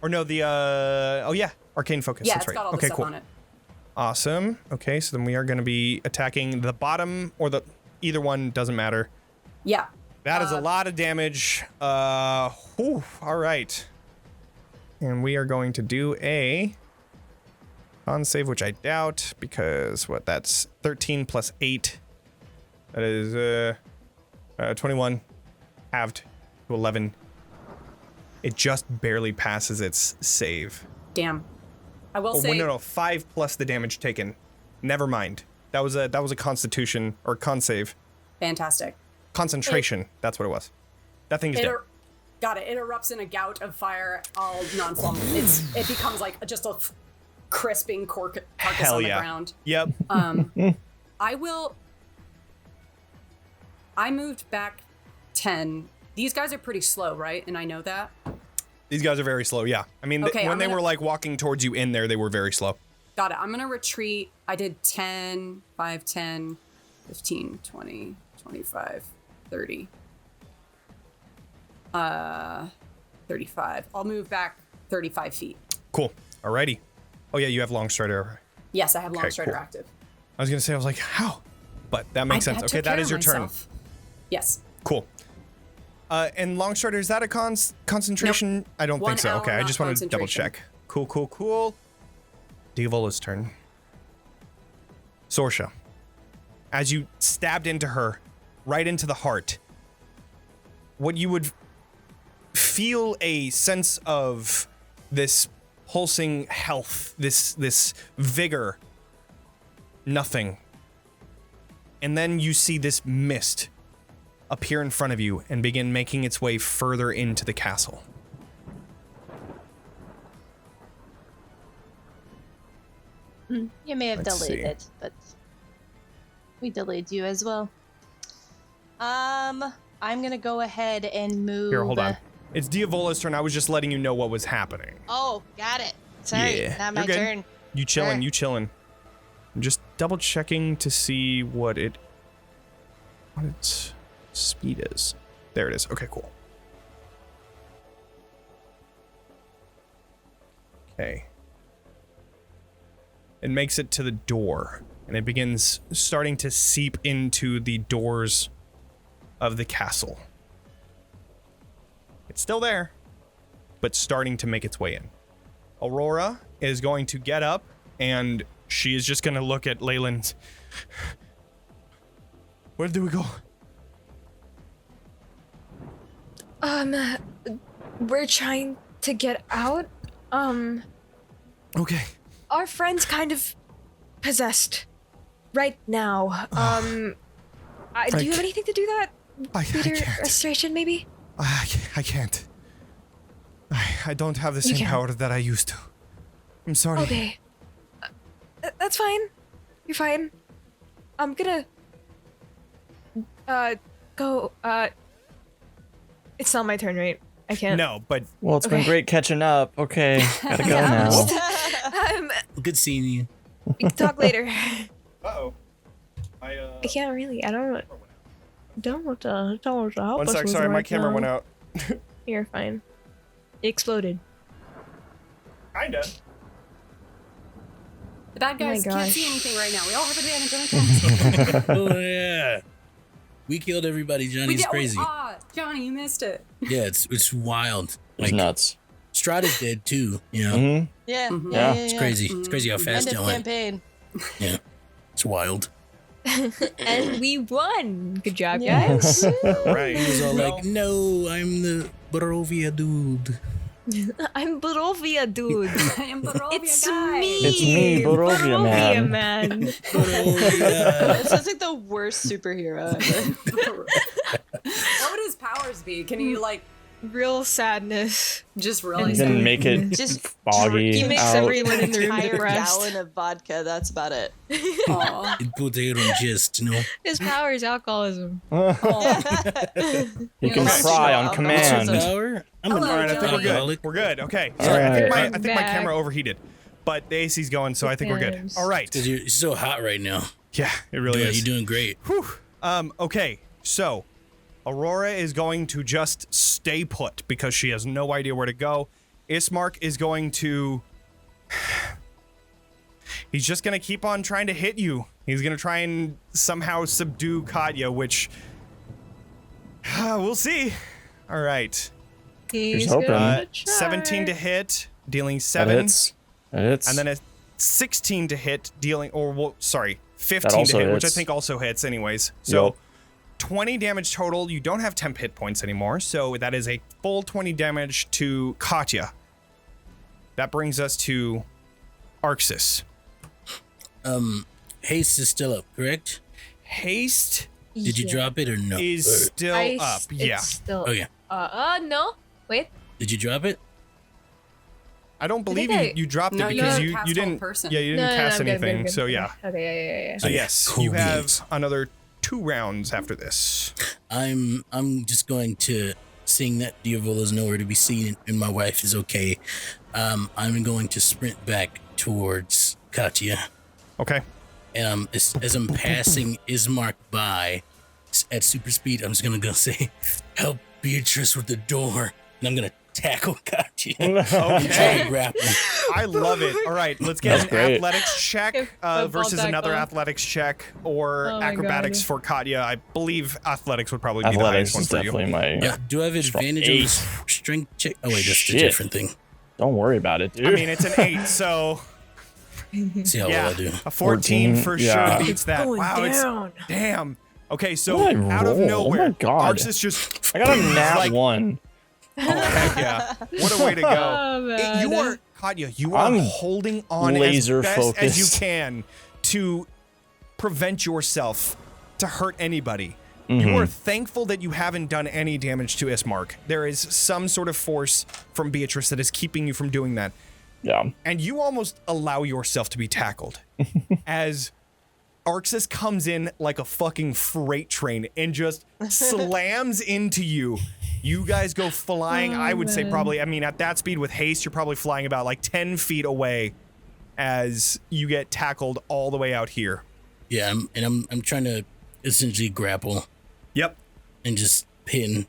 or no, the oh yeah, arcane focus. Yeah, That's it's right. got all the Okay, stuff cool. on it. Awesome. Okay, so then we are going to be attacking the bottom or the either one, doesn't matter. Yeah. That is a lot of damage. Whew, all right. And we are going to do a con save, which I doubt because that's 13 plus 8. That is 21 halved to 11. It just barely passes its save. Damn. I will Oh, say. no, 5 plus the damage taken. Never mind. That was a constitution or con save. Fantastic. Concentration. That's what it was. That thing is dead. Got it. It erupts in a gout of fire, all non-flammable. It becomes like just a crisping carcass Hell on the yeah. ground. Yep. I moved back 10. These guys are pretty slow, right? And I know that. These guys are very slow, yeah. I mean, Okay, when I'm they gonna- were like walking towards you in there, they were very slow. Got it. I'm going to retreat. I did 10, 5, 10, 15, 20, 25, 30. 35. I'll move back 35 feet. Cool. Alrighty. Oh yeah, you have long strider. Yes, I have long Okay, strider cool. active. I was gonna say, I was like, how? But that makes sense. I Okay, took that care is of your turn. myself. Yes. Cool. And long strider, is that a concentration? Nope. I don't 1 think so. hour, Okay, I not just wanted to double concentration. check. Cool. Diavola's turn. Sorsha. As you stabbed into her, right into the heart, what you would feel a sense of this pulsing health, this vigor, nothing. And then you see this mist appear in front of you and begin making its way further into the castle. You may have Let's delayed see. it, but we delayed you as well. I'm gonna go ahead and move. Here, hold on. It's Diavola's turn. I was just letting you know what was happening. Oh, got it. Sorry, Yeah, not my you're good. turn. You chillin', Sure. you chillin'. I'm just double checking to see what its speed is. There it is. Okay, cool. Okay. It makes it to the door, and it begins starting to seep into the doors of the castle. It's still there. but starting to make its way in. Aurora is going to get up, and she is just going to look at Leilyn. Where do we go? We're trying to get out. Okay. Our friend's kind of possessed right now. Do you have anything to do that? I Leader can't. restoration, maybe? I can't. I don't have the same can't. power that I used to. I'm sorry. Okay. That's fine. You're fine. I'm gonna go. It's not my turn, right? I can't. No, but Well, it's been Okay. great catching up. Okay, gotta go Yeah. now. Good seeing you. We can talk later. uh-oh. I can't really. I don't want to help One us sec, with sorry, my right camera now. went out. You're fine. It exploded. Kinda. The bad Oh my guys can't gosh. see anything right now. We all have advantage on attacks. Oh yeah. We killed everybody, Johnny. It's crazy. Johnny, you missed it. Yeah, it's wild. It's nuts. Strahd is dead too, you know. Mm-hmm. Yeah, Mhm. Yeah. It's crazy. It's crazy how fast End it of went. campaign. Yeah. It's wild. And we won. Good job, Yes. guys. Right. He was all Well, like, "No, I'm the Barovia dude." I'm Barovia, dude. I am the Barovia It's guy. me. It's me, Barovia man. Barovia. This sounds like the worst superhero ever. What would his powers be? Can he like Real sadness. just You really can make it Just foggy He makes out. everyone in the room entire depressed. gallon of vodka. That's about it. Aw. It put it on gist, you know. His power is alcoholism. You can Let's cry show on up. command. Power? I'm Hello, All right, I think we're good. alcoholic. We're good. Okay. All Sorry, right. I think my Back. camera overheated, but the AC's going, so I think we're good. Depends. All right. Because you're so hot right now. Yeah, it really Yeah, is. you're doing great. Whew. Okay, so Aurora is going to just stay put because she has no idea where to go. Ismark is going to... He's just going to keep on trying to hit you. He's going to try and somehow subdue Katya, which... we'll see. All right. He's hoping. gonna try. 17 to hit, dealing That 7. hits. That hits. And then a 16 to hit, dealing, or well, sorry, 15 to also hit, which I hits. think also hits anyways. So Yup. 20 damage total. You don't have temp hit points anymore, so that is a full 20 damage to Katya. That brings us to Arxes. Haste is still up, correct? Haste Did you Yeah. drop it or no? is Or- still Ice, up. it's Yeah. Still. oh yeah. No. Wait. Did you drop it? I don't believe think you dropped No, it you because didn't you cast didn't. whole person. Yeah, you No, didn't cast I'm good, anything. good, good. So yeah. Okay, yeah. So Okay, yes, cool you have beans. another 2 rounds after this. I'm just going to, seeing that Diavola's nowhere to be seen and my wife is okay. I'm going to sprint back towards Katya. Okay. And as I'm passing Ismark by at super speed, I'm just gonna go say, "Help Beatrice with the door," and I'm gonna tackle Katya. Try to grapple. I love it. All right, let's get That's an great. athletics check Football versus another tackle. athletics check or Oh my acrobatics God. for Katya. I believe athletics would probably be the Athletics highest one is for you. definitely my. Yeah. Do I have advantage on 8. this strength check? Oh wait, that's a Shit. different thing. Don't worry about it, dude. I mean, it's an 8, so See how yeah, well I do. a 14 for 14, yeah. sure beats that. Going Wow, down. it's damn. Okay, so What did I out of roll? Oh nowhere, my God. Arxes just I got a nat like, 1. oh heck yeah, what a way to go! Oh, man. You are Katya. You are I'm holding on laser as best as you focused. can to prevent yourself to hurt anybody. Mm-hmm. You are thankful that you haven't done any damage to Ismark. There is some sort of force from Beatrice that is keeping you from doing that. Yeah. And you almost allow yourself to be tackled as Arxes comes in like a fucking freight train and just slams into you. You guys go flying, I would say probably, I mean, at that speed with haste, you're probably flying about like 10 feet away as you get tackled all the way out here. Yeah, I'm trying to essentially grapple Yep. and just pin.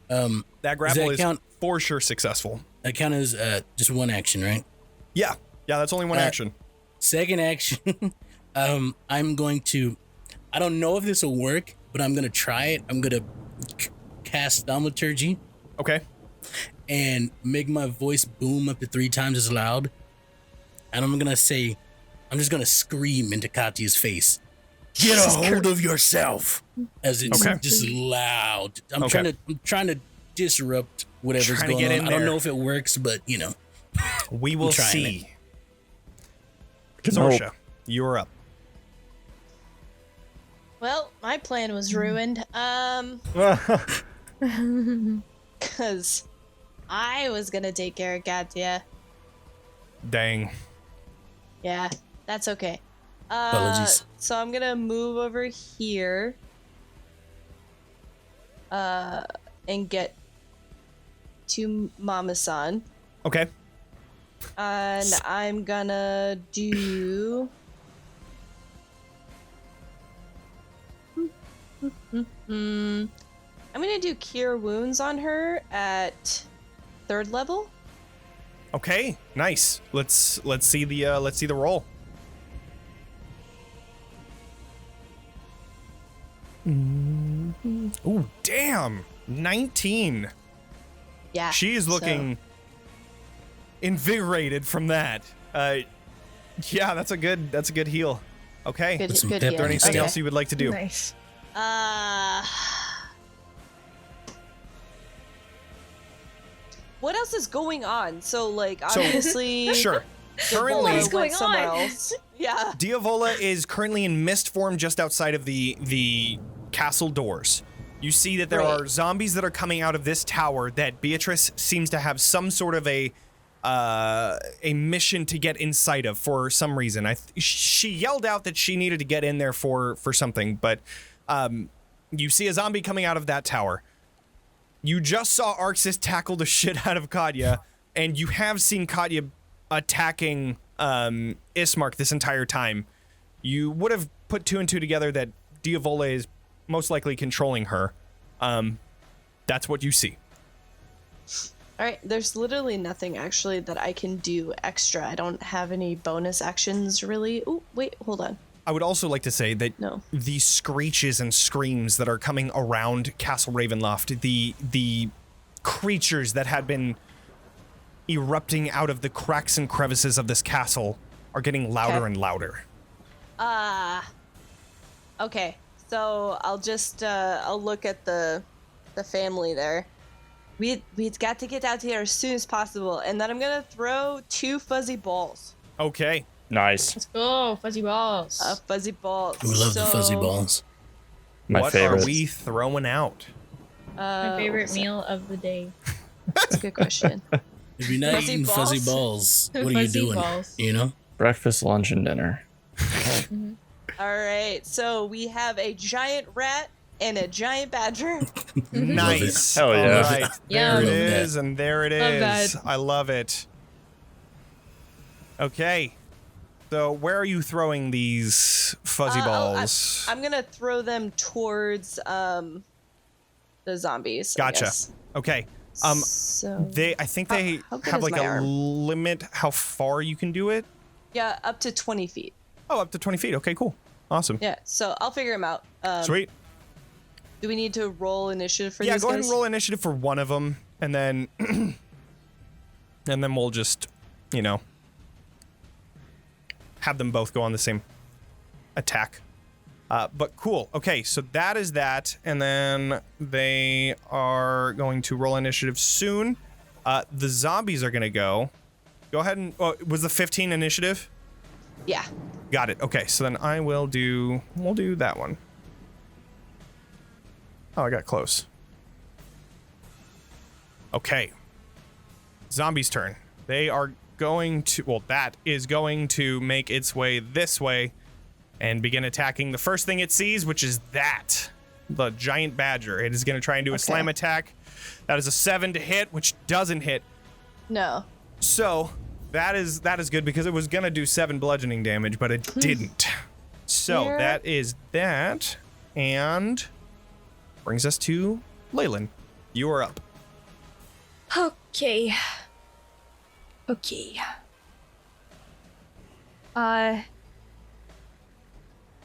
That grapple that is count? for sure successful. That count as just one action, right? Yeah. Yeah, that's only one action. Second action, I'm going to, I don't know if this will work, but I'm going to try it. I'm going to cast Thaumaturgy, Okay. and make my voice boom up to 3 times as loud. And I'm just gonna scream into Katya's face. Get a hold of yourself, as it's just loud. I'm trying to disrupt whatever's going on. I don't know if it works, but you know, we will see. Good Sorsha, hope. you're up. Well, my plan was ruined. Because I was gonna take care of Katya. Dang. Yeah, that's okay. Apologies. So I'm gonna move over here. And get to Mama-san. Okay. And I'm gonna do... I'm gonna do Cure Wounds on her at 3rd level. Okay. Nice. Let's see the roll. Oh, damn. 19. Yeah. She is looking invigorated from that. Yeah, that's a good heal. Okay. Good Is heal. there anything Okay. else you would like to do? Nice. What else is going on? So, like, obviously... Sure. Currently, What is going somewhere on? else. Yeah. Diavola is currently in mist form just outside of the castle doors. You see that there Right. are zombies that are coming out of this tower that Beatrice seems to have some sort of a mission to get inside of for some reason. She yelled out that she needed to get in there for something, but you see a zombie coming out of that tower. You just saw Arxes tackle the shit out of Katya, and you have seen Katya attacking Ismark this entire time. You would have put 2 and 2 together that Diavola is most likely controlling her. That's what you see. All right, there's literally nothing actually that I can do extra. I don't have any bonus actions really. Oh, wait, hold on. I would also like to say that No. the screeches and screams that are coming around Castle Ravenloft, the creatures that had been erupting out of the cracks and crevices of this castle are getting louder and louder. Okay, so I'll just I'll look at the family there. We've got to get out here as soon as possible, and then I'm gonna throw 2 fuzzy balls. Okay. Nice. Let's go, fuzzy balls. Fuzzy balls. We love the fuzzy balls. My what favorite. are we throwing out? My favorite meal of the day. That's a good question. If you're not Fuzzy eating fuzzy balls, what are you Fuzzy doing? balls. You know? Breakfast, lunch, and dinner. All right, so we have a giant rat and a giant badger. Nice. Hell yeah. All right. Yeah. There it Love is, and there it Love is. that. I love it. Okay. So where are you throwing these fuzzy balls? I'm gonna throw them towards the zombies. I Gotcha. guess. Okay. So I think they how good have is like my a arm? limit how far you can do it. yeah, up to 20 feet. Oh, up to 20 feet. Okay, cool. Awesome. Yeah, so I'll figure them out. Sweet. Do we need to roll initiative for Yeah, these go ahead guys? and roll initiative for one of them, and then we'll just, have them both go on the same attack. But cool. Okay, so that is that, and then they are going to roll initiative soon. The zombies are gonna go. Go ahead and was the 15 initiative? Yeah. Got it. Okay, so then we'll do that one. Oh, I got close. Okay. Zombies' turn. They are going to, that is going to make its way this way and begin attacking the first thing it sees, which is the giant badger. It is going to try and do a slam attack. That is a 7 to hit, which doesn't hit. No. So that is good because it was going to do 7 bludgeoning damage, but it didn't. So Here. that is that, and brings us to Leilyn. You are up. Okay.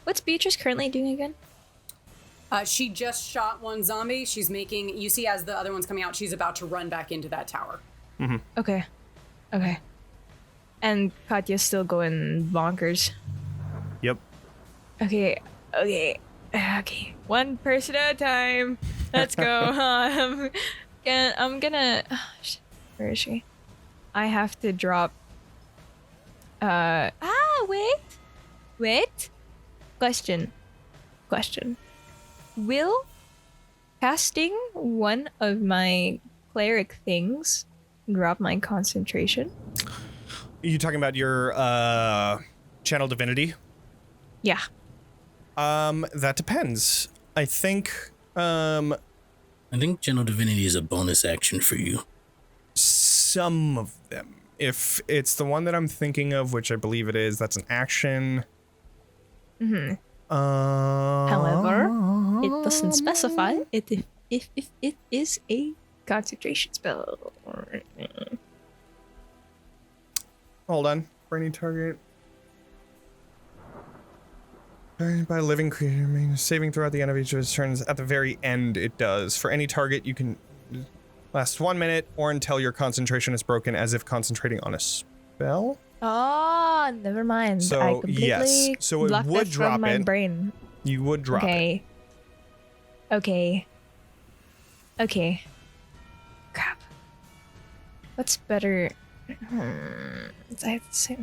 What's Beatrice currently doing again? She just shot one zombie. She's making, you see as the other one's coming out, she's about to run back into that tower. Mm-hmm. Okay. And Katya's still going bonkers. Yep. Okay. One person at a time. Let's go. I'm gonna. Oh, shit. Where is she? I have to drop. Wait. Question. Will casting one of my cleric things drop my concentration? Are you talking about your channel divinity? Yeah. That depends. I think channel divinity is a bonus action for you. some of them. If it's the one that I'm thinking of, which I believe it is, that's an action. Mm-hmm. However, it doesn't specify if it is a concentration spell. Hold on. For any target. By a living creature, means saving throughout the end of each of its turns. At the very end, it does. For any target, you can last 1 minute or until your concentration is broken, as if concentrating on a spell. Oh, never mind. So, I completely yes. So it blocked would that drop from my it. brain. You would drop it. Okay. Crap. What's better? I have to say,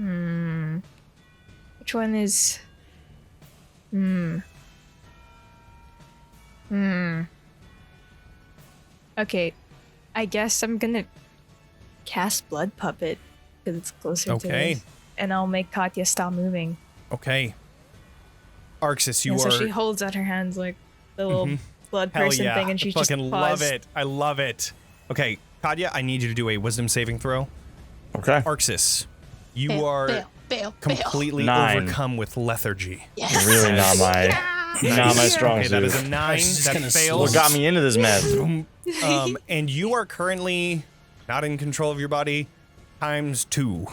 which one is? Okay, I guess I'm gonna cast Blood Puppet because it's closer to this, and I'll make Katya stop moving. Okay. Arxes, you So are... she holds out her hands like the little blood Hell person yeah. thing, and she just fucking love it. I love it. Okay, Katya, I need you to do a wisdom saving throw. Okay. Arxes, you are completely 9. overcome with lethargy. Yes. Really not my strong Okay, suit. that is a 9. That kinda fails. What got me into this mess? And you are currently not in control of your body times 2.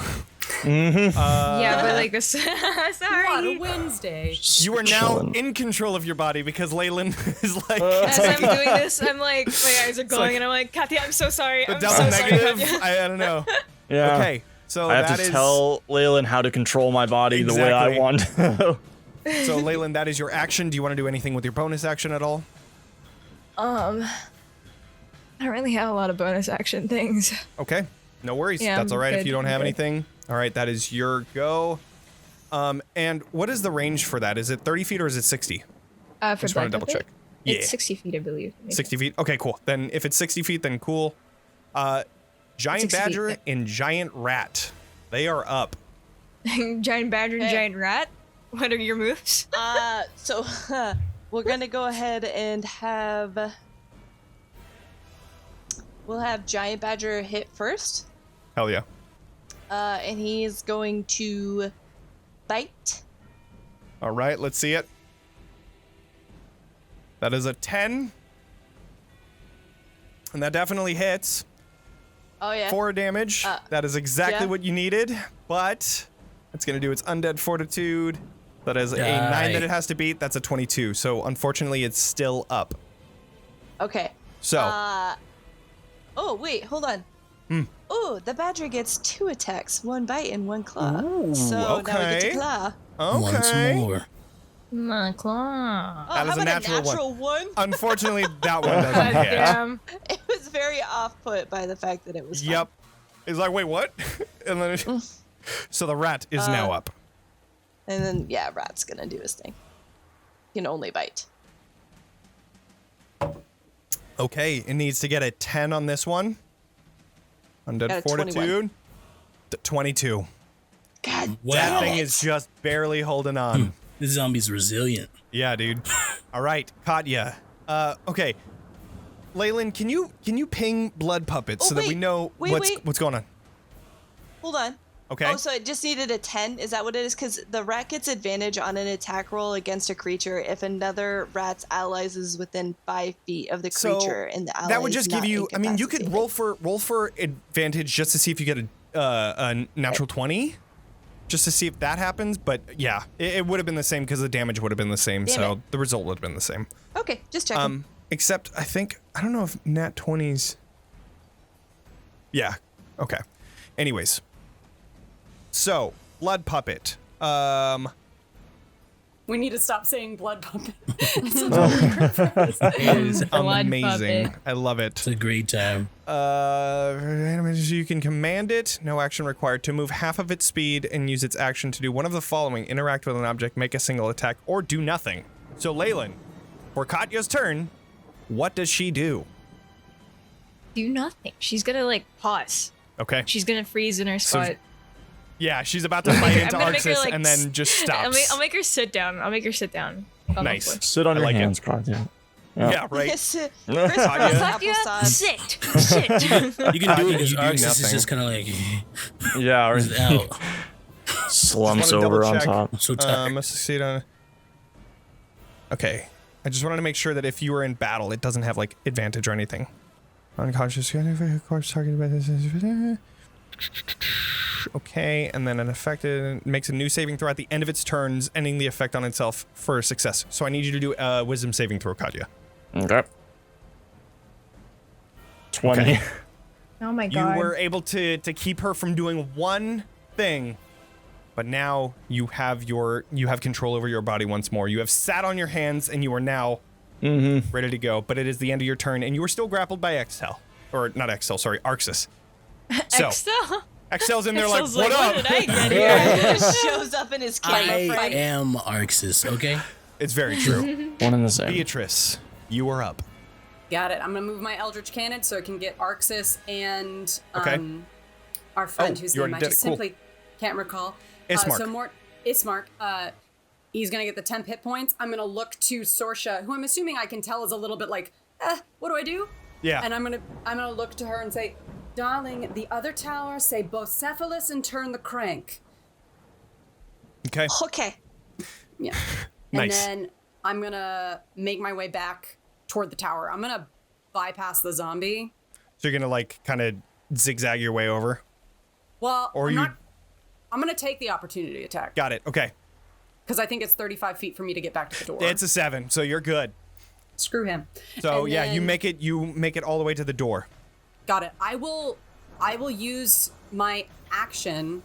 yeah, but like this. What Sorry. a Wednesday. You are now Chilling. in control of your body because Leilyn is like As I'm doing this, I'm like, my eyes are glowing, and I'm like, Katya, I'm so sorry. the I'm double so sorry, negative. Katya. I don't know. Yeah. Okay, so I have that to is tell Leilyn how to control my body the way I Exactly. want. so Leilyn, that is your action. Do you want to do anything with your bonus action at all? I don't really have a lot of bonus action things. Okay, no worries. Yeah, That's all right if good, you don't have good. anything. All right, that is your go. And what is the range for that? Is it 30 feet or is it 60? For Just want to double check. Yeah, It's 60 feet, I believe. 60 feet. Okay, cool. Then if it's 60 feet, then cool. Giant 60 feet, badger yeah. and giant rat. They are up. Giant badger and Hey. giant rat? What are your moves? So we're gonna go ahead and have. We'll have Giant Badger hit first. Hell yeah. And he's going to bite. All right, let's see it. That is a 10. And that definitely hits. Oh yeah. 4 damage. That is exactly yeah. what you needed, but it's going to do its undead fortitude. That is a 9 that it has to beat. That's a 22. So unfortunately, it's still up. Okay. So, Oh wait, hold on. Oh, the badger gets 2 attacks, 1 bite and 1 claw. Ooh, so now we get okay. to claw. Once okay. more. My claw. Oh, That is how a about natural one. 1? Unfortunately, that one doesn't God hit. damn. It was very off-put by the fact that it was. fun. Yep. He's like, wait, what? And then, so the rat is now up. And then yeah, rat's gonna do his thing. He can only bite. Okay, it needs to get a 10 on this one. Undead Got a fortitude. 22. God, Wow. That thing is just barely holding on. This zombie's resilient. Yeah, dude. All right, Katya. Okay. Leilyn, can you ping blood puppets Oh, so that we wait, know wait. what's going on? hold on. Okay. Oh, so it just needed a 10? Is that what it is? Because the rat gets advantage on an attack roll against a creature if another rat's allies is within 5 feet of the creature and the ally that would is just give not you. I mean, you could incapacitated. roll for advantage just to see if you get a natural 20. just to see if that happens. But yeah, it would have been the same because the damage would have been the same. Damn so it. the result would have been the same. Okay, just checking. Except I don't know if nat 20s. Yeah. Okay. Anyways. So, blood puppet. We need to stop saying blood puppet. It is Blood amazing. puppet. I love it. It's a great time. You can command it. No action required. To move half of its speed and use its action to do one of the following: interact with an object, make a single attack, or do nothing. So, Leilyn, for Katya's turn, what does she do? Do nothing. She's gonna like pause. Okay. She's gonna freeze in her So- spot. Yeah, she's about to fight into I'm gonna make her, Arxes like, and then just stops. I'll make her sit down. On the Nice. floor. Sit on I your like it. hands, Katya. Yeah, right. Yes. Katya, sit. Sit. You can do it because you do Arxes is nothing. just kind of like Yeah, or out. slumps Just wanna over on double check. top. So tired. Must succeed on. Okay, I just wanted to make sure that if you were in battle, it doesn't have like advantage or anything. Unconscious, of course, targeted by this. Okay, and then an affected makes a new saving throw at the end of its turns, ending the effect on itself for a success. So I need you to do a wisdom saving throw, Katya. Okay. 20. Okay. Oh my You god. were able to keep her from doing one thing, but now you have control over your body once more. You have sat on your hands and you are now ready to go. But it is the end of your turn, and you are still grappled by Extell, or not Extell, sorry, Arxes. So Extell? Extell's in there like, Extell's what up? What did I get here? Just shows up in his I camera fight. am Arxes, okay? It's very true. One and the same. Beatrice, you are up. Got it. I'm gonna move my Eldritch Cannon so I can get Arxes and Okay. our friend Oh, whose you name I already did just it. Cool. simply can't recall. Ismark. So Ismark. He's gonna get the 10 hit points. I'm gonna look to Sorsha, who I'm assuming I can tell is a little bit like, what do I do? Yeah. And I'm gonna look to her and say, darling, the other tower, say Bocephalus and turn the crank. Okay. Okay. Yeah. Nice. And then I'm gonna make my way back toward the tower. I'm gonna bypass the zombie. So you're gonna like kind of zigzag your way over. Well, Or I'm gonna take the opportunity attack Got it. Okay. because I think it's 35 feet for me to get back to the door. It's a 7, so you're good. Screw him. So And yeah, you then- make it all the way to the door. Got it. I will use my action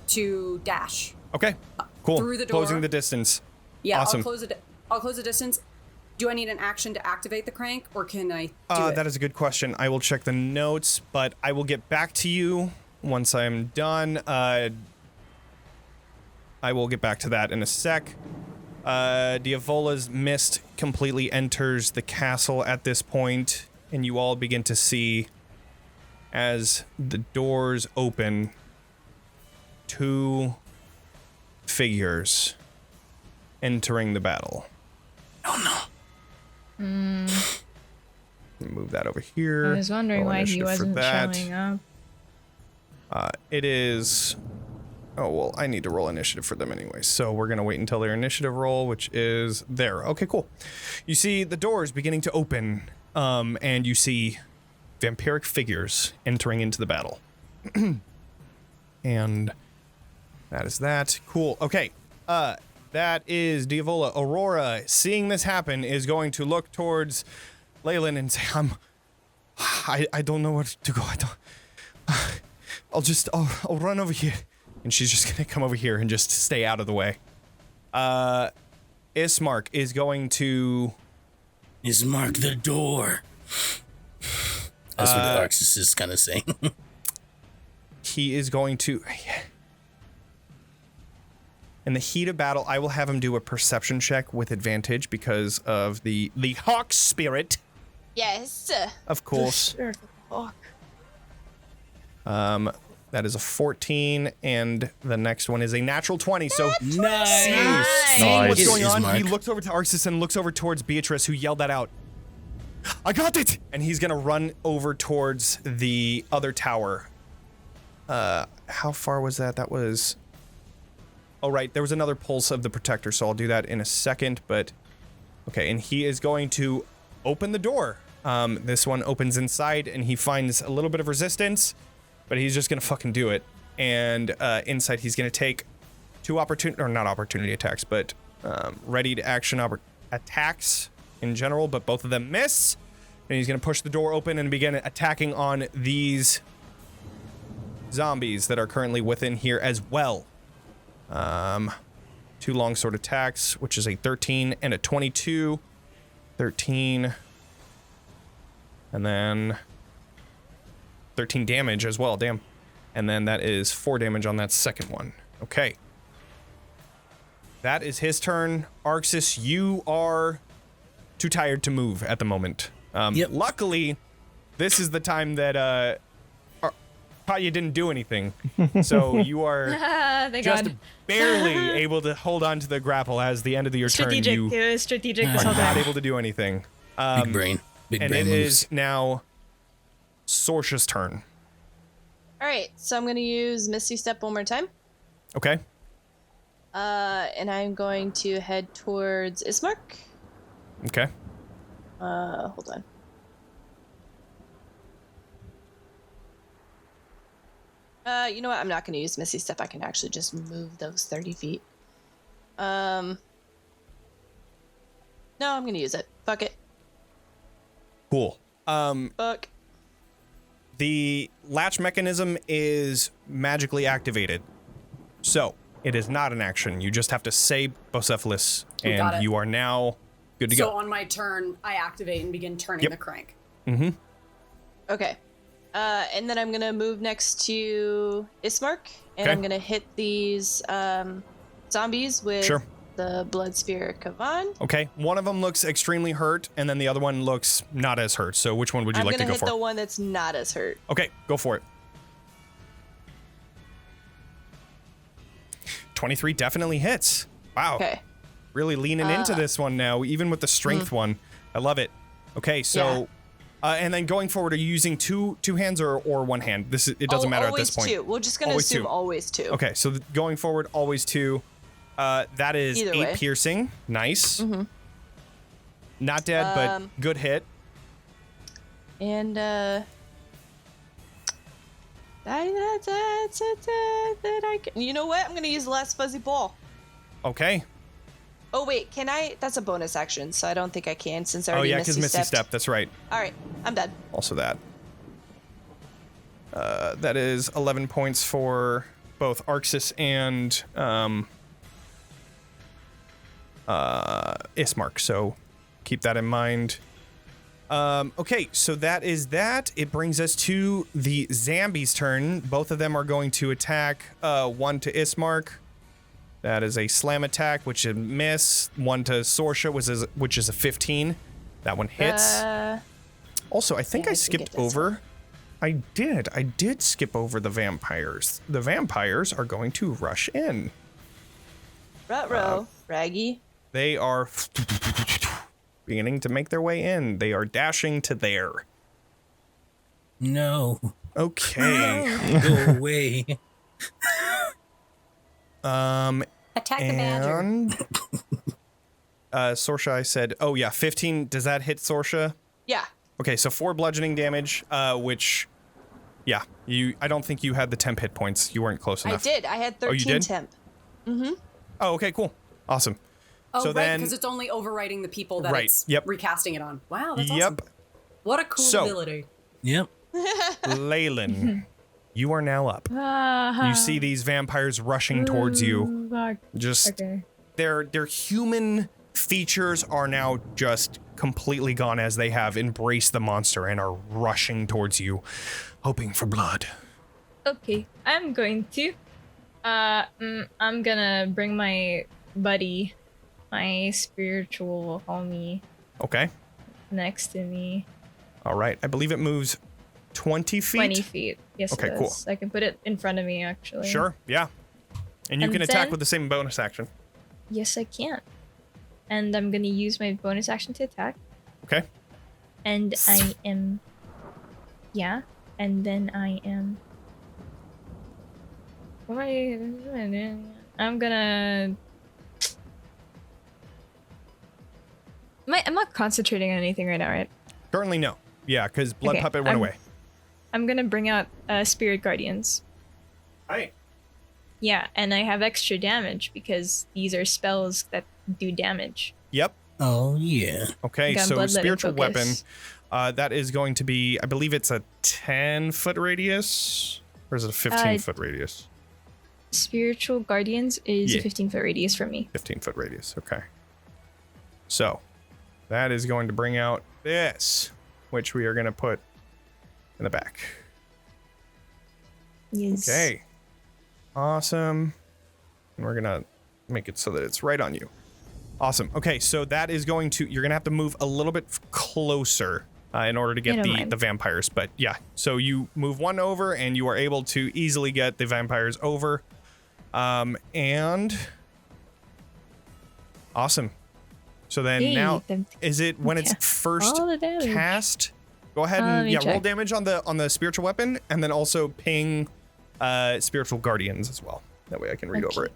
to dash. Okay. Cool. Through the door. Closing the distance. Yeah, Awesome. I'll close the distance. Do I need an action to activate the crank, or can I do it? That is a good question. I will check the notes, but I will get back to you once I'm done. I will get back to that in a sec. Diavola's mist completely enters the castle at this point, and you all begin to see, as the doors open, 2 figures entering the battle. Oh no. Move that over here. I was wondering Roll why he initiative for wasn't that. showing up. It is. Oh, well, I need to roll initiative for them anyway. So we're going to wait until their initiative roll, which is there. Okay, cool. You see the doors beginning to open, and you see vampiric figures entering into the battle. And that is that. Cool. Okay. That is Diavola. Aurora, seeing this happen, is going to look towards Leilyn and say, I don't know where to go. I'll run over here. And she's just gonna come over here and just stay out of the way. Ismark is going to... Ismark the door. That's what Arxes is kind of saying. He is going to... In the heat of battle, I will have him do a perception check with advantage because of the hawk spirit, Yes. of course. That is a 14, and the next one is a natural 20. So Nice. seeing Nice. what's going on, Ismark. he looks over to Arxes and looks over towards Beatrice, who yelled that out. I got it! And he's gonna run over towards the other tower. How far was that? That was... Oh, right, there was another pulse of the protector, so I'll do that in a second, but... Okay, and he is going to open the door. This one opens inside, and he finds a little bit of resistance, but he's just gonna fucking do it. And Insight, he's going to take 2 not opportunity attacks, but ready to action attacks in general, but both of them miss. And he's going to push the door open and begin attacking on these zombies that are currently within here as well. 2 longsword attacks, which is a 13 and a 22. 13. And then 13 damage as well, damn. And then that is 4 damage on that second one. Okay. That is his turn. Arxes, you are too tired to move at the moment. Yep. Luckily, this is the time that Katya didn't do anything. So you are Thank just God. barely able to hold on to the grapple as the end of your turn. Strategic. You It was strategic are this whole not time. able to do anything. Big brain. Big And brain it moves. is now Sorsha's turn. All right, so I'm gonna use Misty Step one more time. Okay. And I'm going to head towards Ismark. Okay. Hold on. You know what? I'm not going to use Misty Step. I can actually just move those 30 feet. No, I'm going to use it. Fuck it. Cool. Fuck. The latch mechanism is magically activated. So, it is not an action. You just have to say Bocephalus, We got and it. you are now good to So go. on my turn, I activate and begin turning Yep. the crank. Mm-hmm. Okay. And then I'm going to move next to Ismark, and Okay. I'm going to hit these zombies with Sure. the Blood Spear Kavan. Okay. One of them looks extremely hurt, and then the other one looks not as hurt. So, which one would you I'm like to going to go hit for? the one that's not as hurt. Okay, go for it. 23 definitely hits. Wow. Okay. Really leaning into this one now, even with the strength one. I love it. Okay, so and then going forward, are you using two hands or one hand? It doesn't matter at this point. Always two. We're just going to Always assume two. always two. Okay, so going forward, always 2. That is Either 8 way. piercing. Nice. Not dead, but good hit. And that I can. You know what? I'm gonna use the last fuzzy ball. Okay. Oh wait, can I? That's a bonus action, so I don't think I can since I Oh already yeah, because Misty stepped. Step. That's right. All right, I'm done. Also that. That is 11 points for both Arxes and Ismark. So keep that in mind. Okay, so that is that. It brings us to the Zambi's turn. Both of them are going to attack. One to Ismark. That is a slam attack, which is a miss. One to Sorsha, which is a 15. That one hits. Also, I think yeah, I I can skipped get this over. I did skip over the vampires. The vampires are going to rush in. Ruh-roh, Raggy. They are beginning to make their way in. They are dashing to there. No. Okay. Go away. Attack the badger. And Sorsha, I said, oh yeah, 15. Does that hit Sorsha? Yeah. Okay, so 4 bludgeoning damage, which, yeah, I don't think you had the temp hit points. You weren't close enough. I did. I had 13 Oh, you did? temp. Oh, okay, cool. Awesome. Oh, so right, then, because it's only overwriting the people that Right, it's yep. recasting it on. Wow, that's awesome. yep, What a cool So- ability. Yep. Leilyn, you are now up. You see these vampires rushing towards you. Just Okay. their human features are now just completely gone as they have embraced the monster and are rushing towards you, hoping for blood. Okay, I'm going to. I'm gonna bring my buddy, my spiritual homie, Okay. next to me. All right. I believe it moves 20 feet. 20 feet. Yes, Okay, it cool. does. I can put it in front of me, actually. Sure. Yeah. And you And can attack then- with the same bonus action. Yes, I can. And I'm gonna use my bonus action to attack. Okay. And I am. Yeah. And then I am. What am I doing? I'm gonna. I'm not concentrating on anything right now, right? Currently, no. Yeah, because Blood Okay, Puppet went I'm- away. I'm gonna bring out Spirit Guardians. Hi. Yeah, and I have extra damage because these are spells that do damage. Yep. Oh, yeah. Okay, Got so bloodletting spiritual focus. weapon. That is going to be, I believe it's a 10-foot radius, or is it a 15-foot radius? Spiritual Guardians is Yeah. a 15-foot radius for me. 15-foot radius. Okay. So that is going to bring out this, which we are going to put in the back. Yes. Okay. Awesome. And we're going to make it so that it's right on you. Awesome. Okay, so that is going to, you're going to have to move a little bit closer in order to get the vampires. But yeah, so you move one over and you are able to easily get the vampires over. And awesome. So then now, is it when it's first All the damage. cast? Go ahead Let and me roll check. damage on the spiritual weapon, and then also ping spiritual guardians as well. That way I can read over it.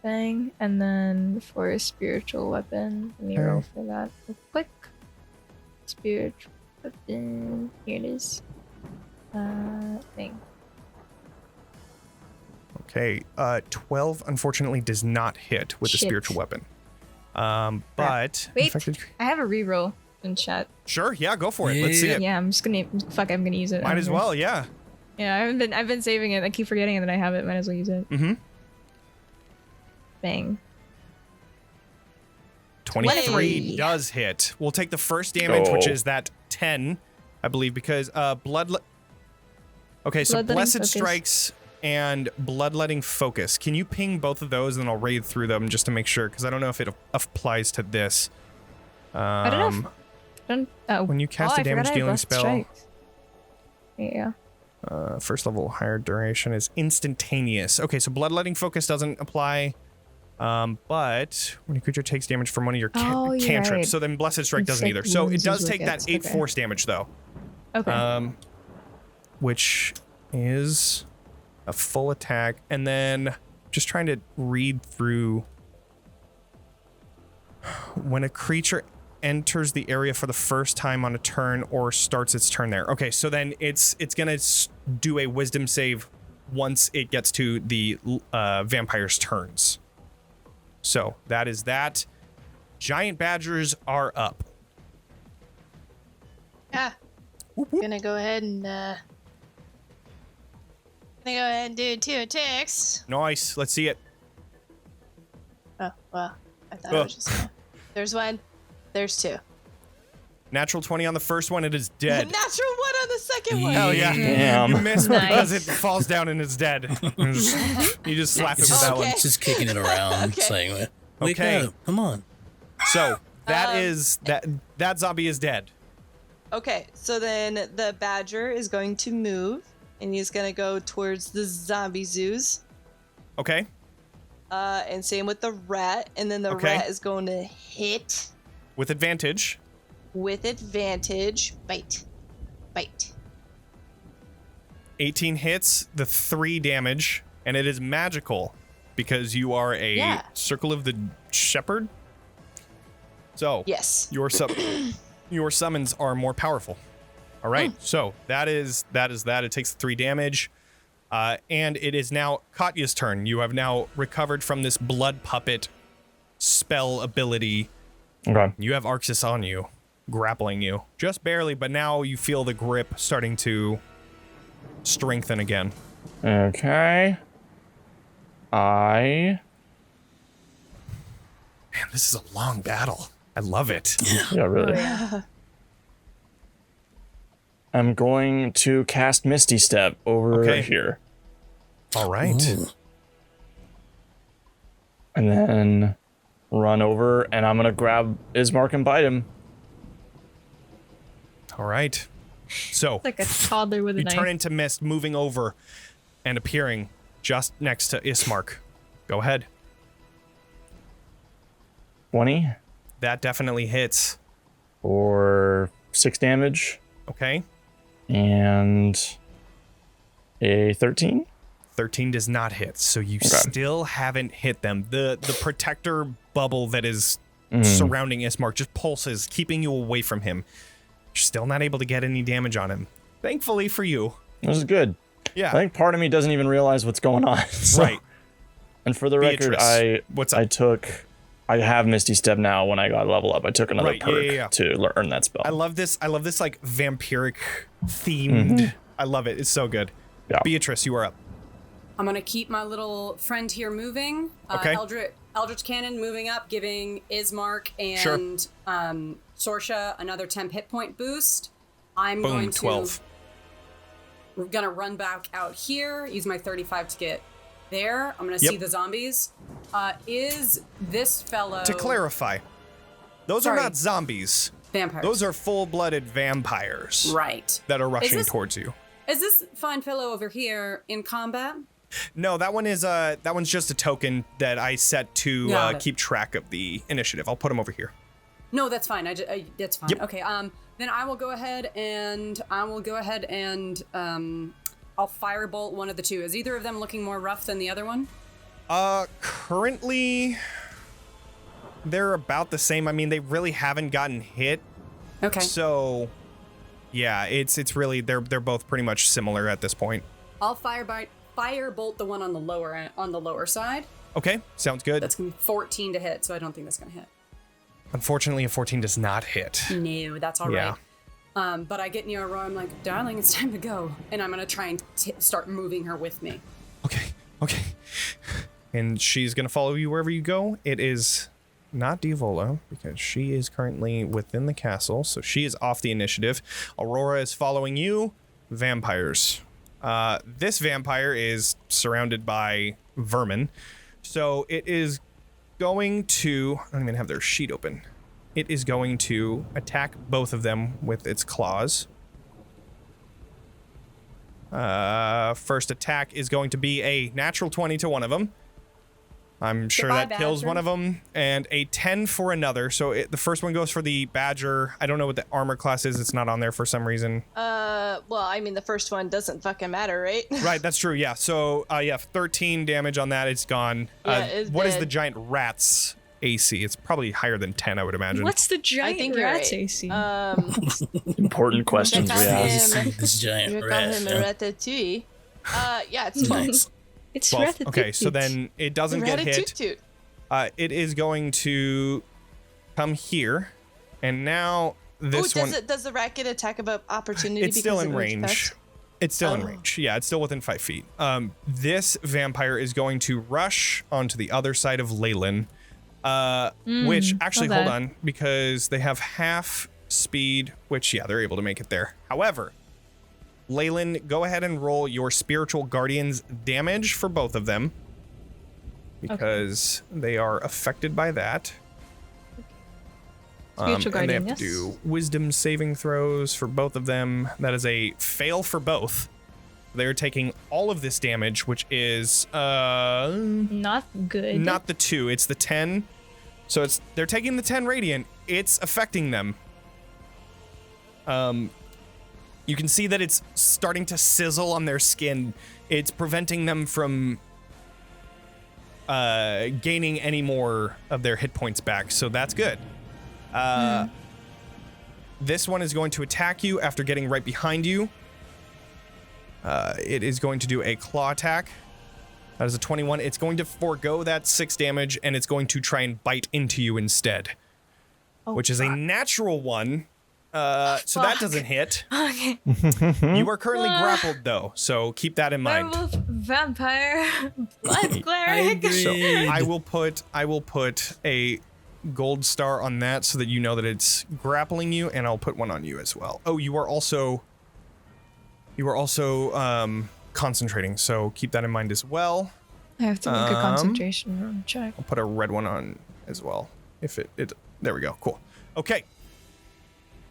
Bang, and then for a spiritual weapon, let me roll for that real quick. Spiritual weapon, here it is. Thing. Okay, 12 unfortunately does not hit with the Shit. spiritual weapon. But Wait, infected- I have a reroll in chat. Sure, yeah, go for it. Let's see it. Yeah, I'm gonna use it. Might as well, yeah. Yeah, I've been saving it. I keep forgetting that I have it. Might as well use it. Mm-hmm. Bang. 23 20. does hit. We'll take the first damage, which Oh. is that 10, I believe, because Okay, so Bloodletting Blessed Focus. Strikes and Bloodletting Focus. Can you ping both of those, and I'll raid through them just to make sure, because I don't know if it applies to this. I don't know. When you cast a I forgot I had damage-dealing Blessed spell, Strikes. Yeah. first level higher duration is instantaneous. Okay, so Bloodletting Focus doesn't apply, but when your creature takes damage from one of your Oh, you're cantrips, right. so then Blessed Strike doesn't Inflict either. So it wounds does is take what that gets- 8 okay. force damage, though. Okay. Which is a full attack. And then just trying to read through. When a creature enters the area for the first time on a turn or starts its turn there. Okay, so then it's gonna do a wisdom save once it gets to the vampire's turns. So that is that. Giant badgers are up. Yeah. Gonna go ahead and do 2 attacks. Nice. Let's see it. Oh well, I thought I was just gonna. There's one. There's 2. Natural 20 on the first one. It is dead. Natural 1 on the second one. Hell yeah. Damn. You missed Nice. because it falls down and it's dead. You just slap it It's with just, that one. it's just kicking it around, Okay. saying, "Wake Okay. up! Come on!" So that is that zombie is dead. Okay, so then the badger is going to move, and he's gonna go towards the zombie zoos. Okay. And same with the rat, and then the Okay. rat is going to hit With advantage. with advantage. Bite. 18 hits, the 3 damage, and it is magical because you are a Yeah. circle of the shepherd. So Yes. your summons are more powerful. All right, so that is that. It takes 3 damage, and it is now Katya's turn. You have now recovered from this blood puppet spell ability. Okay. You have Arxes on you, grappling you just barely, but now you feel the grip starting to strengthen again. Okay. Man, this is a long battle. I love it. Yeah, really. yeah. I'm going to cast Misty Step over Okay. here. All right. Ooh. And then run over, and I'm going to grab Ismark and bite him. All right. So Like a toddler with a you knife. turn into mist, moving over and appearing just next to Ismark. Go ahead. 20 That definitely hits. for 6 damage. Okay. And a 13. 13 does not hit, so you still haven't hit them. The protector bubble that is surrounding Ismark just pulses, keeping you away from him. You're still not able to get any damage on him. Thankfully for you. This is good. Yeah. I think part of me doesn't even realize what's going on. So- Right. And for the record, Beatrice, I have Misty Step now when I got level up. I took another Right, perk to earn that spell. I love this like vampiric themed. I love it. It's so good. Yeah. Beatrice, you are up. I'm gonna keep my little friend here moving. Okay. Eldritch Cannon moving up, giving Ismark and Sorsha another 10 hit point boost. I'm Boom, going to 12. We're gonna run back out here, use my 35 to get there. I'm gonna see the zombies. Is this fellow... To clarify, those are Sorry. not zombies. Vampires. Those are full-blooded vampires. Right. That are rushing towards you. Is this fine fellow over here in combat? No, that one's just a token that I set to keep track of the initiative. I'll put him over here. No, that's fine. That's fine. Yep. Okay. Then I will go ahead and I'll firebolt one of the two. Is either of them looking more rough than the other one? Currently, they're about the same. I mean, they really haven't gotten hit. Okay. So, yeah, it's really they're both pretty much similar at this point. I'll firebolt the one on the lower side. Okay, sounds good. That's gonna be 14 to hit, so I don't think that's gonna hit. Unfortunately, a 14 does not hit. No, that's all Yeah. right. But I get near Aurora, I'm like, darling, it's time to go. And I'm gonna try and start moving her with me. Okay. And she's gonna follow you wherever you go. It is not Diavola, because she is currently within the castle, so she is off the initiative. Aurora is following you. Vampires. This vampire is surrounded by vermin, so it is going to... I don't even have their sheet open. It is going to attack both of them with its claws. First attack is going to be a natural 20 to one of them. I'm sure Goodbye, that kills Badger. one of them, and a 10 for another. So the first one goes for the Badger. I don't know what the armor class is. It's not on there for some reason. Well, I mean, the first one doesn't fucking matter, right? Right, that's true. Yeah. So 13 damage on that. It's gone. Yeah, it's what is dead. the giant rat's AC? It's probably higher than 10, I would imagine. What's the I giant think you're rat's right. AC? Important questions we Check out ask. him. This giant You call rat. him a yeah. ratatouille. Yeah, it's 12. Nice. It's 12. Ratatouille. Okay, so then it doesn't get hit. Ratatouille. It is going to come here, and now this Ooh, one... does the rat get attack of opportunity? It's still because in it moves range. past? It's still in Oh. range. Yeah, it's still within 5 feet. This vampire is going to rush onto the other side of Leilyn, which actually, not hold bad. on, because they have half speed, which, yeah, they're able to make it there. However, Leilyn, go ahead and roll your Spiritual Guardian's damage for both of them, because they are affected by that. Spiritual And they Guardian, have to yes. do wisdom saving throws for both of them. That is a fail for both. They're taking all of this damage, which is Not good. not the 2, it's the 10. So they're taking the 10 radiant. It's affecting them. You can see that it's starting to sizzle on their skin. It's preventing them from gaining any more of their hit points back. So that's good. This one is going to attack you after getting right behind you. It is going to do a claw attack. That is a 21. It's going to forego that 6 damage, and it's going to try and bite into you instead, which is a natural 1. So that doesn't hit. Okay. You are currently grappled, though, so keep that in mind. Werewolf, vampire, blood I cleric. agree. So I will put a gold star on that so that you know that it's grappling you, and I'll put one on you as well. Oh, you are also concentrating, so keep that in mind as well. I have to make a concentration room check. I'll put a red one on as well. If it there we go. Cool. Okay.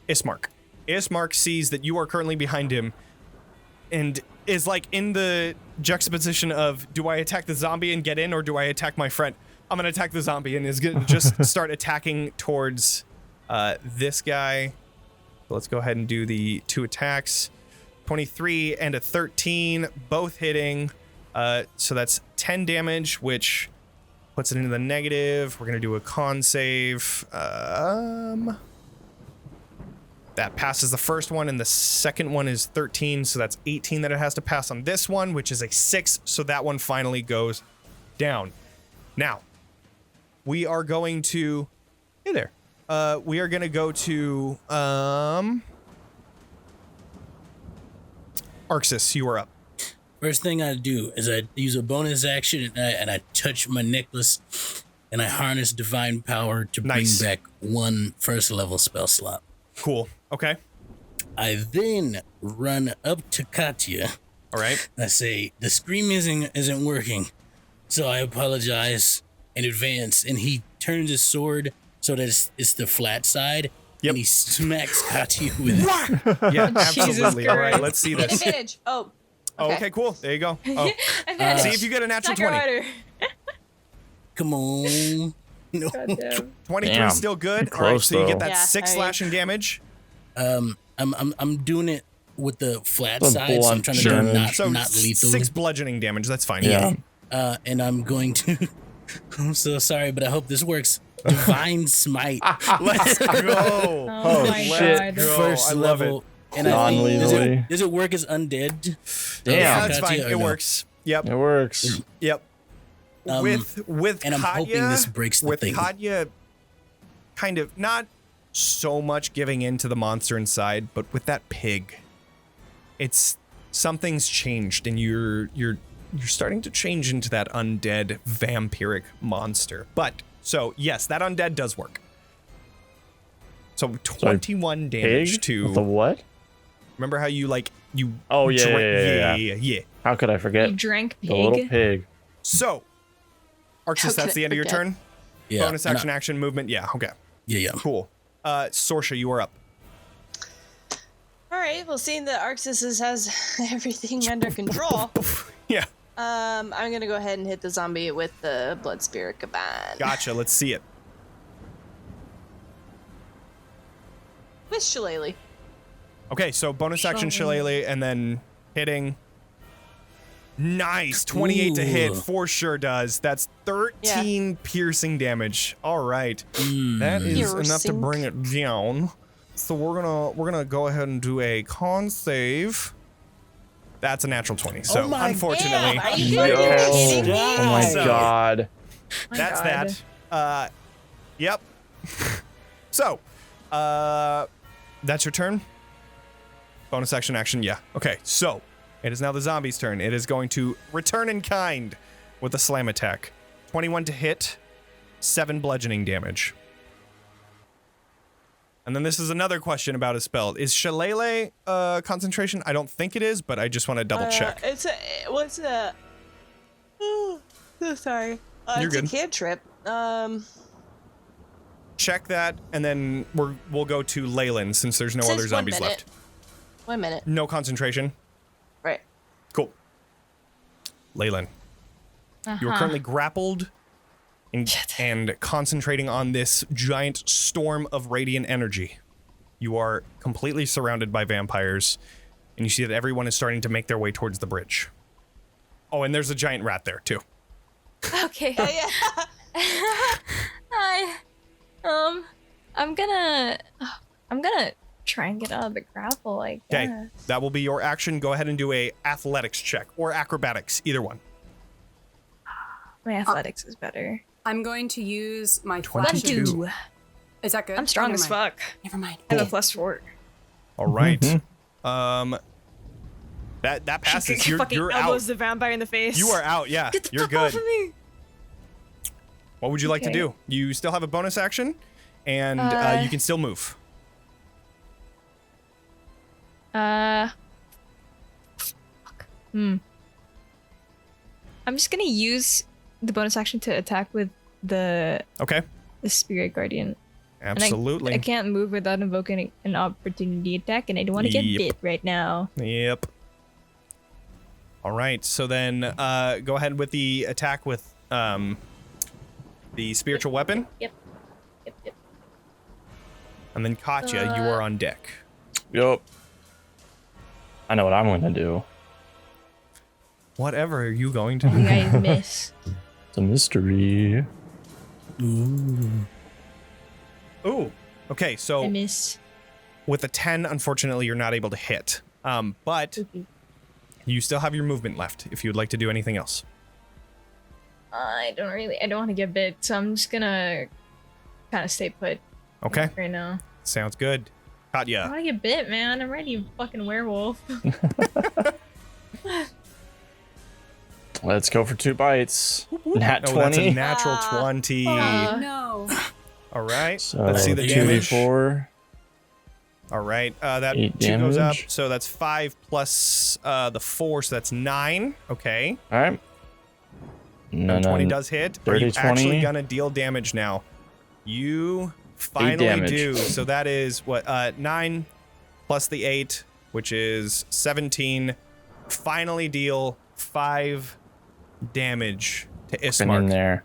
Ismark. Ismark sees that you are currently behind him and is like in the juxtaposition of, do I attack the zombie and get in, or do I attack my friend? I'm going to attack the zombie, and is going to just start attacking towards this guy. So let's go ahead and do the 2 attacks. 23 and a 13, both hitting. So that's 10 damage, which puts it into the negative. We're going to do a con save. That That passes the first one, and the second one is 13, so that's 18 that it has to pass on this one, which is a 6, so that one finally goes down. Now, we are going to... Hey there. We are going to go to... Arxes, you are up. First thing I do is I use a bonus action and I touch my necklace and I harness divine power to bring back 1 first level spell slot. Cool. Okay. I then run up to Katya. All right. I say, the scream isn't working, so I apologize in advance. And he turns his sword so that it's the flat side. Yep. And he smacks Katya with it. Yeah, absolutely. All right, let's see this. Advantage. Oh. Oh, okay, cool. There you go. Oh. See if you get a natural 20. Come on. No. 23 Damn. still good. Close, All right, so you get though. that Yeah, 6 I- slashing damage. I'm doing it with the flat The side, so I'm blunt trying to sure. do So not lethal. 6 bludgeoning damage. That's fine. Yeah. And I'm going to. I'm so sorry, but I hope this works. Divine Smite. Let's go. Oh my shit. god. Go. First I love level. it. And I think, Non-lethally. does it work as undead? Yeah, Damn. that's fine. Katya, or It no? works. Yep. It works. Yep. With and I'm Katya, hoping this breaks the with thing. Katya kind of not so much giving in to the monster inside, but with that pig, it's something's changed, and you're starting to change into that undead vampiric monster. But so yes, that undead does work. So 21 damage Pig? to The what? remember how you Oh, yeah, drank, yeah. How could I forget? You drank The little pig. pig. So Arxes, How that's could the I end of your forget? turn. Yeah. Bonus action, action, movement. Yeah, okay. Yeah. Cool. Sorsha, you are up. All right. Well, seeing that Arxes has everything under control, Yeah. I'm gonna go ahead and hit the zombie with the blood spirit Gaban. Gotcha. Let's see it. With Shillelagh. Okay, so bonus action Shillelagh and then hitting. Nice. 28 to hit Ooh. for sure does. That's 13 piercing damage. All right. That is enough to Piercing. bring it down. So we're gonna go ahead and do a con save. That's a natural 20. So my unfortunately, Damn, are you Yo. fucking kidding me? Oh my So- god. that's God. that. Yep. So, that's your turn. Bonus action, yeah. Okay, so it is now the zombie's turn. It is going to return in kind with a slam attack. 21 to hit, 7 bludgeoning damage. And then this is another question about a spell. Is Shillelagh concentration? I don't think it is, but I just want to double check. What's a? Oh, so sorry. You're It's good. a cantrip. Check that, and then we'll go to Leilyn since there's no Says other 1 zombies minute. left. 1 minute. No concentration. Right. Cool. Leilyn, you are currently grappled and concentrating on this giant storm of radiant energy. You are completely surrounded by vampires, and you see that everyone is starting to make their way towards the bridge. Oh, and there's a giant rat there too. Okay. Yeah. Hi. I'm gonna try and get out of the grapple, I guess. Okay, that will be your action. Go ahead and do a athletics check or acrobatics, either one. My athletics is better. I'm going to use my 22. flash. Ooh, Is that good? I'm strong Never as mind. fuck. Never mind. I have a +4. All right. That passes. She fucking You're elbows out. the vampire in the face. You are out. Yeah, Get the you're fuck good. off of me. What would you like to Okay. do? You still have a bonus action, and you can still move. Fuck. I'm just gonna use the bonus action to attack with the Okay. spirit guardian. And Absolutely. I can't move without invoking an opportunity attack, and I don't want to get Yep. bit right now. Yep. All right. So then, go ahead with the attack with the spiritual weapon, Yep. and then Katya, you are on deck. Yup. I know what I'm gonna do. Whatever are you going to I do? think I miss. It's a mystery. Ooh. Ooh. Okay. I So miss. With a 10, unfortunately, you're not able to hit. But you still have your movement left if you would like to do anything else. I don't want to get bit, so I'm just gonna kind of stay put. Okay. Right now. Sounds good. I Katya. want to get bit, man. I'm ready, fucking werewolf. Let's go for 2 bites. Nat 20. Oh, that's a natural 20. No. All right. So Let's see the damage. 2d4. All right. That 8 2 goes up. damage. So that's 5 plus the 4. So that's 9. Okay. All right. And 20 does hit. Are you 30, actually 20? going to deal damage now? You finally damage. do. So that is what? 9 plus the 8, which is 17. Finally deal 5 damage to Been in Ismark. there.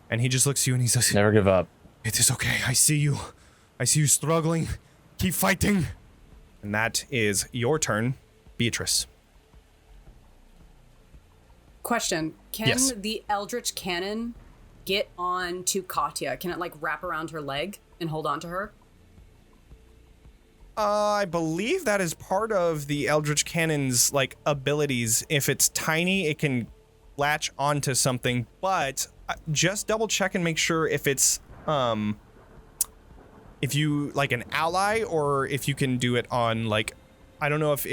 And he just looks at you and he says, Never give up. "It is okay. I see you. I see you struggling. Keep fighting." And that is your turn, Beatrice. Question. Can Yes. the Eldritch Cannon get on to Katya? Can it like wrap around her leg and hold on to her? I believe that is part of the Eldritch Cannon's like abilities. If it's tiny, it can latch onto something, but just double check and make sure if it's if you like an ally or if you can do it on like, I don't know if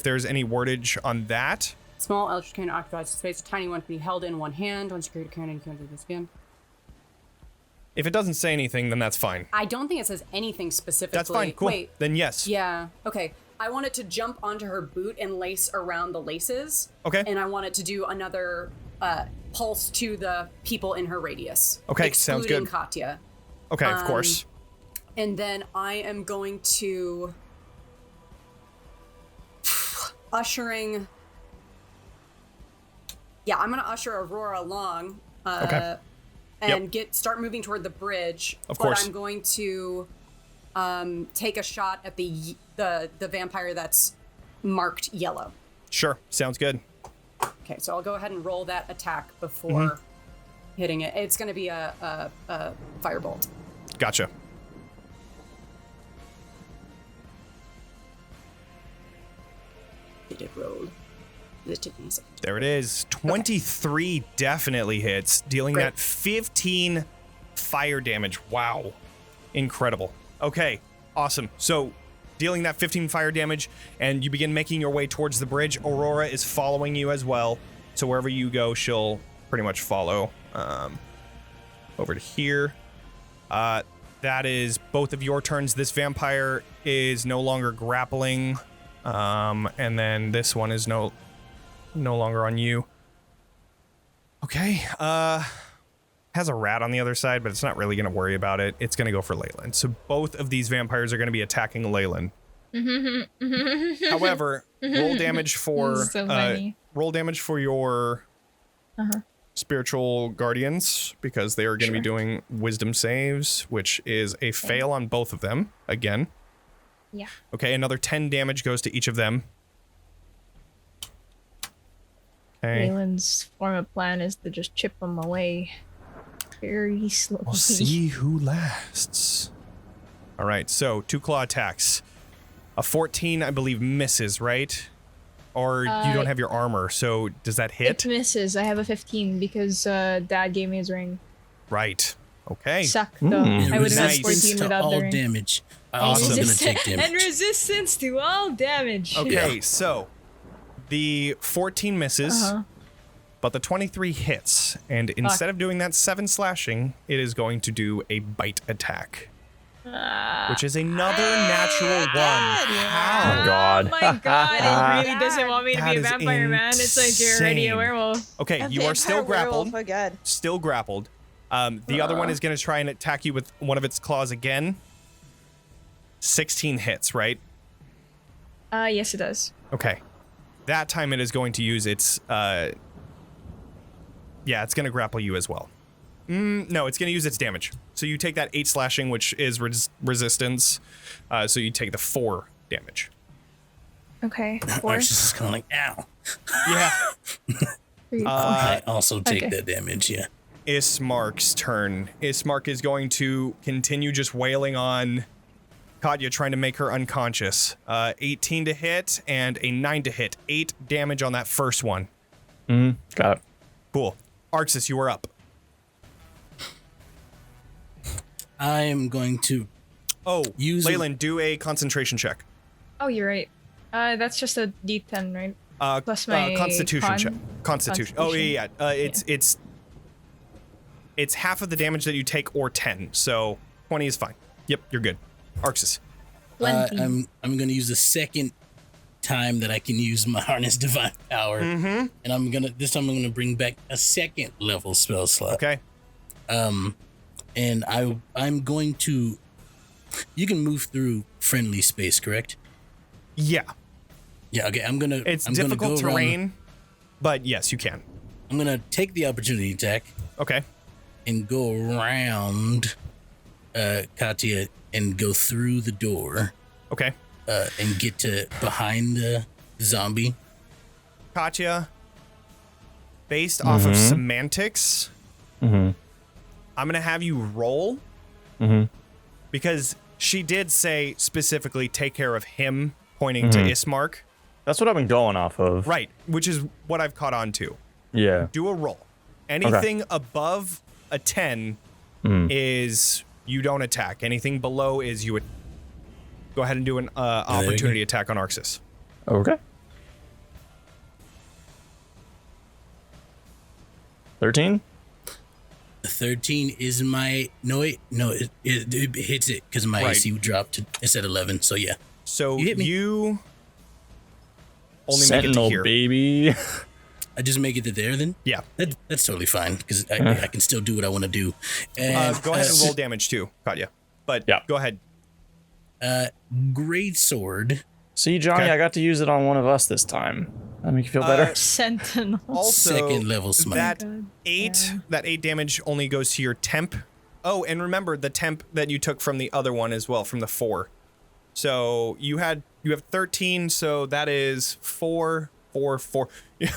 there's any wordage on that. Small Eldritch Cannon occupies space. A tiny one can be held in one hand. Once you create a cannon, you can do this again. If it doesn't say anything, then that's fine. I don't think it says anything specifically. That's fine. Cool. Wait. Then yes. Yeah. Okay. I want it to jump onto her boot and lace around the laces. Okay. And I want it to do another pulse to the people in her radius. Okay, sounds good. Excluding Katya. Okay, of course. And then I am going to ushering. Yeah, I'm gonna usher Aurora along. Okay. And start moving toward the bridge. Of course. But I'm going to take a shot at the vampire that's marked yellow. Sure. Sounds good. Okay, so I'll go ahead and roll that attack before hitting it. It's going to be a firebolt. Gotcha. Did it roll? It took me a second. There it is. 23 definitely hits, dealing Great. that 15 fire damage. Wow. Incredible. Okay, awesome. So, dealing that 15 fire damage, and you begin making your way towards the bridge. Aurora is following you as well. So, wherever you go, she'll pretty much follow. Over to here. That is both of your turns. This vampire is no longer grappling. And then this one is no longer on you. Okay. Has a rat on the other side, but it's not really going to worry about it. It's going to go for Leilyn. So both of these vampires are going to be attacking Leilyn. However, roll damage for So funny. roll damage for your spiritual guardians, because they are going to be doing wisdom saves, which is a fail on both of them again. Yeah. Okay, another 10 damage goes to each of them. Okay. Leilyn's form of plan is to just chip them away very slowly. We'll see who lasts. All right, so 2 claw attacks. A 14, I believe, misses, right? Or you don't have your armor, so does that hit? It misses. I have a 15 because Dad gave me his ring. Right. Okay. Suck though. I would have Nice. been 14 to without all the ring. damage. I also gonna take damage. And resistance to all damage. Okay, so the 14 misses, but the 23 hits, and instead of doing that 7 slashing, it is going to do a bite attack, which is another natural 1. How? Oh, God. Oh my god, it really doesn't want me to That be a is vampire, man. It's like you're already a insane. werewolf. Okay, A you are still vampire werewolf, grappled. oh god. Still grappled. The other one is going to try and attack you with one of its claws again. 16 hits, right? Yes it does. Okay. That time it is going to use its, it's going to grapple you as well. No, it's going to use its damage. So you take that 8 slashing, which is resistance. So you take the 4 damage. Okay. 4. Arxes is kind of like, ow. Yeah. 3, 4. I also take okay. that damage, yeah. Ismark's turn. Ismark is going to continue just wailing on Katya trying to make her unconscious. 18 to hit and a 9 to hit. 8 damage on that first one. Got it. Cool. Arxes, you are up. I am going to Oh, use Leilyn, do a concentration check. Oh, you're right. That's just a D10, right? Plus my Constitution check. Constitution. Oh yeah. It's half of the damage that you take, or 10. So 20 is fine. Yep, you're good. Arxes. Plenty. I'm going to use the second time that I can use my harness divine power, and this time I'm gonna bring back a second level spell slot. Okay. And I'm going to. You can move through friendly space, correct? Yeah. Yeah. Okay. It's I'm difficult gonna go terrain, around, but yes, you can. I'm gonna take the opportunity attack Okay. and go around Katya and go through the door. Okay. And get to behind the zombie. Katya, based off of semantics, I'm going to have you roll because she did say specifically take care of him, pointing to Ismark. That's what I've been going off of. Right, which is what I've caught on to. Yeah. Do a roll. Anything above a 10 is you don't attack. Anything below is you would go ahead and do an opportunity attack on Arxes. Okay. 13? 13 is my it hits it because my AC dropped to it's at 11. So yeah. So You hit me. you only Sentinel, make it to here. baby. I just make it to there then. Yeah. That's totally fine because I can still do what I want to do. And, Go ahead and roll damage too, Katya. But Yeah. go ahead. Great sword. See, Johnny, Okay. I got to use it on one of us this time. That make you feel better? Sentinel. Also, Second level smite. that 8 damage only goes to your temp. Oh, and remember the temp that you took from the other one as well, from the 4. So you have 13, so that is 4, 4, 4. You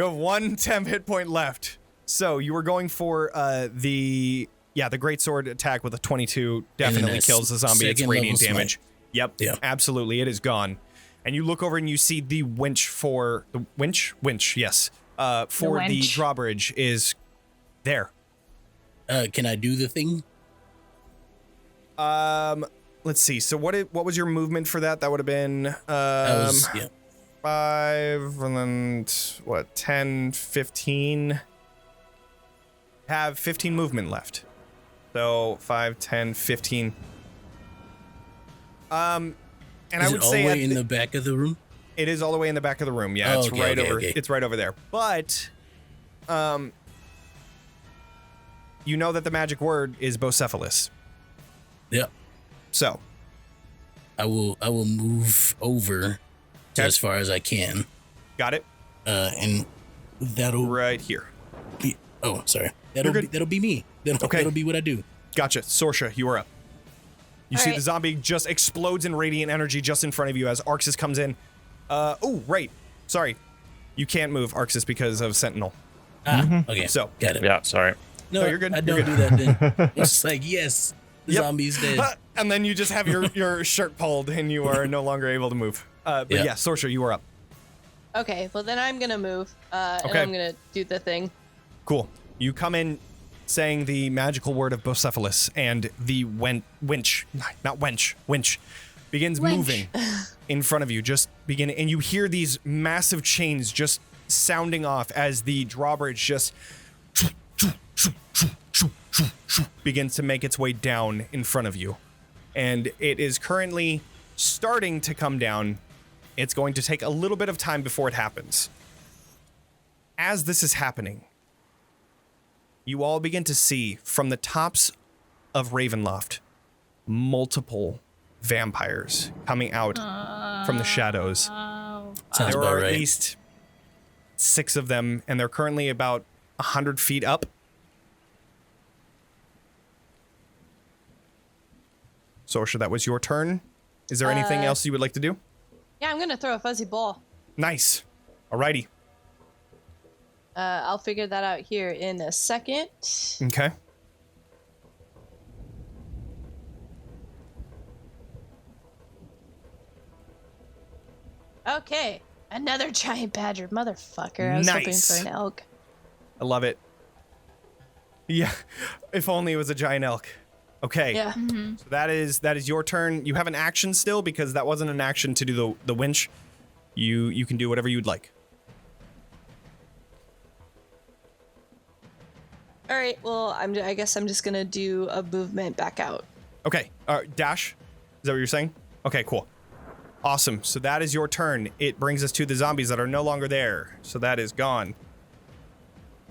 have 1 temp hit point left. So you were going for the greatsword attack with a 22 definitely that's kills the zombie. It's second radiant level damage. Yep, Yeah. absolutely, it is gone. And you look over and you see the winch for the winch, yes, for the wench. drawbridge is there. Can I do the thing? Let's see. So what was your movement for that? That would have been 5 and then 10, 15. Have 15 movement left. So 5, 10, 15. And Is I would it all say the way in the back of the room? it is all the way in the back of the room. Yeah, Oh, it's okay, right okay, over. okay. It's right over there. But, you know that the magic word is Bocephalus. Yeah. So I will move over to Okay. as far as I can. got it And that'll right here. be sorry. You're good. That'll be me. That'll be what I do. Gotcha. Sorsha, you are up. You All see right. the zombie just explodes in radiant energy just in front of you as Arxes comes in. Right. Sorry. You can't move, Arxes, because of Sentinel. Okay. So- got it. Yeah, sorry. No, you're good. I You're don't do that then. It's just like, yes, the Yep. zombie's dead. And then you just have your shirt pulled and you are no longer able to move. But Yeah. yeah, Sorsha, you are up. Okay, well then I'm gonna move, and Okay. I'm gonna do the thing. Cool. You come in saying the magical word of Bocephalus, and the winch begins moving in front of you. And you hear these massive chains just sounding off as the drawbridge just begins to make its way down in front of you. And it is currently starting to come down. It's going to take a little bit of time before it happens. As this is happening, you all begin to see from the tops of Ravenloft multiple vampires coming out from the shadows. Sounds There about are at right. least 6 of them, and they're currently about 100 feet up. Sorsha, that was your turn. Is there anything else you would like to do? Yeah, I'm gonna throw a fuzzy ball. Nice. Alrighty. I'll figure that out here in a second. Okay. Okay, another giant badger, motherfucker. I was hoping for an elk. I love it. Yeah, if only it was a giant elk. Okay. Yeah. So that is your turn. You have an action still because that wasn't an action to do the winch. You can do whatever you'd like. All right. Well, I guess I'm just gonna do a movement back out. Okay. Dash. Is that what you're saying? Okay. Cool. Awesome. So that is your turn. It brings us to the zombies that are no longer there. So that is gone.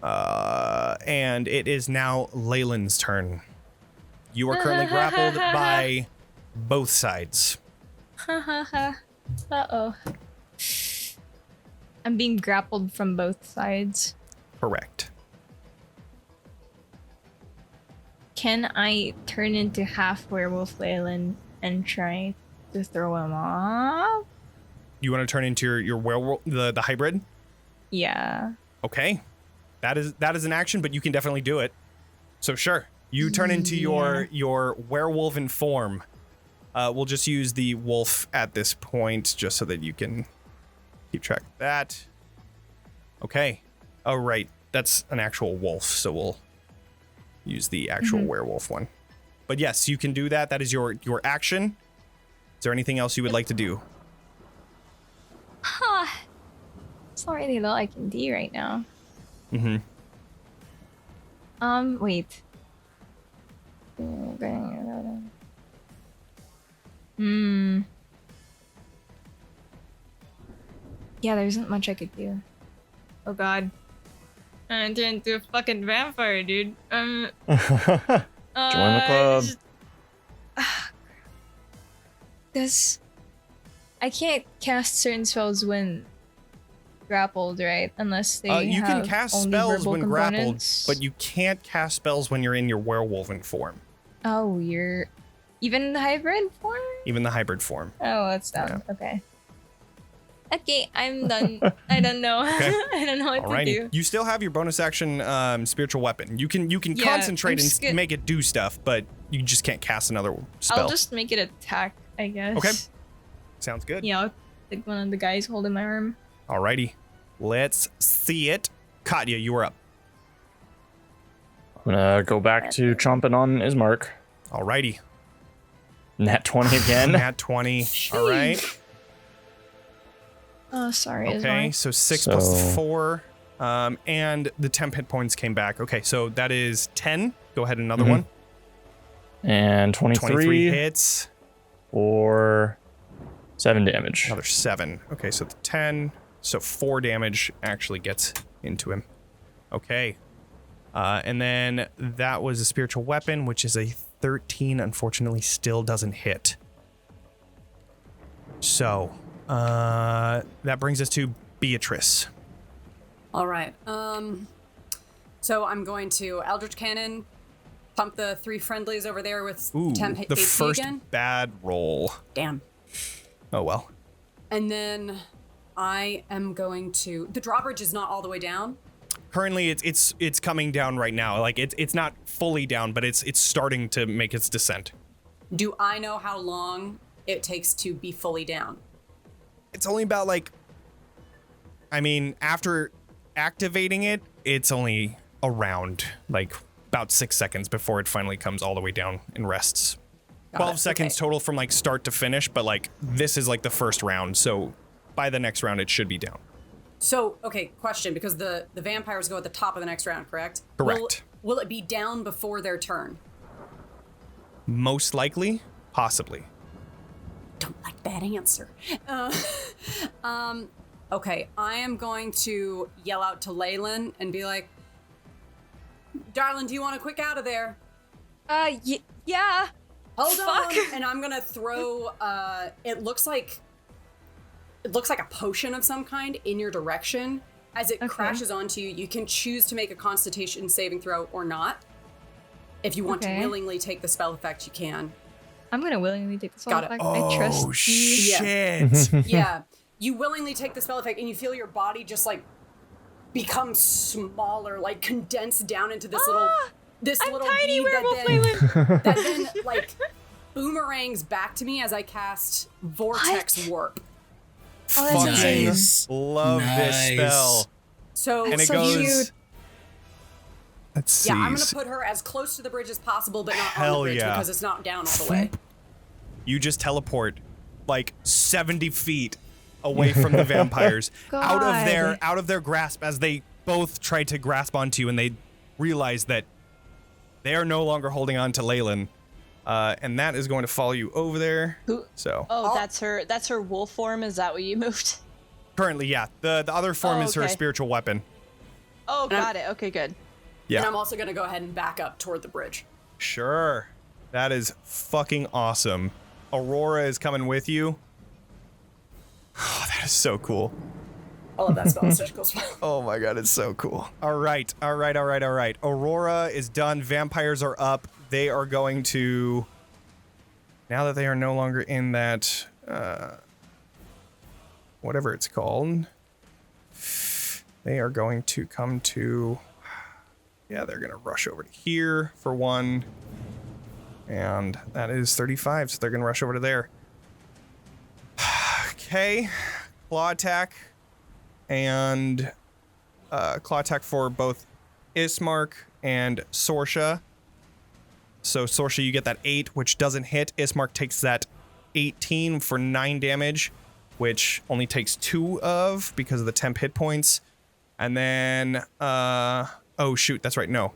And it is now Leilyn's turn. You are currently grappled by both sides. Uh-oh. I'm being grappled from both sides. Correct. Can I turn into half werewolf Leilyn and try to throw him off? You want to turn into your werewolf, the hybrid? Yeah. Okay. That is an action, but you can definitely do it. So sure. You turn into your werewolven form. We'll just use the wolf at this point just so that you can keep track of that. Okay. Oh, right. That's an actual wolf, so we'll use the actual werewolf one. But yes, you can do that. That is your action. Is there anything else you would like to do? It's not really all I can do right now. Mm-hmm. Wait. Yeah, there isn't much I could do. Oh god. I turned into a fucking vampire, dude. Join the club. I can't cast certain spells when grappled, right? Unless they You have can cast only spells verbal when components. grappled, but you can't cast spells when you're in your werewolven form. Oh, you're even in the hybrid form? Even the hybrid form. Oh, that's dumb. Okay. Okay, I'm done. I don't know. Okay. I don't know what to do. You still have your bonus action spiritual weapon. You can Yeah, concentrate I'm just and make it do stuff, but you just can't cast another spell. I'll just make it attack, I guess. Okay. Sounds good. Yeah, I'll take one of the guys holding my arm. Alrighty. Let's see it. Katya, you are up. I'm gonna go back to chomping on Ismark. Alrighty. Nat 20 again. Nat 20. All right. Oh, sorry. Okay, so 6 plus 4. And the temp hit points came back. Okay, so that is 10. Go ahead, another one. And 23 hits. For 7 damage. Another 7. Okay, so the 10. So 4 damage actually gets into him. Okay. And then that was a spiritual weapon, which is a 13. Unfortunately, still doesn't hit. So, that brings us to Beatrice. All right. So I'm going to Eldritch Cannon, pump the 3 friendlies over there with temp the HP first again. bad roll. Damn. Oh, well. And then I am going to... The drawbridge is not all the way down. Currently, it's coming down right now. Like, it's not fully down, but it's starting to make its descent. Do I know how long it takes to be fully down? It's only about, like... I mean, after activating it, it's only around, like, about 6 seconds before it finally comes all the way down and rests. 12 seconds total from, like, start to finish, but, like, this is, like, the first round, so by the next round, it should be down. So, okay, question, because the vampires go at the top of the next round, correct? Correct. Will it be down before their turn? Most likely, possibly. Don't like that answer. Okay, I am going to yell out to Leilyn and be like, darling, do you want to quick out of there? Yeah. Hold on. And I'm going to throw, it looks like a potion of some kind in your direction. As it crashes onto you, you can choose to make a Constitution saving throw or not. If you want to willingly take the spell effect, you can. I'm going to willingly take the spell effect. Oh, I trust you. shit. Yeah. You willingly take the spell effect and you feel your body just like become smaller, like condensed down into this little tiny bead werewolf that then like boomerangs back to me as I cast Vortex Warp. Oh, that's Fucking Nice. love this Nice. spell. So, And it so goes. cute. Let's see. yeah, I'm going to put her as close to the bridge as possible, but not on Hell the bridge yeah. because it's not down all the way. You just teleport like 70 feet away from the vampires, out of their grasp as they both try to grasp onto you, and they realize that they are no longer holding on to Leilyn. And that is going to follow you over there. Who? So Oh, that's her wolf form. Is that what you moved? currently, yeah, the other form is her okay. spiritual weapon. Oh, got it. Okay, good. Yeah. And I'm also going to go ahead and back up toward the bridge. Sure. That is fucking awesome. Aurora is coming with you. Oh, that is so cool. I love that spell. It's such a cool spell. Oh my god, it's so cool. All right. Aurora is done. Vampires are up. They are going to, now that they are no longer in that, whatever it's called, they are going to come to, yeah, they're going to rush over to here for one. And that is 35, so they're going to rush over to there. Okay. Claw attack. And claw attack for both Ismark and Sorsha. So Sorsha, you get that 8, which doesn't hit. Ismark takes that 18 for 9 damage, which only takes 2 of because of the temp hit points. And then, oh shoot, that's right, no.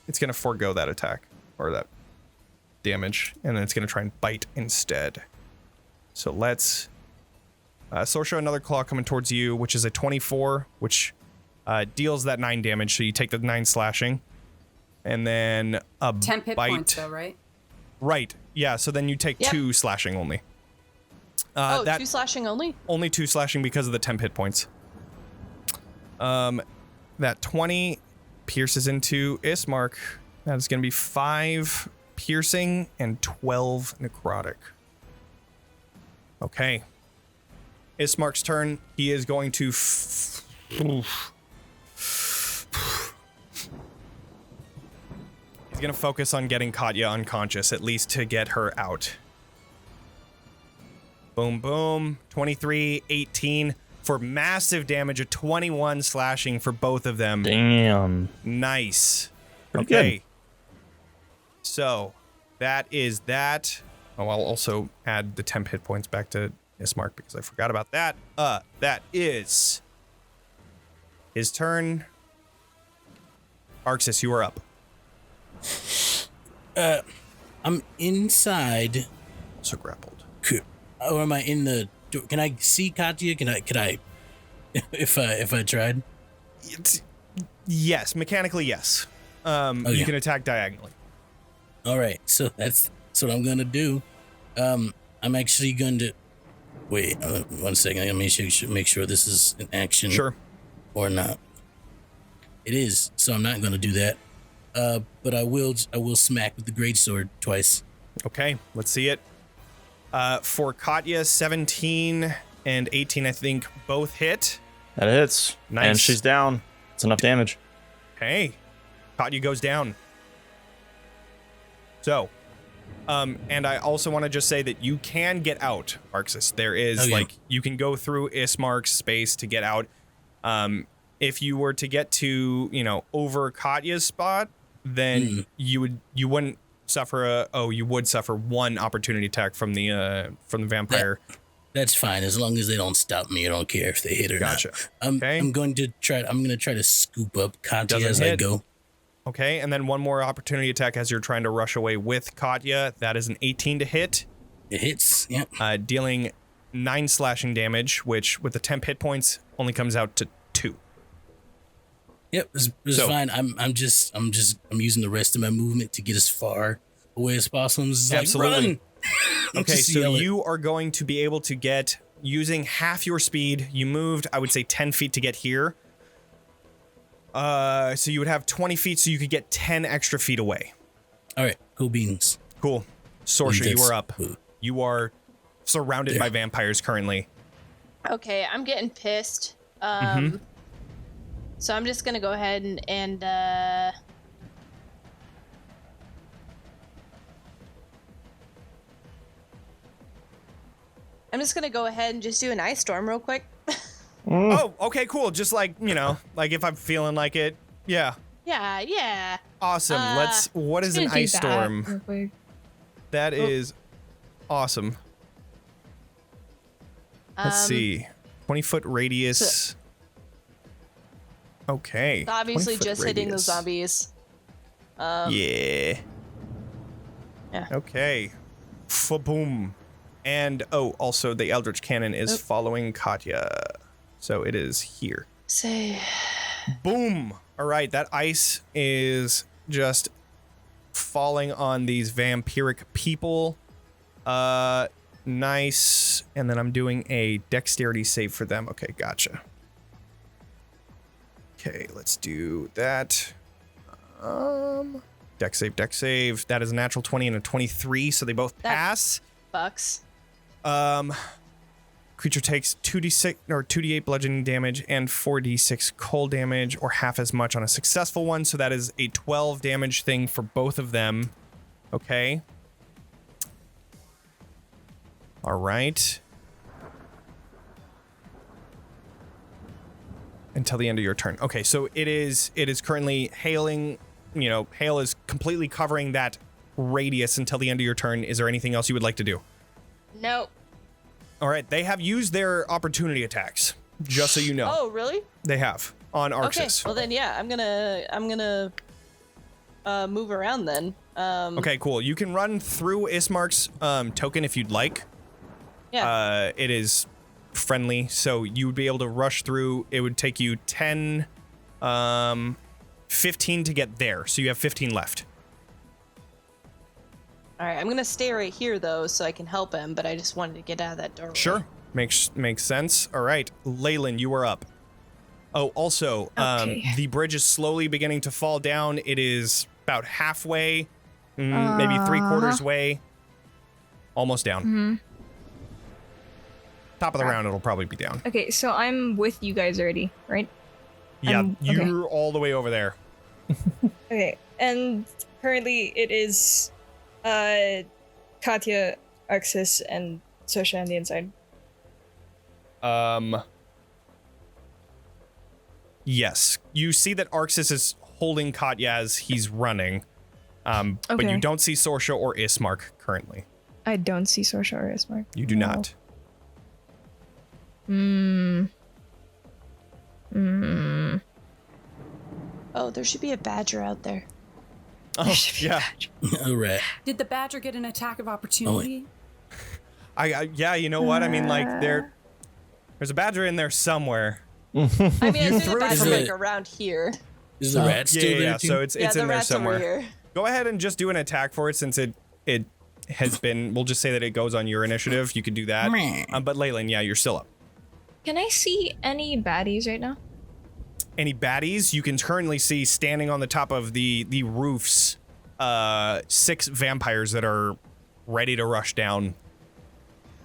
It's gonna forego that attack, or that damage, and then it's gonna try and bite instead. So let's, Sorsha, another claw coming towards you, which is a 24, which deals that 9 damage, so you take the 9 slashing. And then a 10 hit bite. points, though, right? Right, yeah, so then you take 2 slashing only. Oh, that 2 slashing only? only 2 slashing because of the temp hit points. That 20 pierces into Ismark. That is going to be 5 piercing and 12 necrotic. Okay. Ismark's turn. He is going to... He's going to focus on getting Katya unconscious, at least to get her out. Boom, boom. 23, 18 for massive damage, a 21 slashing for both of them. Damn. Nice. Pretty Okay. good. So, that is that. Oh, I'll also add the temp hit points back to Ismark because I forgot about that. That is his turn. Arxes, you are up. I'm inside. So grappled. Or am I in the door? Can I see Katya? Can I if I tried? Yes, mechanically, yes. You can attack diagonally. All right, so that's what I'm gonna do. I'm actually going to wait 1 second. I gotta make sure this is an action, Sure. or not. It is, so I'm not gonna do that. But I will smack with the greatsword twice. Okay, let's see it. For Katya, 17 and 18, I think, both hit. That hits. Nice. And she's down. It's enough damage. Okay. Katya goes down. So, and I also want to just say that you can get out, Arxes. There is, you can go through Ismark's space to get out. If you were to get to, over Katya's spot, then you wouldn't suffer you would suffer 1 opportunity attack from the vampire. That's fine as long as they don't stop me. I don't care if they hit or Gotcha. not. Okay. I'm going to try to scoop up Katya Doesn't as hit. I go. Okay, and then 1 more opportunity attack as you're trying to rush away with Katya. That is an 18 to hit. It hits. Yep. Dealing 9 slashing damage, which with the temp hit points only comes out to 2. Yep. It's fine. I'm using the rest of my movement to get as far away as possible. It's Absolutely. Like, run! Okay, Just so yell it. you are going to be able to get, using half your speed, you moved, I would say 10 feet to get here. So you would have 20 feet, so you could get 10 extra feet away. All right. Cool beans. Cool. Sorsha, you are up. Cool. You are surrounded by vampires currently. Okay, I'm getting pissed. So I'm just gonna go ahead and I'm just gonna go ahead and just do an ice storm real quick. Oh, okay, cool. Just like, like if I'm feeling like it. Yeah. Yeah. Awesome. What is an ice storm? That is awesome. Let's see. 20-foot radius. Okay. Obviously just hitting the zombies. Yeah. Okay. Fa-boom. And, also the Eldritch Cannon is following Katya. So it is here. Say. Boom. All right, that ice is just falling on these vampiric people. Nice. And then I'm doing a dexterity save for them. Okay, gotcha. Okay, let's do that. Dex save. That is a natural 20 and a 23, so they both pass. Bucks. Creature takes 2d6 or 2d8 bludgeoning damage and 4d6 cold damage, or half as much on a successful one. So that is a 12 damage thing for both of them. Okay. All right. Until the end of your turn. Okay, so it is currently hailing. Hail is completely covering that radius until the end of your turn. Is there anything else you would like to do? Nope. All right, they have used their opportunity attacks, just so you know. Oh, really? They have on Arxes. Okay, well then, yeah, I'm gonna move around then. Okay, cool. You can run through Ismark's token if you'd like. Yeah. It is friendly, so you would be able to rush through. It would take you 10, 15 to get there, so you have 15 left. All right, I'm gonna stay right here though, so I can help him. But I just wanted to get out of that doorway. Sure, makes sense. All right, Leilyn, you are up. Oh, also, the bridge is slowly beginning to fall down. It is about halfway, maybe 3/4 way, almost down. Mm-hmm. Top of the round, it'll probably be down. Okay, so I'm with you guys already, right? Yeah, you're all the way over there. Okay, and currently it is Katya, Arxes, and Sorsha on the inside. Yes. You see that Arxes is holding Katya as he's running. But you don't see Sorsha or Ismark currently. I don't see Sorsha or Ismark. You do not. Oh, there should be a badger out there. Oh, yeah. All right. Did the badger get an attack of opportunity? Yeah, you know what? I mean, like, there's a badger in there somewhere. I mean, I think the threw it badger from like around here. Is the rat still there Yeah, too? so it's the in there rat's over somewhere. here. Go ahead and just do an attack for it since it has been, we'll just say that it goes on your initiative. You could do that. But Leilyn, yeah, you're still up. Can I see any baddies right now? Any baddies? You can currently see standing on the top of the roofs, 6 vampires that are ready to rush down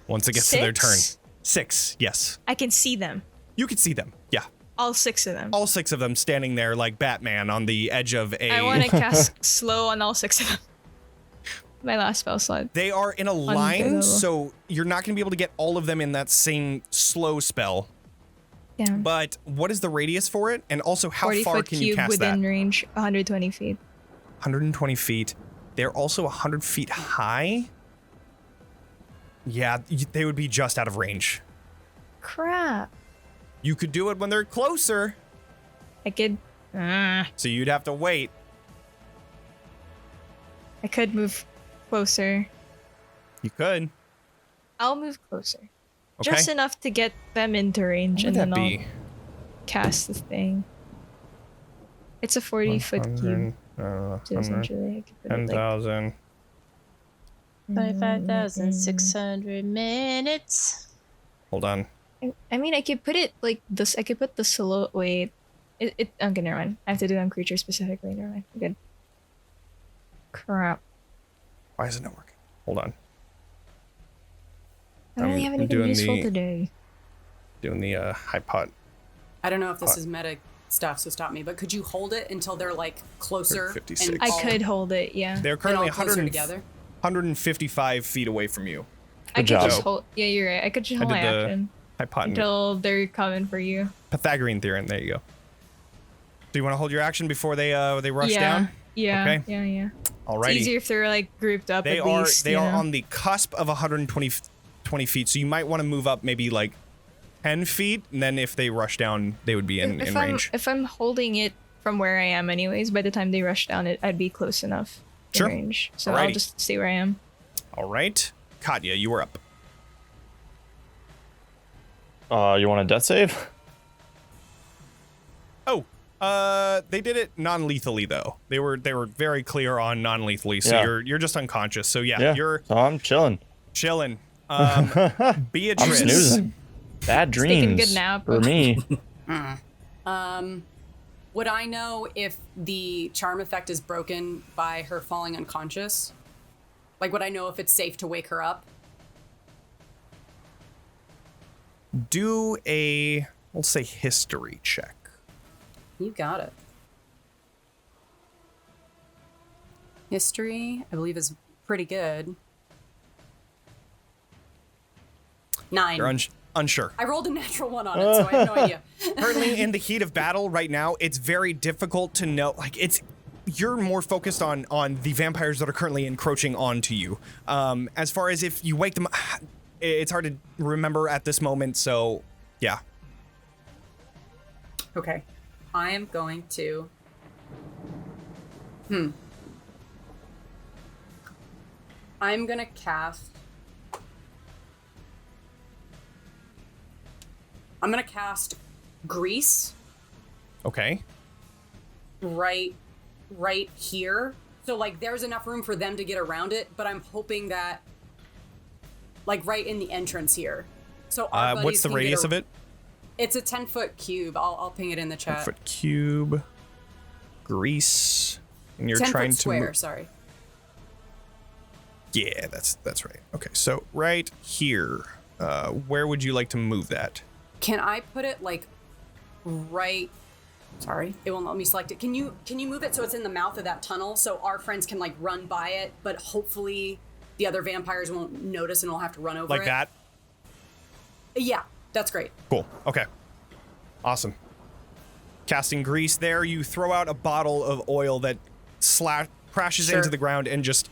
once it gets to their turn. 6, yes. I can see them. You can see them, yeah. All 6 of them. All 6 of them standing there like Batman on the edge of a... I want to cast slow on all 6 of them. My last spell slot. They are in a line, so you're not going to be able to get all of them in that same slow spell. Yeah. But what is the radius for it? And also, how far can you cast that? 40-foot cube within range, 120 feet. 120 feet. They're also 100 feet high? Yeah, they would be just out of range. Crap. You could do it when they're closer. I could... So you'd have to wait. I could move closer. You could. I'll move closer. Okay. Just enough to get them into range, What and would then that I'll be? cast the thing. It's a 40-foot cube. So essentially, I could put it like 10,000. 25,600 minutes. Hold on. I mean, I could put it like this. I could put the slow. Wait, okay, never mind. I have to do it on creature specifically. Never mind. Good. Crap. Why is it not working? Hold on. I don't really have anything doing useful the- today. Doing the high pot. I don't know if this is meta stuff, so stop me. But could you hold it until they're like closer? 56. And I all- could hold it. Yeah. They're and currently all closer 100, together. 155 feet away from you. I Good could job. just hold. Yeah, you're right. I could just hold my did the action hypotenuse. until they're coming for you. Pythagorean theorem. There you go. Do you want to hold your action before they rush down? Yeah. Okay. Yeah. Alrighty. It's easier if they're like grouped up. They at are least, they you are know? on the cusp of 20 feet, so you might want to move up maybe like 10 feet, and then if they rush down, they would be in range. If I'm holding it from where I am, anyways, by the time they rush down, I'd be close enough in Sure. range. So I'll Alrighty. just stay where I am. All right, Katya, you were up. You want a death save? Oh, they did it non-lethally though. They were very clear on non-lethally, so Yeah. you're just unconscious. So yeah, you're So I'm chilling. chilling. I'm Beatrice. snoozing. Bad dreams taking a good nap. for me. Would I know if the charm effect is broken by her falling unconscious? Like, would I know if it's safe to wake her up? Do a, we'll say, history check. You got it. History, I believe, is pretty good. 9. You're unsure. I rolled a natural 1 on it, so I have no idea. Currently in the heat of battle right now, it's very difficult to know. Like you're more focused on the vampires that are currently encroaching onto you. As far as if you wake them, it's hard to remember at this moment. So yeah. Okay. I am going to... I'm going to cast... I'm going to cast Grease Okay. right here. So, like, there's enough room for them to get around it, but I'm hoping that, like, right in the entrance here. So our buddies What's the can get radius of it? It's a 10-foot cube. I'll ping it in the chat. 10-foot cube. Grease. And you're 10 trying foot to square, move. sorry. Yeah, that's right. Okay, so right here. Where would you like to move that? Can I put it like right? Sorry, it won't let me select it. Can you move it so it's in the mouth of that tunnel so our friends can like run by it, but hopefully the other vampires won't notice and we'll have to run over Like it? that? Yeah, that's great. Cool. Okay. Awesome. Casting grease there, you throw out a bottle of oil that crashes Sure. into the ground and just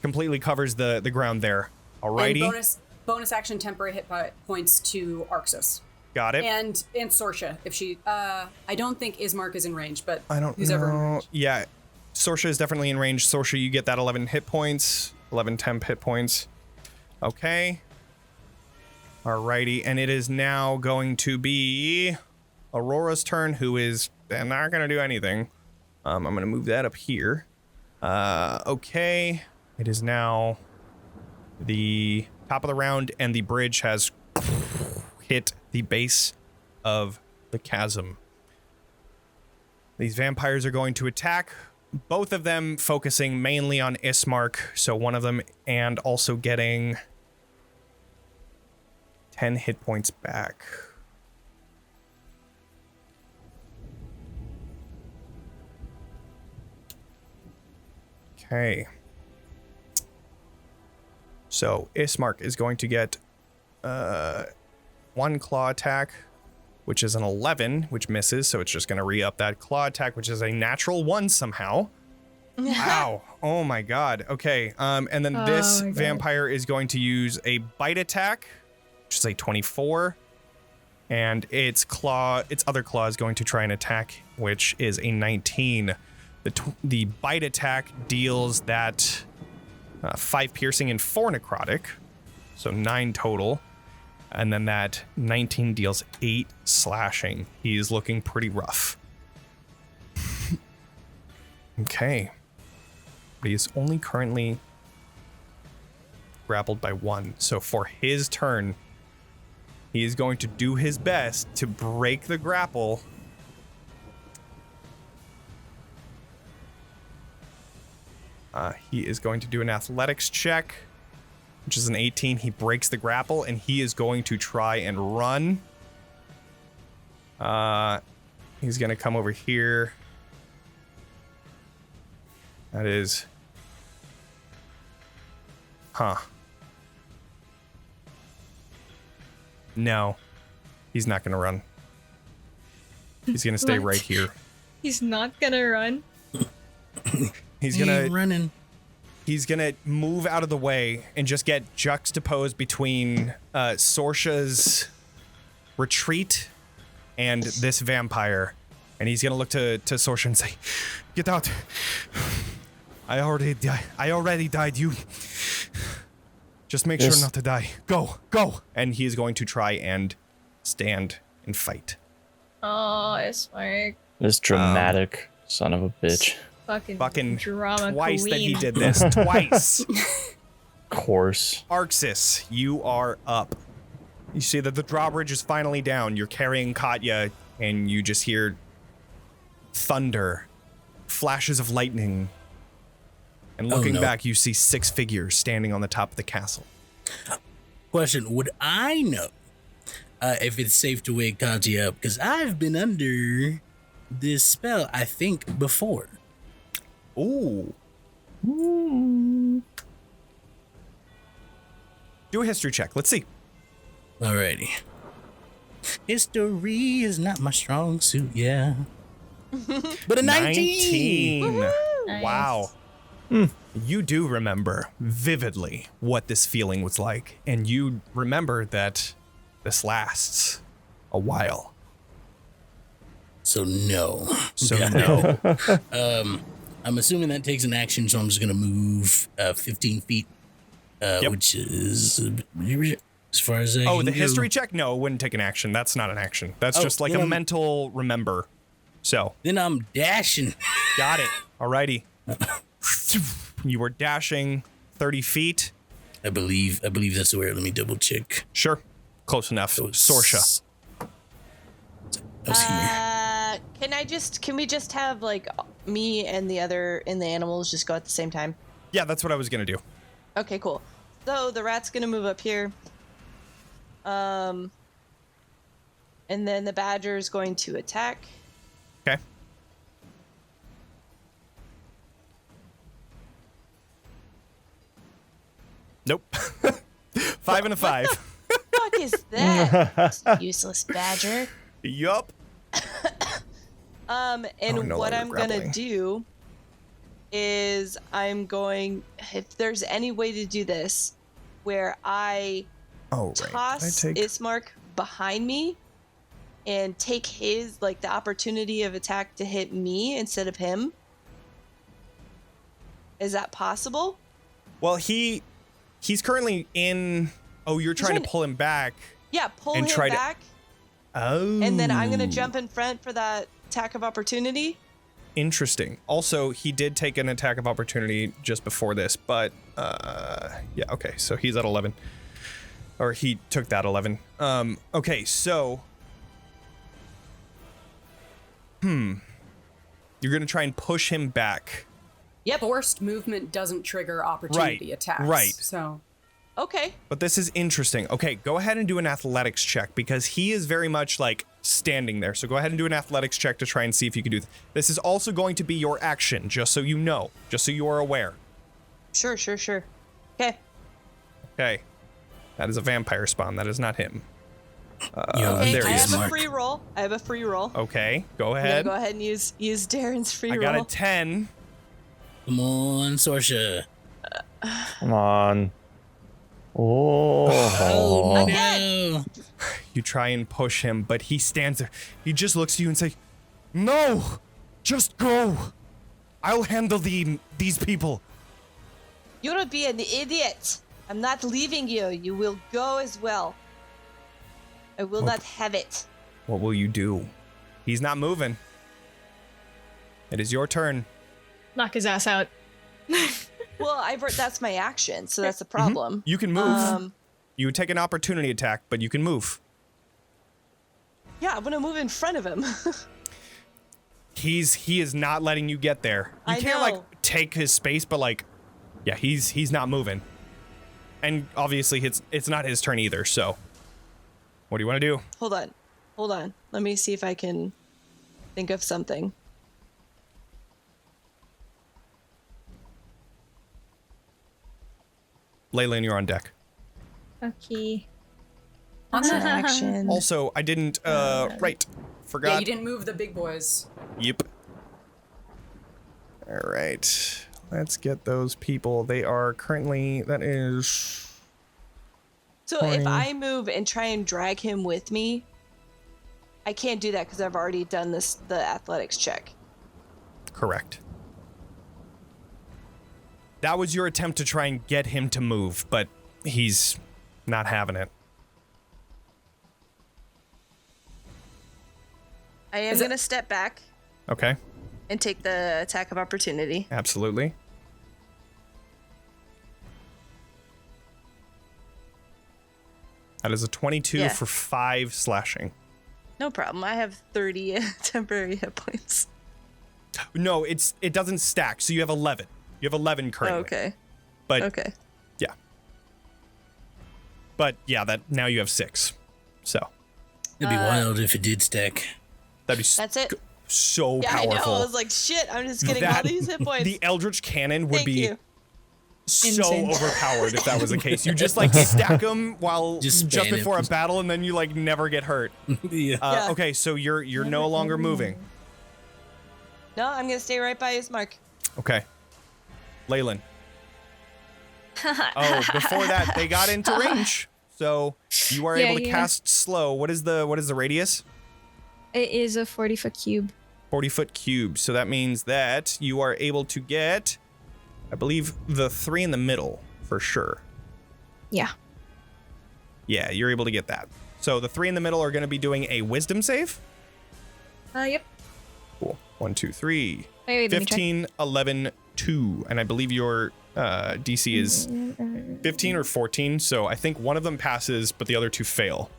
completely covers the ground there. Alrighty. And bonus action temporary hit points to Arxes. Got it. And Sorsha, if she I don't think Ismark is in range, but I don't who's know. ever in range. Yeah. Sorsha is definitely in range. Sorsha, you get that 11 hit points. 11 temp hit points. Okay. Alrighty. And it is now going to be Aurora's turn, who is not going to do anything. I'm going to move that up here. Okay. It is now the top of the round, and the bridge has hit the base of the chasm. These vampires are going to attack, both of them focusing mainly on Ismark, so one of them, and also getting 10 hit points back. Okay. So Ismark is going to get one claw attack, which is an 11, which misses, so it's just going to re-up that claw attack, which is a natural 1 somehow. Wow. Oh my god. Okay. And then this my God. vampire is going to use a bite attack, which is a 24. And its other claw is going to try and attack, which is a 19. The bite attack deals that 5 piercing and 4 necrotic, so 9 total. And then that 19 deals 8 slashing. He's looking pretty rough. Okay. But he is only currently grappled by 1. So for his turn, he is going to do his best to break the grapple. He is going to do an athletics check, which is an 18. He breaks the grapple, and he is going to try and run. He's going to come over here. That is... No, he's not gonna run. He's gonna stay What? right here. He's not gonna run. He's He gonna ain't running. He's gonna move out of the way and just get juxtaposed between Sorsha's retreat and this vampire. And he's gonna look to Sorsha and say, "Get out! I already died. You just make sure not to die. Go!" And he is going to try and stand and fight. Oh, it's like This dramatic son of a bitch. fucking drama Twice queen. that he did this. Twice. Of course. Arxes, you are up. You see that the drawbridge is finally down. You're carrying Katya, and you just hear thunder, flashes of lightning. And looking back, you see 6 figures standing on the top of the castle. Question: would I know if it's safe to wake Katya up? Because I've been under this spell, I think, before. Ooh. Do a history check. Let's see. Alrighty. History is not my strong suit, yeah. But a 19! Nice. Wow. You do remember vividly what this feeling was like, and you remember that this lasts a while. So no. So Yeah. no. I'm assuming that takes an action, so I'm just gonna move 15 feet, which is as far as I Oh, can the go. history check? No, it wouldn't take an action. That's not an action. That's Oh, just like then a I'm- mental remember. So, Then I'm dashing. got it. Alrighty. You were dashing 30 feet. I believe that's the word. Let me double check. Sure. Close enough. Sorsha. I was here. Can we just have like me and the animals just go at the same time? Yeah, that's what I was going to do. Okay, cool. So the rat's gonna move up here. And then the badger is going to attack. Okay. Nope. 5 and a 5. What is that? Useless badger. Yup. And no what longer I'm gonna grappling. do is if there's any way to do this, where I Oh, right. toss Ismark behind me and take the opportunity of attack to hit me instead of him. Is that possible? Well, he's currently in. Oh, you're trying to pull him back. Yeah, pull And him try to- back, Oh. and then I'm gonna jump in front for that attack of opportunity. Interesting. Also, he did take an attack of opportunity just before this, but yeah, okay. So he's at 11. Or he took that 11. Okay, so you're going to try and push him back. Yep. Forced movement doesn't trigger opportunity attacks. right. So Okay. But this is interesting. Okay, go ahead and do an athletics check because he is very much like standing there. So go ahead and do an athletics check to try and see if you can do this. This is also going to be your action, just so you know, just so you are aware. Sure. Okay. Okay. That is a vampire spawn. That is not him. Yo, Okay, there I he have is. a free roll. Okay, go I'm gonna ahead. go ahead and use Darren's free I roll. got a 10. Come on, Sorsha. Come on. Oh. Oh, Again. no. You try and push him, but he stands there. He just looks at you and says, "No, just go. I'll handle these people." You'll be an idiot. I'm not leaving you. You will go as well. I will not have it. What will you do? He's not moving. It is your turn. Knock his ass out. Well, that's my action, so that's a problem. You can move. You would take an opportunity attack, but you can move. Yeah, I'm gonna move in front of him. He is not letting you get there. You I can't know. like take his space, but like, yeah, he's not moving. And obviously it's not his turn either. So, what do you want to do? Hold on. Let me see if I can think of something. Leilyn, you're on deck. Okay. On That's an that. action. Also, I didn't, right. Forgot. Yeah, you didn't move the big boys. Yep. All right. Let's get those people. They are currently, that is... So 20. if I move and try and drag him with me, I can't do that because I've already done the athletics check. Correct. That was your attempt to try and get him to move, but he's not having it. I am going to step back Okay. and take the attack of opportunity. Absolutely. That is a 22 Yeah. for 5 slashing. No problem. I have 30 temporary hit points. No, it doesn't stack, so you have 11. You have 11 currently. Okay. But Okay. yeah. But yeah, that now you have 6. So It'd be wild if it did stack. that'd be That's it. so Yeah, powerful. I know. I was like, shit, I'm just getting all these hit points. The Eldritch Cannon would Thank be you. so Insane. overpowered if that was the case. You just like stack them while Just just spam it. before a battle, and then you like never get hurt. Yeah. Yeah. Okay, so you're no longer moving. No, I'm going to stay right by his mark. Okay, Leilyn. Oh, before that, they got into range, so you are able to cast slow. What is the radius? It is a 40-foot cube. 40-foot cube. So that means that you are able to get, I believe, the 3 in the middle for sure. Yeah. Yeah, you're able to get that. So the 3 in the middle are going to be doing a wisdom save. Yep. Cool. 1, 2, 3. Wait, let me check. 15, 11, 2. And I believe your DC is 15 or 14. So I think one of them passes, but the other 2 fail.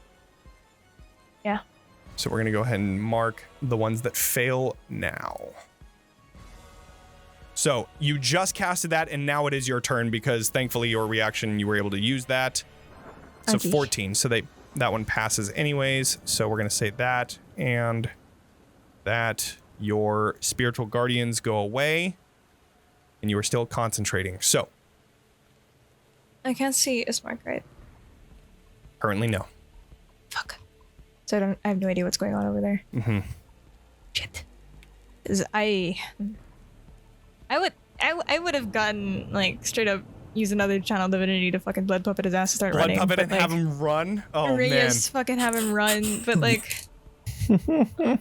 Yeah. So we're going to go ahead and mark the ones that fail now. So you just casted that, and now it is your turn because thankfully your reaction, you were able to use that. So Okay. 14. So that one passes anyways. So we're going to say that and that your spiritual guardians go away and you are still concentrating. So I can't see a mark, right? currently no. Fuck. So I have no idea what's going on over there. Mm-hmm. Shit. 'Cause I would have gotten like straight up use another channel divinity to fucking blood puppet his ass and start Blood running. puppet but, and like, have him run? Oh, man. Just fucking have him run, but like I'm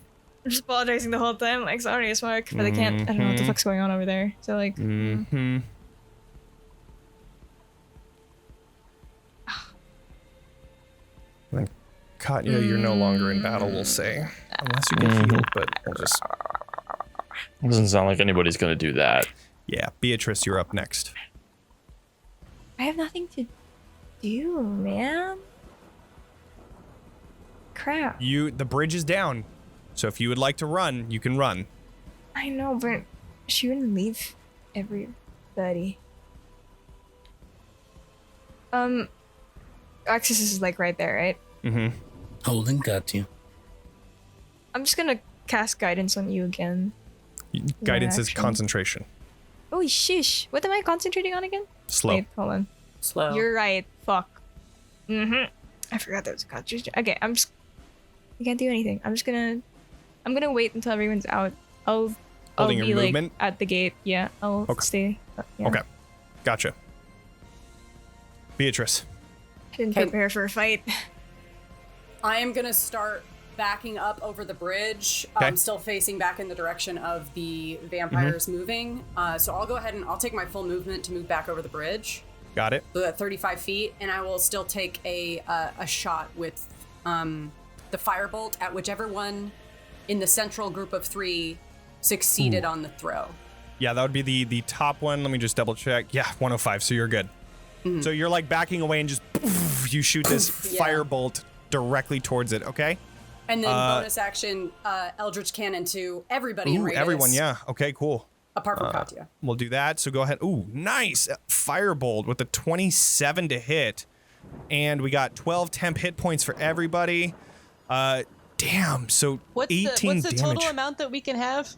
just apologizing the whole time, like sorry, Mark, but I can't. I don't know what the fuck's going on over there. So like, Mm-hmm. Then Katya, you're no longer in battle, we'll say. Unless you get healed, but we'll just... It doesn't sound like anybody's gonna do that. Yeah, Beatrice, you're up next. I have nothing to do, man. Crap. The bridge is down, so if you would like to run, you can run. I know, but she wouldn't leave everybody. Arxes is like right there, right? Mm-hmm. Holding got you. I'm just gonna cast guidance on you again. Guidance is action. concentration. Oh shish! What am I concentrating on again? Slow. Wait, hold on. Slow. You're right. Fuck. I forgot there was a concentration. Okay, I can't do anything. I'm gonna wait until everyone's out. I'll Holding be your like movement? at the gate. Yeah, I'll Okay. stay. Yeah. Okay, gotcha. Beatrice. I didn't Okay. prepare for a fight. I am gonna start backing up over the bridge. Okay. I'm still facing back in the direction of the vampires moving. So I'll go ahead and I'll take my full movement to move back over the bridge. Got it. So at 35 feet, and I will still take a shot with the firebolt at whichever one in the central group of 3 succeeded on the throw. Yeah, that would be the top one. Let me just double check. Yeah, 105, so you're good. So you're like backing away and just poof, you shoot this Yeah. firebolt directly towards it, okay? And then bonus action, Eldritch Cannon to everybody in Ooh, radius. everyone, yeah. Okay, cool. Apart from Katya. We'll do that. So go ahead. Ooh, nice. Firebolt with a 27 to hit. And we got 12 temp hit points for everybody. Damn, so What's 18 the damage. total amount that we can have?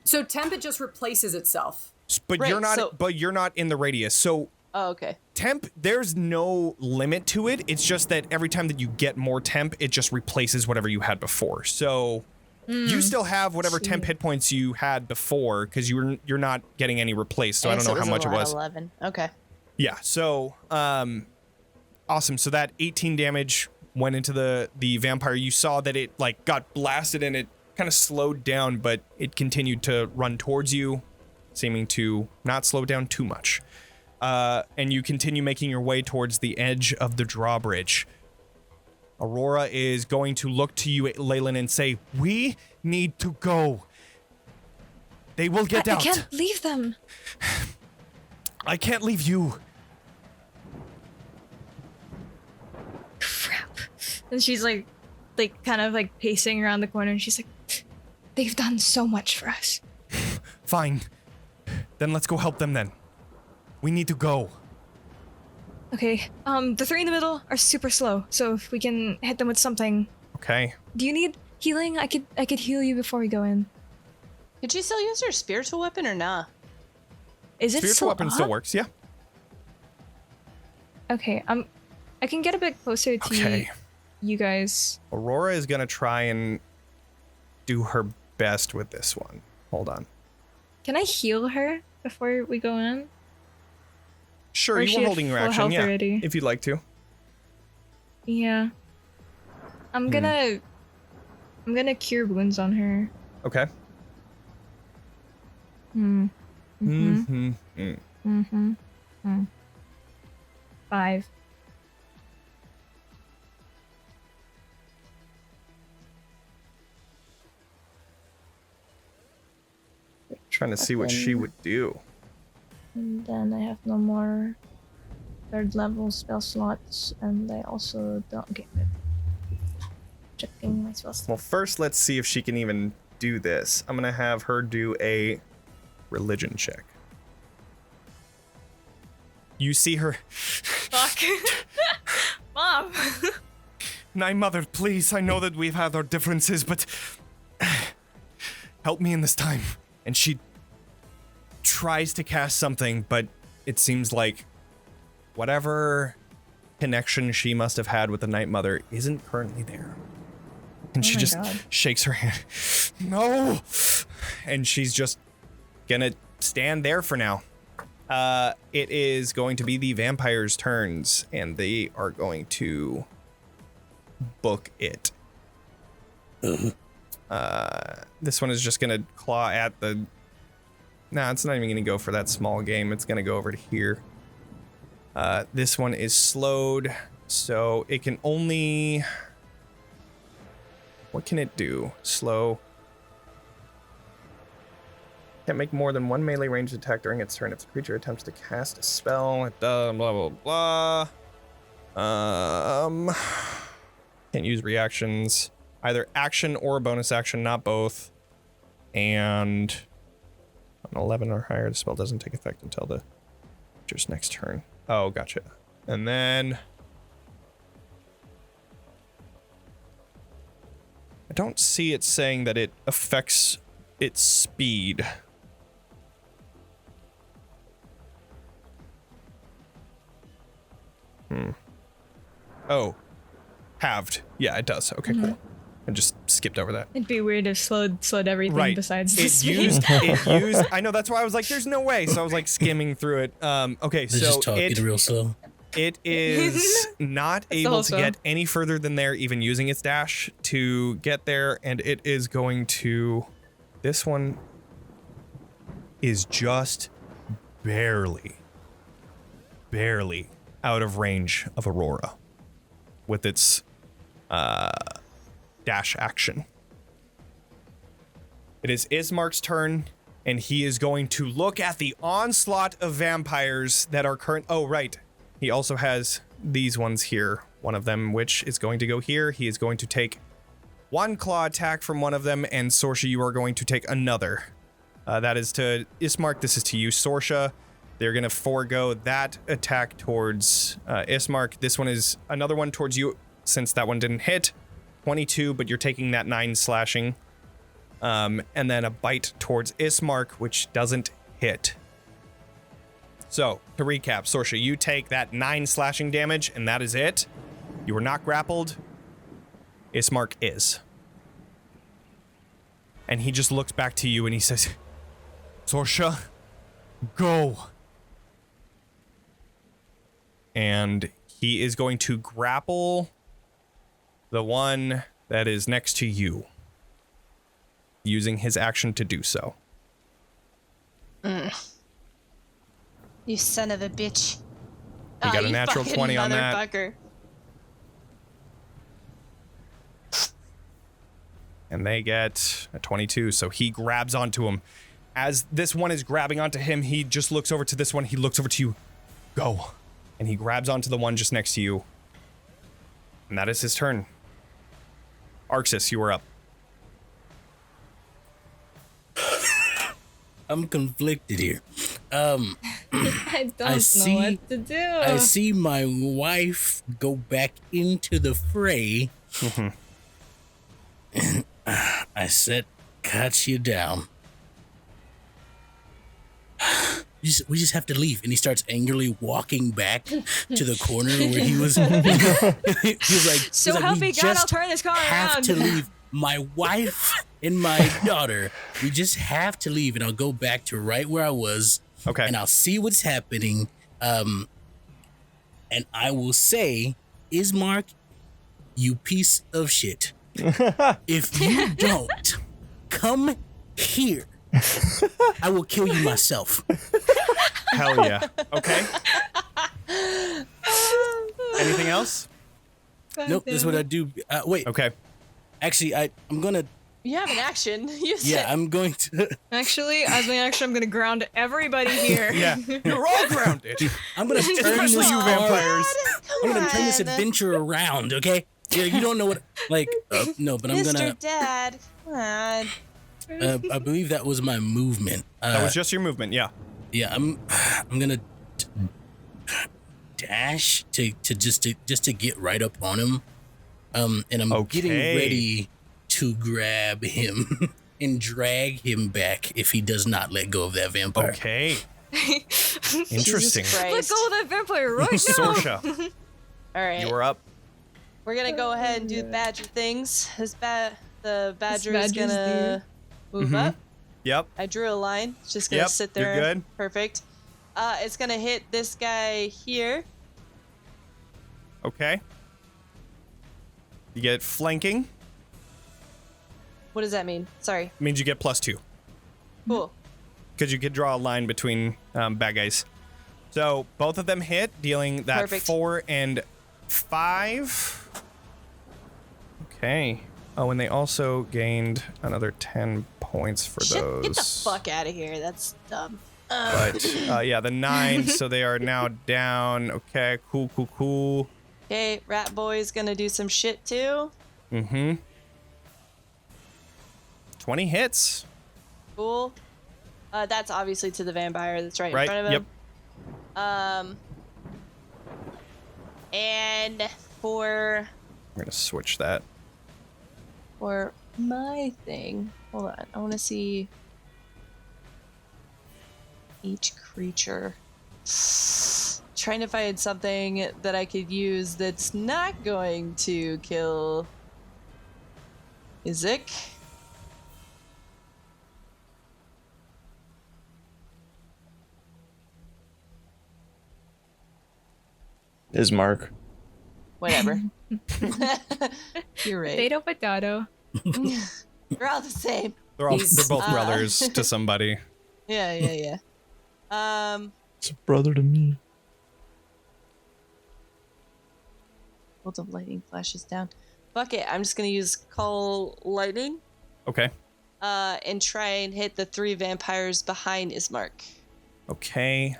So temp, it just replaces itself. But Right, you're not so- but you're not in the radius. So Oh, okay. Temp, there's no limit to it. It's just that every time that you get more temp, it just replaces whatever you had before. So you still have whatever temp hit points you had before because you're not getting any replaced. So I don't know how much it was. 11. Okay. Yeah. So awesome. So that 18 damage went into the vampire. You saw that it like got blasted and it kind of slowed down, but it continued to run towards you, seeming to not slow down too much. And you continue making your way towards the edge of the drawbridge. Aurora is going to look to you, Leilyn, and say, "We need to go. They will get out. I can't leave them. I can't leave you." Crap. And she's like kind of like pacing around the corner, and she's like, "They've done so much for us." Fine. Then let's go help them then. We need to go. Okay, the three in the middle are super slow, so if we can hit them with something. Okay. Do you need healing? I could heal you before we go in. Could you still use her spiritual weapon or not? Is it Spiritual still weapon up? still works, yeah. Okay, I can get a bit closer to you guys. Aurora is gonna try and do her best with this one. Hold on. Can I heal her before we go in? Sure, Or is you she were at holding your full action, health yeah. already? If you'd like to. Yeah. I'm gonna cure wounds on her. Okay. Mm-hmm. 5. Trying to see what she would do. And then I have no more 3rd level spell slots, and I also don't get it. Checking my spell slots. Well, first, let's see if she can even do this. I'm gonna have her do a religion check. You see her. Fuck. Mom! Night Mother, please, I know that we've had our differences, but help me in this time. And she tries to cast something, but it seems like whatever connection she must have had with the Night Mother isn't currently there. And she just shakes her hand. No! And she's just gonna stand there for now. It is going to be the vampires' turns, and they are going to book it. This one is just gonna claw at the... Nah, it's not even gonna go for that small game. It's gonna go over to here. This one is slowed, so it can only... What can it do? Slow. Can't make more than one melee ranged attack during its turn. If the creature attempts to cast a spell, it does blah blah blah. Can't use reactions. Either action or a bonus action, not both. And on 11 or higher, the spell doesn't take effect until the creature's next turn. Oh, gotcha. And then I don't see it saying that it affects its speed. Oh, halved. Yeah, it does. Okay, cool. I just skipped over that. It'd be weird if slowed everything Right. besides the It speed. used. I know, that's why I was like, "There's no way." So I was like skimming through it. Okay, They're so just talking real slow. it is not able to also- get any further than there, even using its dash to get there, and it is going to. This one is just barely out of range of Aurora with its dash action. It is Ismark's turn, and he is going to look at the onslaught of vampires that are current. Oh, right. He also has these ones here. One of them, which is going to go here. He is going to take one claw attack from one of them, and Sorsha, you are going to take another. That is to Ismark. This is to you, Sorsha. They're going to forego that attack towards Ismark. This one is another one towards you, since that one didn't hit. 22, but you're taking that 9 slashing. And then a bite towards Ismark, which doesn't hit. So, to recap, Sorsha, you take that 9 slashing damage, and that is it. You are not grappled. Ismark is. And he just looks back to you and he says, Sorsha, go. And he is going to grapple the one that is next to you, using his action to do so. You son of a bitch. He got a natural 20 on that. Motherfucker. And they get a 22, so he grabs onto him. As this one is grabbing onto him, he just looks over to this one. He looks over to you. Go. And he grabs onto the one just next to you. And that is his turn. Arxes, you are up. I'm conflicted here. I don't know what to do. I see my wife go back into the fray. And I set Katya down. We just have to leave. And he starts angrily walking back to the corner where he was. He's like, so he's like, help me God, I'll turn this car have around. to leave. My wife and my daughter, we just have to leave. And I'll go back to right where I was. Okay. And I'll see what's happening. And I will say, Ismark, you piece of shit. If you don't come here, I will kill you myself. Hell yeah. Okay. Anything else? Nope, that's what I do. Wait. Okay. Actually, I'm gonna. You have an action. I'm going to. Actually, as my action, I'm gonna ground everybody here. Yeah. You're all grounded. I'm gonna turn this. Especially you vampires. I'm gonna turn this adventure around. Okay. Yeah, you don't know what. Like, no, but I'm Mr. gonna. Dad, come on. I believe that was my movement. That was just your movement, yeah. Yeah, I'm gonna dash to get right up on him. And I'm getting ready to grab him and drag him back if he does not let go of that vampire. Okay. Interesting. Let go of that vampire right now. Sorsha, All right. you are up. We're gonna go ahead and do the badger things. The badger is gonna move up. Yep. I drew a line. It's just gonna sit there. You're good. Perfect. It's gonna hit this guy here. Okay. You get flanking. What does that mean? Sorry. Means you get +2. Cool. Because you could draw a line between bad guys. So both of them hit, dealing that Perfect. 4 and 5. Okay. Oh, and they also gained another 10 points for those. Get the fuck out of here. That's dumb. But yeah, the 9. So they are now down. Okay. Cool. Okay, Rat Boy's gonna do some shit too. 20 hits. Cool. That's obviously to the vampire that's right in Right. front of him. Yep. And for I'm gonna switch that. my thing, hold on. I want to see each creature. Trying to find something that I could use that's not going to kill Zack. Ismark. Whatever. You're right. Potato, potato. They're all the same. They're both brothers to somebody. Yeah. It's a brother to me. Bolt of lightning flashes down. Fuck it. I'm just gonna use call lightning. Okay. And try and hit the 3 vampires behind Ismark. Okay.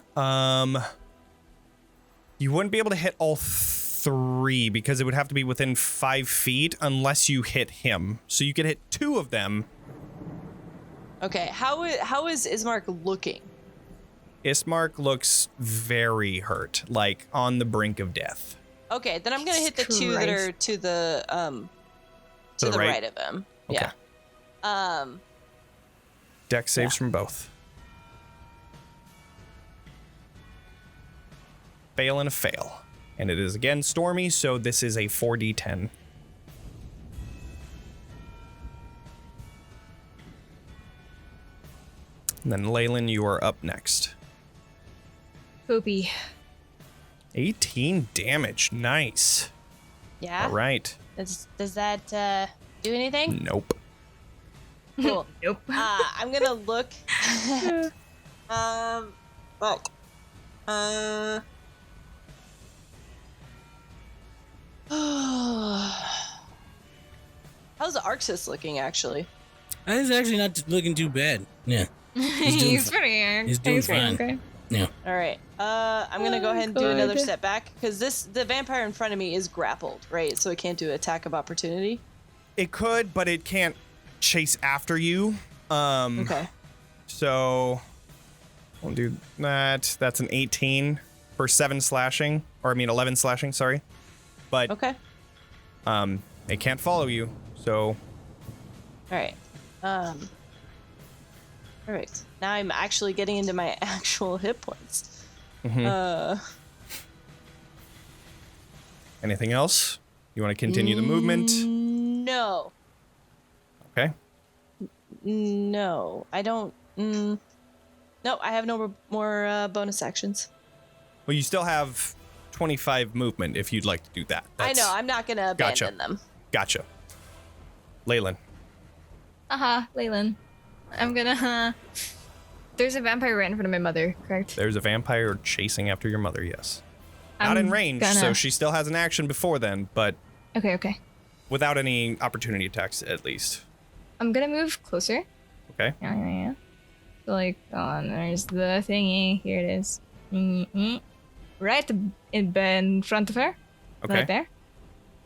You wouldn't be able to hit all 3 because it would have to be within 5 feet unless you hit him. So you could hit 2 of them. Okay. How is Ismark looking? Ismark looks very hurt, like on the brink of death. Okay, then I'm gonna hit the 2 that are to the To the right of him. Okay. Yeah. Dex saves from both. fail and a fail. And it is again stormy, so this is a 4d10. And then Leilyn, you are up next. Poopy. 18 damage. Nice. Yeah. All right. Does that do anything? Nope. Cool. Nope. I'm gonna look. Fuck. How's the Arxes looking, actually? It's actually not looking too bad. Yeah. He's pretty. He's doing fine. Okay. Yeah. All right. I'm gonna go ahead and do another step back because the vampire in front of me is grappled, right? So it can't do attack of opportunity. It could, but it can't chase after you. Okay. So we'll do that. That's an 18 for 7 slashing, or I mean 11 slashing. Sorry, but Okay. it can't follow you. So All right. Perfect. Now I'm actually getting into my actual hit points. anything else? You want to continue the movement? No. Okay. No, I don't. No, I have no more bonus actions. Well, you still have 25 movement if you'd like to do that. I know. I'm not gonna abandon them. Gotcha. Leilyn. Leilyn. I'm gonna. There's a vampire right in front of my mother, correct? There's a vampire chasing after your mother, yes. Not in range, so she still has an action before then, but Okay. without any opportunity attacks, at least. I'm gonna move closer. Okay. Yeah. So, like, there's the thingy. Here it is. Right in front of her. Okay. Right there.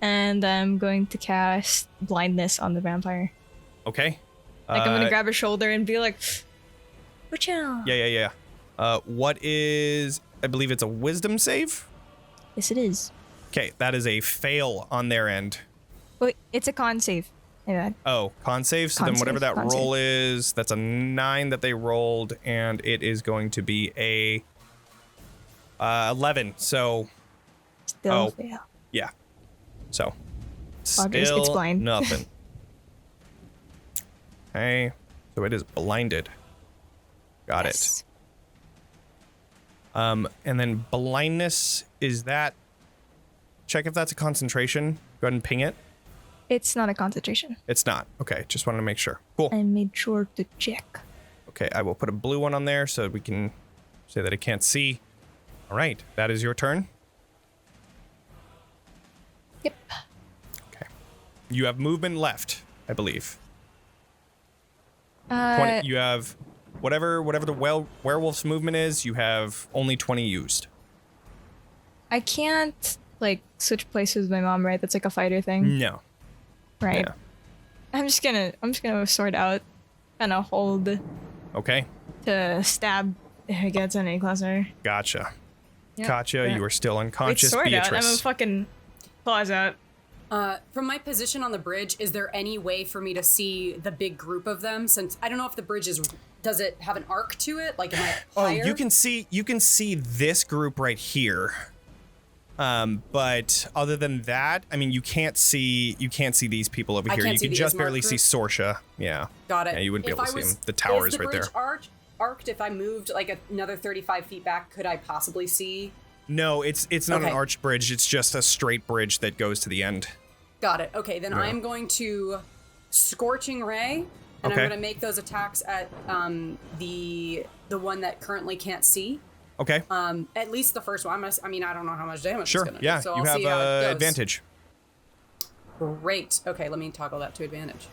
And I'm going to cast blindness on the vampire. Okay. Like, I'm gonna grab her shoulder and be like, watch out. Yeah. What is, I believe it's a wisdom save? Yes, it is. Okay, that is a fail on their end. Wait, it's a con save. My bad. Oh, con save? So Con then whatever save, that con roll is, that's a 9 that they rolled, and it is going to be a 11. So, Still fail. yeah. So, Obvious, it's still blind. nothing. Okay, so it is blinded. Got Yes. it. And then blindness, is that... Check if that's a concentration. Go ahead and ping it. It's not a concentration. It's not. Okay, just wanted to make sure. Cool. I made sure to check. Okay, I will put a blue one on there so we can say that it can't see. All right, that is your turn. Yep. Okay. You have movement left, I believe. 20, 20, you have whatever the werewolf's movement is, you have only 20 used. I can't, like, switch places with my mom, right? That's like a fighter thing. No. Right. Yeah. I'm just gonna sword out and hold Okay. to stab if it gets any closer. Gotcha. Yep. Katya, Yeah. you are still Wait, unconscious. sword out. I'm Beatrice. a fucking claws out. From my position on the bridge, is there any way for me to see the big group of them? Since I don't know if the bridge does it have an arc to it? Like, am I higher? You can see this group right here. But other than that, I mean, you can't see these people over here. You can just barely see Sorsha. Yeah. Got it. Yeah, you wouldn't be If able to I see was- them. The tower is the right there. bridge arced if I moved like another 35 feet back? Could I possibly see? No, it's not an Okay. arched bridge. It's just a straight bridge that goes to the end. Got it. Okay, then Yeah. I'm going to Scorching Ray, and Okay. I'm going to make those attacks at the one that currently can't see. Okay. At least the first one. I mean, I don't know how much damage Sure. it's going to Yeah, do. So you I'll have see how it goes. advantage. Great. Okay, let me toggle that to advantage.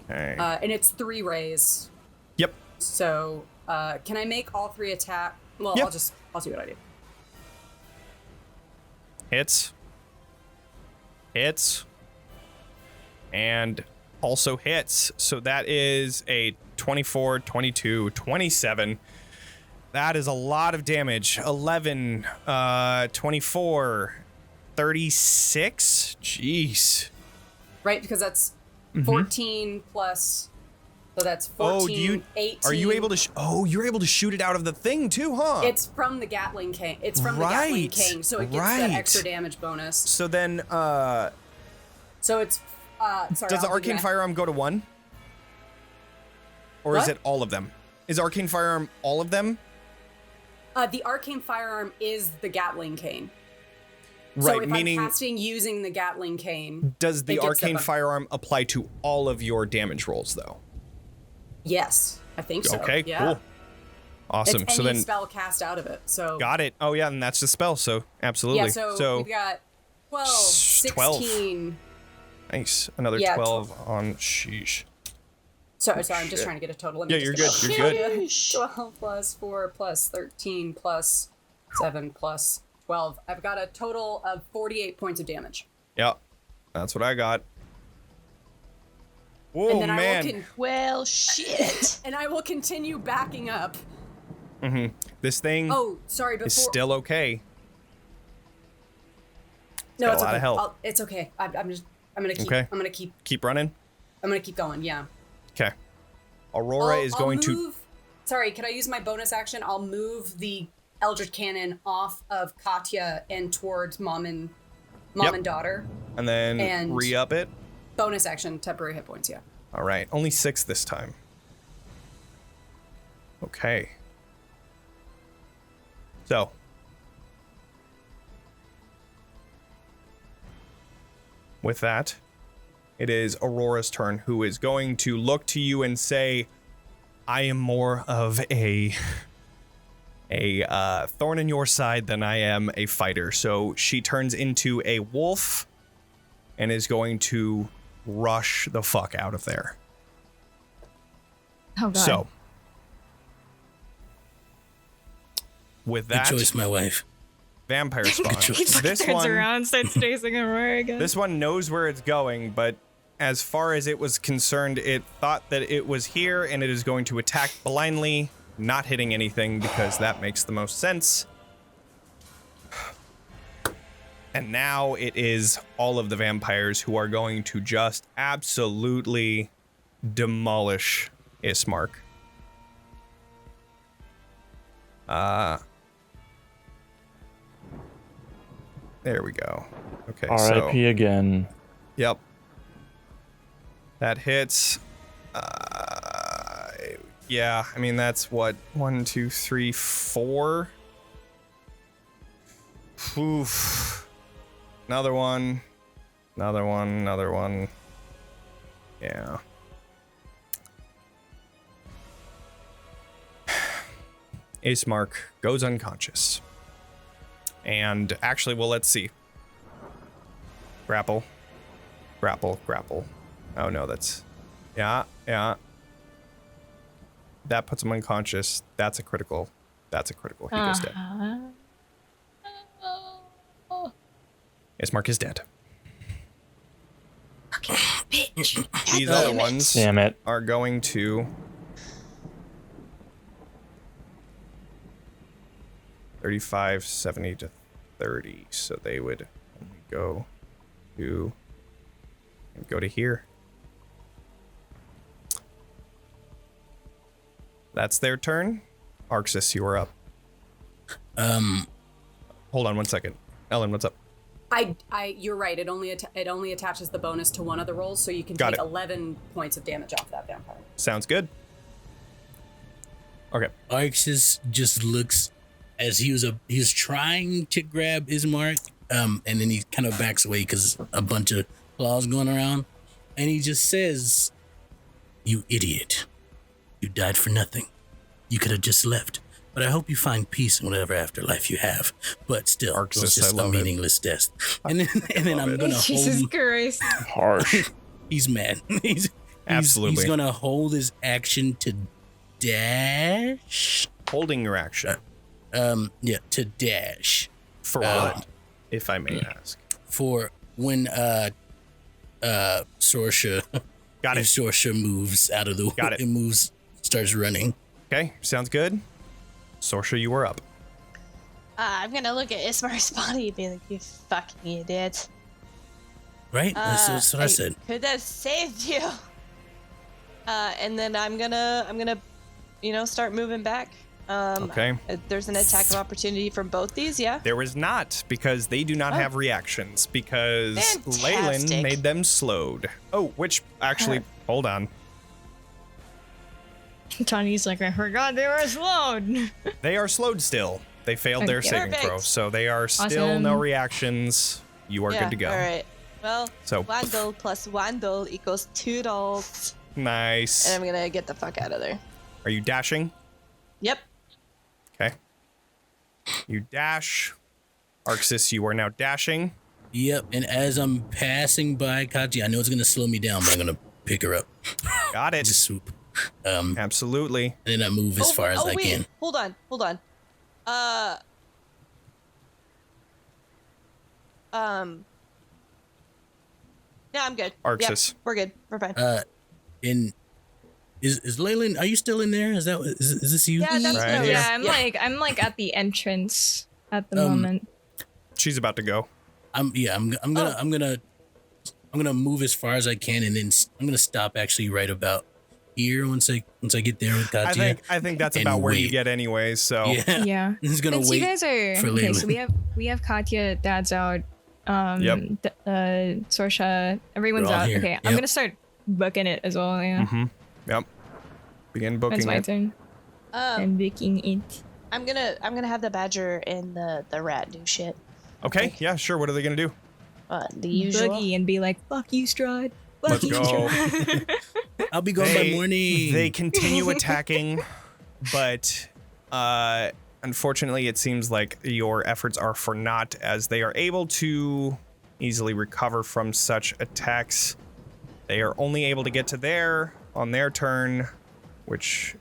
Okay. And it's 3 rays. Yep. So can I make all 3 attack? Well, Yep. I'll see what I do. Hits. And also hits. So that is a 24, 22, 27. That is a lot of damage. 11, 24, 36. Jeez. Right, because that's Mm-hmm. 14 plus So that's 14, 18. Are you able to? You're able to shoot it out of the thing too, huh? It's from the Gatling King. It's from the Gatling King, so it gets that extra damage bonus. So then, So it's. Sorry, does the arcane firearm go to 1? Or is What? it all of them? Is arcane firearm all of them? The arcane firearm is the Gatling Cane. Right, So if meaning I'm casting using the Gatling Cane, does the it gets arcane that- firearm apply to all of your damage rolls though? yes, I think so. Okay, yeah. cool. Awesome. It's So any then spell cast out of it. So got it. Oh yeah, and that's the spell, so absolutely. yeah. So we've got 12, 12. 16. Nice. Another Yeah, 12 on sheesh. Sorry, I'm just trying to get a total. Let me Yeah, you're just good. get You're good. 12 plus 4 plus 13 plus 7 plus 12. I've got a total of 48 points of damage. Yeah. That's what I got. Whoa, And then man. Well, shit. And I will continue backing up. This thing Oh, sorry. Before is still okay. no, got it's a lot okay. of help. It's okay. I'm gonna keep. Okay. I'm gonna keep. Keep running. I'm gonna keep going. Yeah. Okay. Aurora is going to move, Sorry, can I use my bonus action? I'll move the Eldritch Cannon off of Katya and towards Mom and daughter. and then and- re-up it. Bonus action, temporary hit points. Yeah. All right. Only 6 this time. Okay. So. With that, it is Aurora's turn, who is going to look to you and say, I am more of a thorn in your side than I am a fighter. So she turns into a wolf and is going to rush the fuck out of there. Oh god. So, with Good that, choice, my wife. vampire spawn. This turns one, around, starts chasing Aurora again. this one knows where it's going, but as far as it was concerned, it thought that it was here and it is going to attack blindly, not hitting anything because that makes the most sense. And now it is all of the vampires who are going to just absolutely demolish Ismark. There we go. Okay, R.I.P. again. Yep. That hits. Yeah, I mean, that's what? 1, 2, 3, 4. Oof. Another one. Another one. Another one. Yeah. Ismark goes unconscious. And actually, well, let's see. Grapple. Grapple, grapple. Oh no, that's... Yeah. That puts him unconscious. That's a critical. That's a critical. He goes dead. Ismark is dead. Okay, bitch. These other ones Damn it. are going to... 35, 70 to 30. So they would only go to here. That's their turn. Arxes, you are up. Hold on 1 second. Ellen, what's up? You're right. It only attaches the bonus to one of the rolls, so you can Got take it. 11 points of damage off that vampire. Sounds good. Okay. Arxes just looks as he was trying to grab Ismark, and then he kind of backs away because a bunch of claws going around, and he just says, "You idiot! You died for nothing. You could have just left. But I hope you find peace in whatever afterlife you have. But still, Arxes, it's just I a love it. meaningless death." And then I'm gonna Jesus hold. Christ. Harsh. He's mad. He's Absolutely. He's gonna hold his action to dash. Holding your action. To dash. For what? If I may ask. For when Sorsha Got if it. Sorsha moves out of the way, Got it. starts running. Okay, sounds good. Sorsha, you are up. I'm gonna look at Ismar's body and be like, you fucking idiot. Right? That's what I said. Could have saved you. And then I'm gonna, start moving back. Okay. There's an attack of opportunity from both these, yeah? There is not, because they do not have reactions, because Fantastic. Leilyn made them slowed. Oh, which actually, hold on. Johnny's like, I forgot they were slowed. They are slowed still. They failed their Okay. saving Perfect. throw, so they are still Awesome. no reactions. You are good to go. All right. Well, So- 1 dull plus 1 dull equals 2 dulls. Nice. And I'm gonna get the fuck out of there. Are you dashing? Yep. Okay. You dash. Arxes, you are now dashing. Yep, and as I'm passing by Katya, I know it's gonna slow me down, but I'm gonna pick her up. Got it. Just swoop. Absolutely. And then I move as far as I wait. can. Hold on. Yeah, I'm good. Arxes. Yep, we're good. We're fine. In is Leilyn? Are you still in there? Is this you? Yeah, that's Right no, here. Yeah, I'm like at the entrance at the moment. She's about to go. I'm gonna move as far as I can, and then I'm gonna stop actually right about here once I get there with Katya. I think that's and about where you wait. get anyways, so. Yeah. Yeah. This is gonna Since wait. you guys are for okay, Leilyn. so we have Katya, Dad's out, Yep. Sorsha, everyone's We're all out. here. Okay, I'm Yep. gonna start booking it as well. Yeah, Yep. Begin that's booking my it. turn. I'm booking it. I'm gonna have the badger and the rat do shit. Okay, yeah, sure. What are they going to do? The usual. Boogie and be like, "Fuck you, Strahd. Fuck Let's you, go. Strahd." I'll be going by morning. They continue attacking, but unfortunately, it seems like your efforts are for naught, as they are able to easily recover from such attacks. They are only able to get to there on their turn, which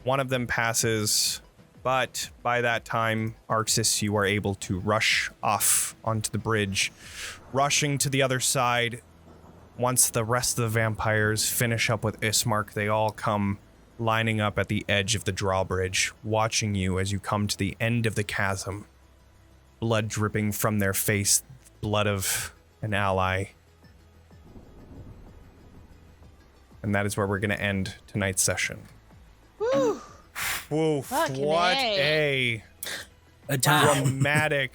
one of them passes. But by that time, Arxes, you are able to rush off onto the bridge, rushing to the other side. Once the rest of the vampires finish up with Ismark, they all come lining up at the edge of the drawbridge, watching you as you come to the end of the chasm. Blood dripping from their face, blood of an ally. And that is where we're going to end tonight's session. Woo! Whoa, Fucking what A. A time. dramatic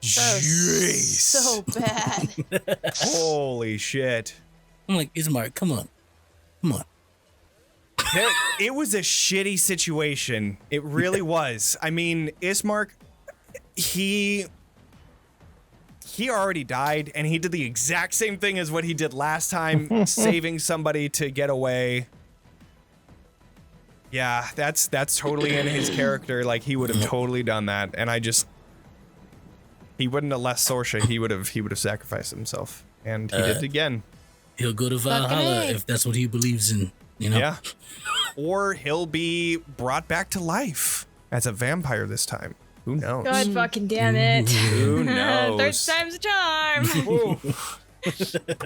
jeez. So bad. Holy shit. I'm like, Ismark, come on. It was a shitty situation. It really was. I mean, Ismark, he already died, and he did the exact same thing as what he did last time, saving somebody to get away. Yeah, that's totally in his character. Like, he would have totally done that, and he wouldn't have left Sorsha. He would have sacrificed himself, and he did it again. He'll go to Valhalla if that's what he believes in. You know. Yeah. Or he'll be brought back to life as a vampire this time. Who knows? God fucking damn it! Who Third knows? time's a charm.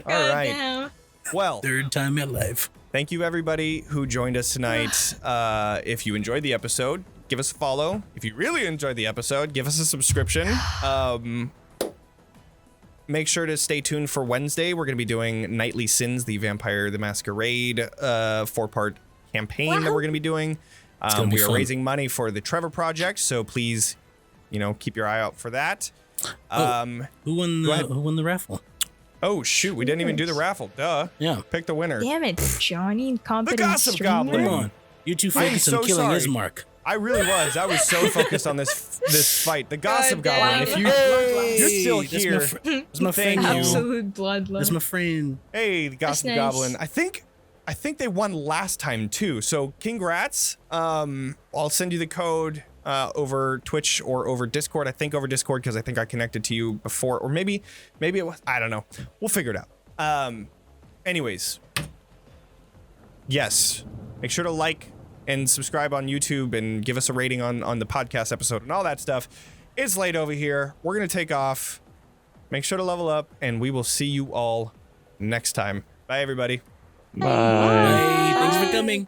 All right. Damn. Well, Third time in life. thank you everybody who joined us tonight. If you enjoyed the episode, give us a follow. If you really enjoyed the episode, give us a subscription. Make sure to stay tuned for Wednesday. We're going to be doing Nightly Sins, the Vampire the Masquerade 4-part campaign that we're going to be doing. gonna be We are fun. raising money for the Trevor Project, so please, keep your eye out for that. Who won go ahead. Who won the raffle? Oh, shoot, we didn't even do the raffle. Duh. Yeah. Pick the winner. Damn it, Johnny, incompetent Gossip streamer. Goblin. Come on. You're too I am focused so on killing sorry. Ismark. I really was. I was so focused on this fight. The Gossip God Goblin. damn. If you're still That's here, That's my Thank friend. you. Absolute bloodlust. That's my friend. hey, the Gossip nice. Goblin. I think they won last time too. So congrats. I'll send you the code over Twitch or over Discord. I think over Discord because I think I connected to you before, or maybe it was. I don't know. We'll figure it out. Anyways, yes. Make sure to like and subscribe on YouTube and give us a rating on the podcast episode and all that stuff. It's late over here. We're gonna take off. Make sure to level up, and we will see you all next time. Bye, everybody. Bye. Hey, thanks for coming.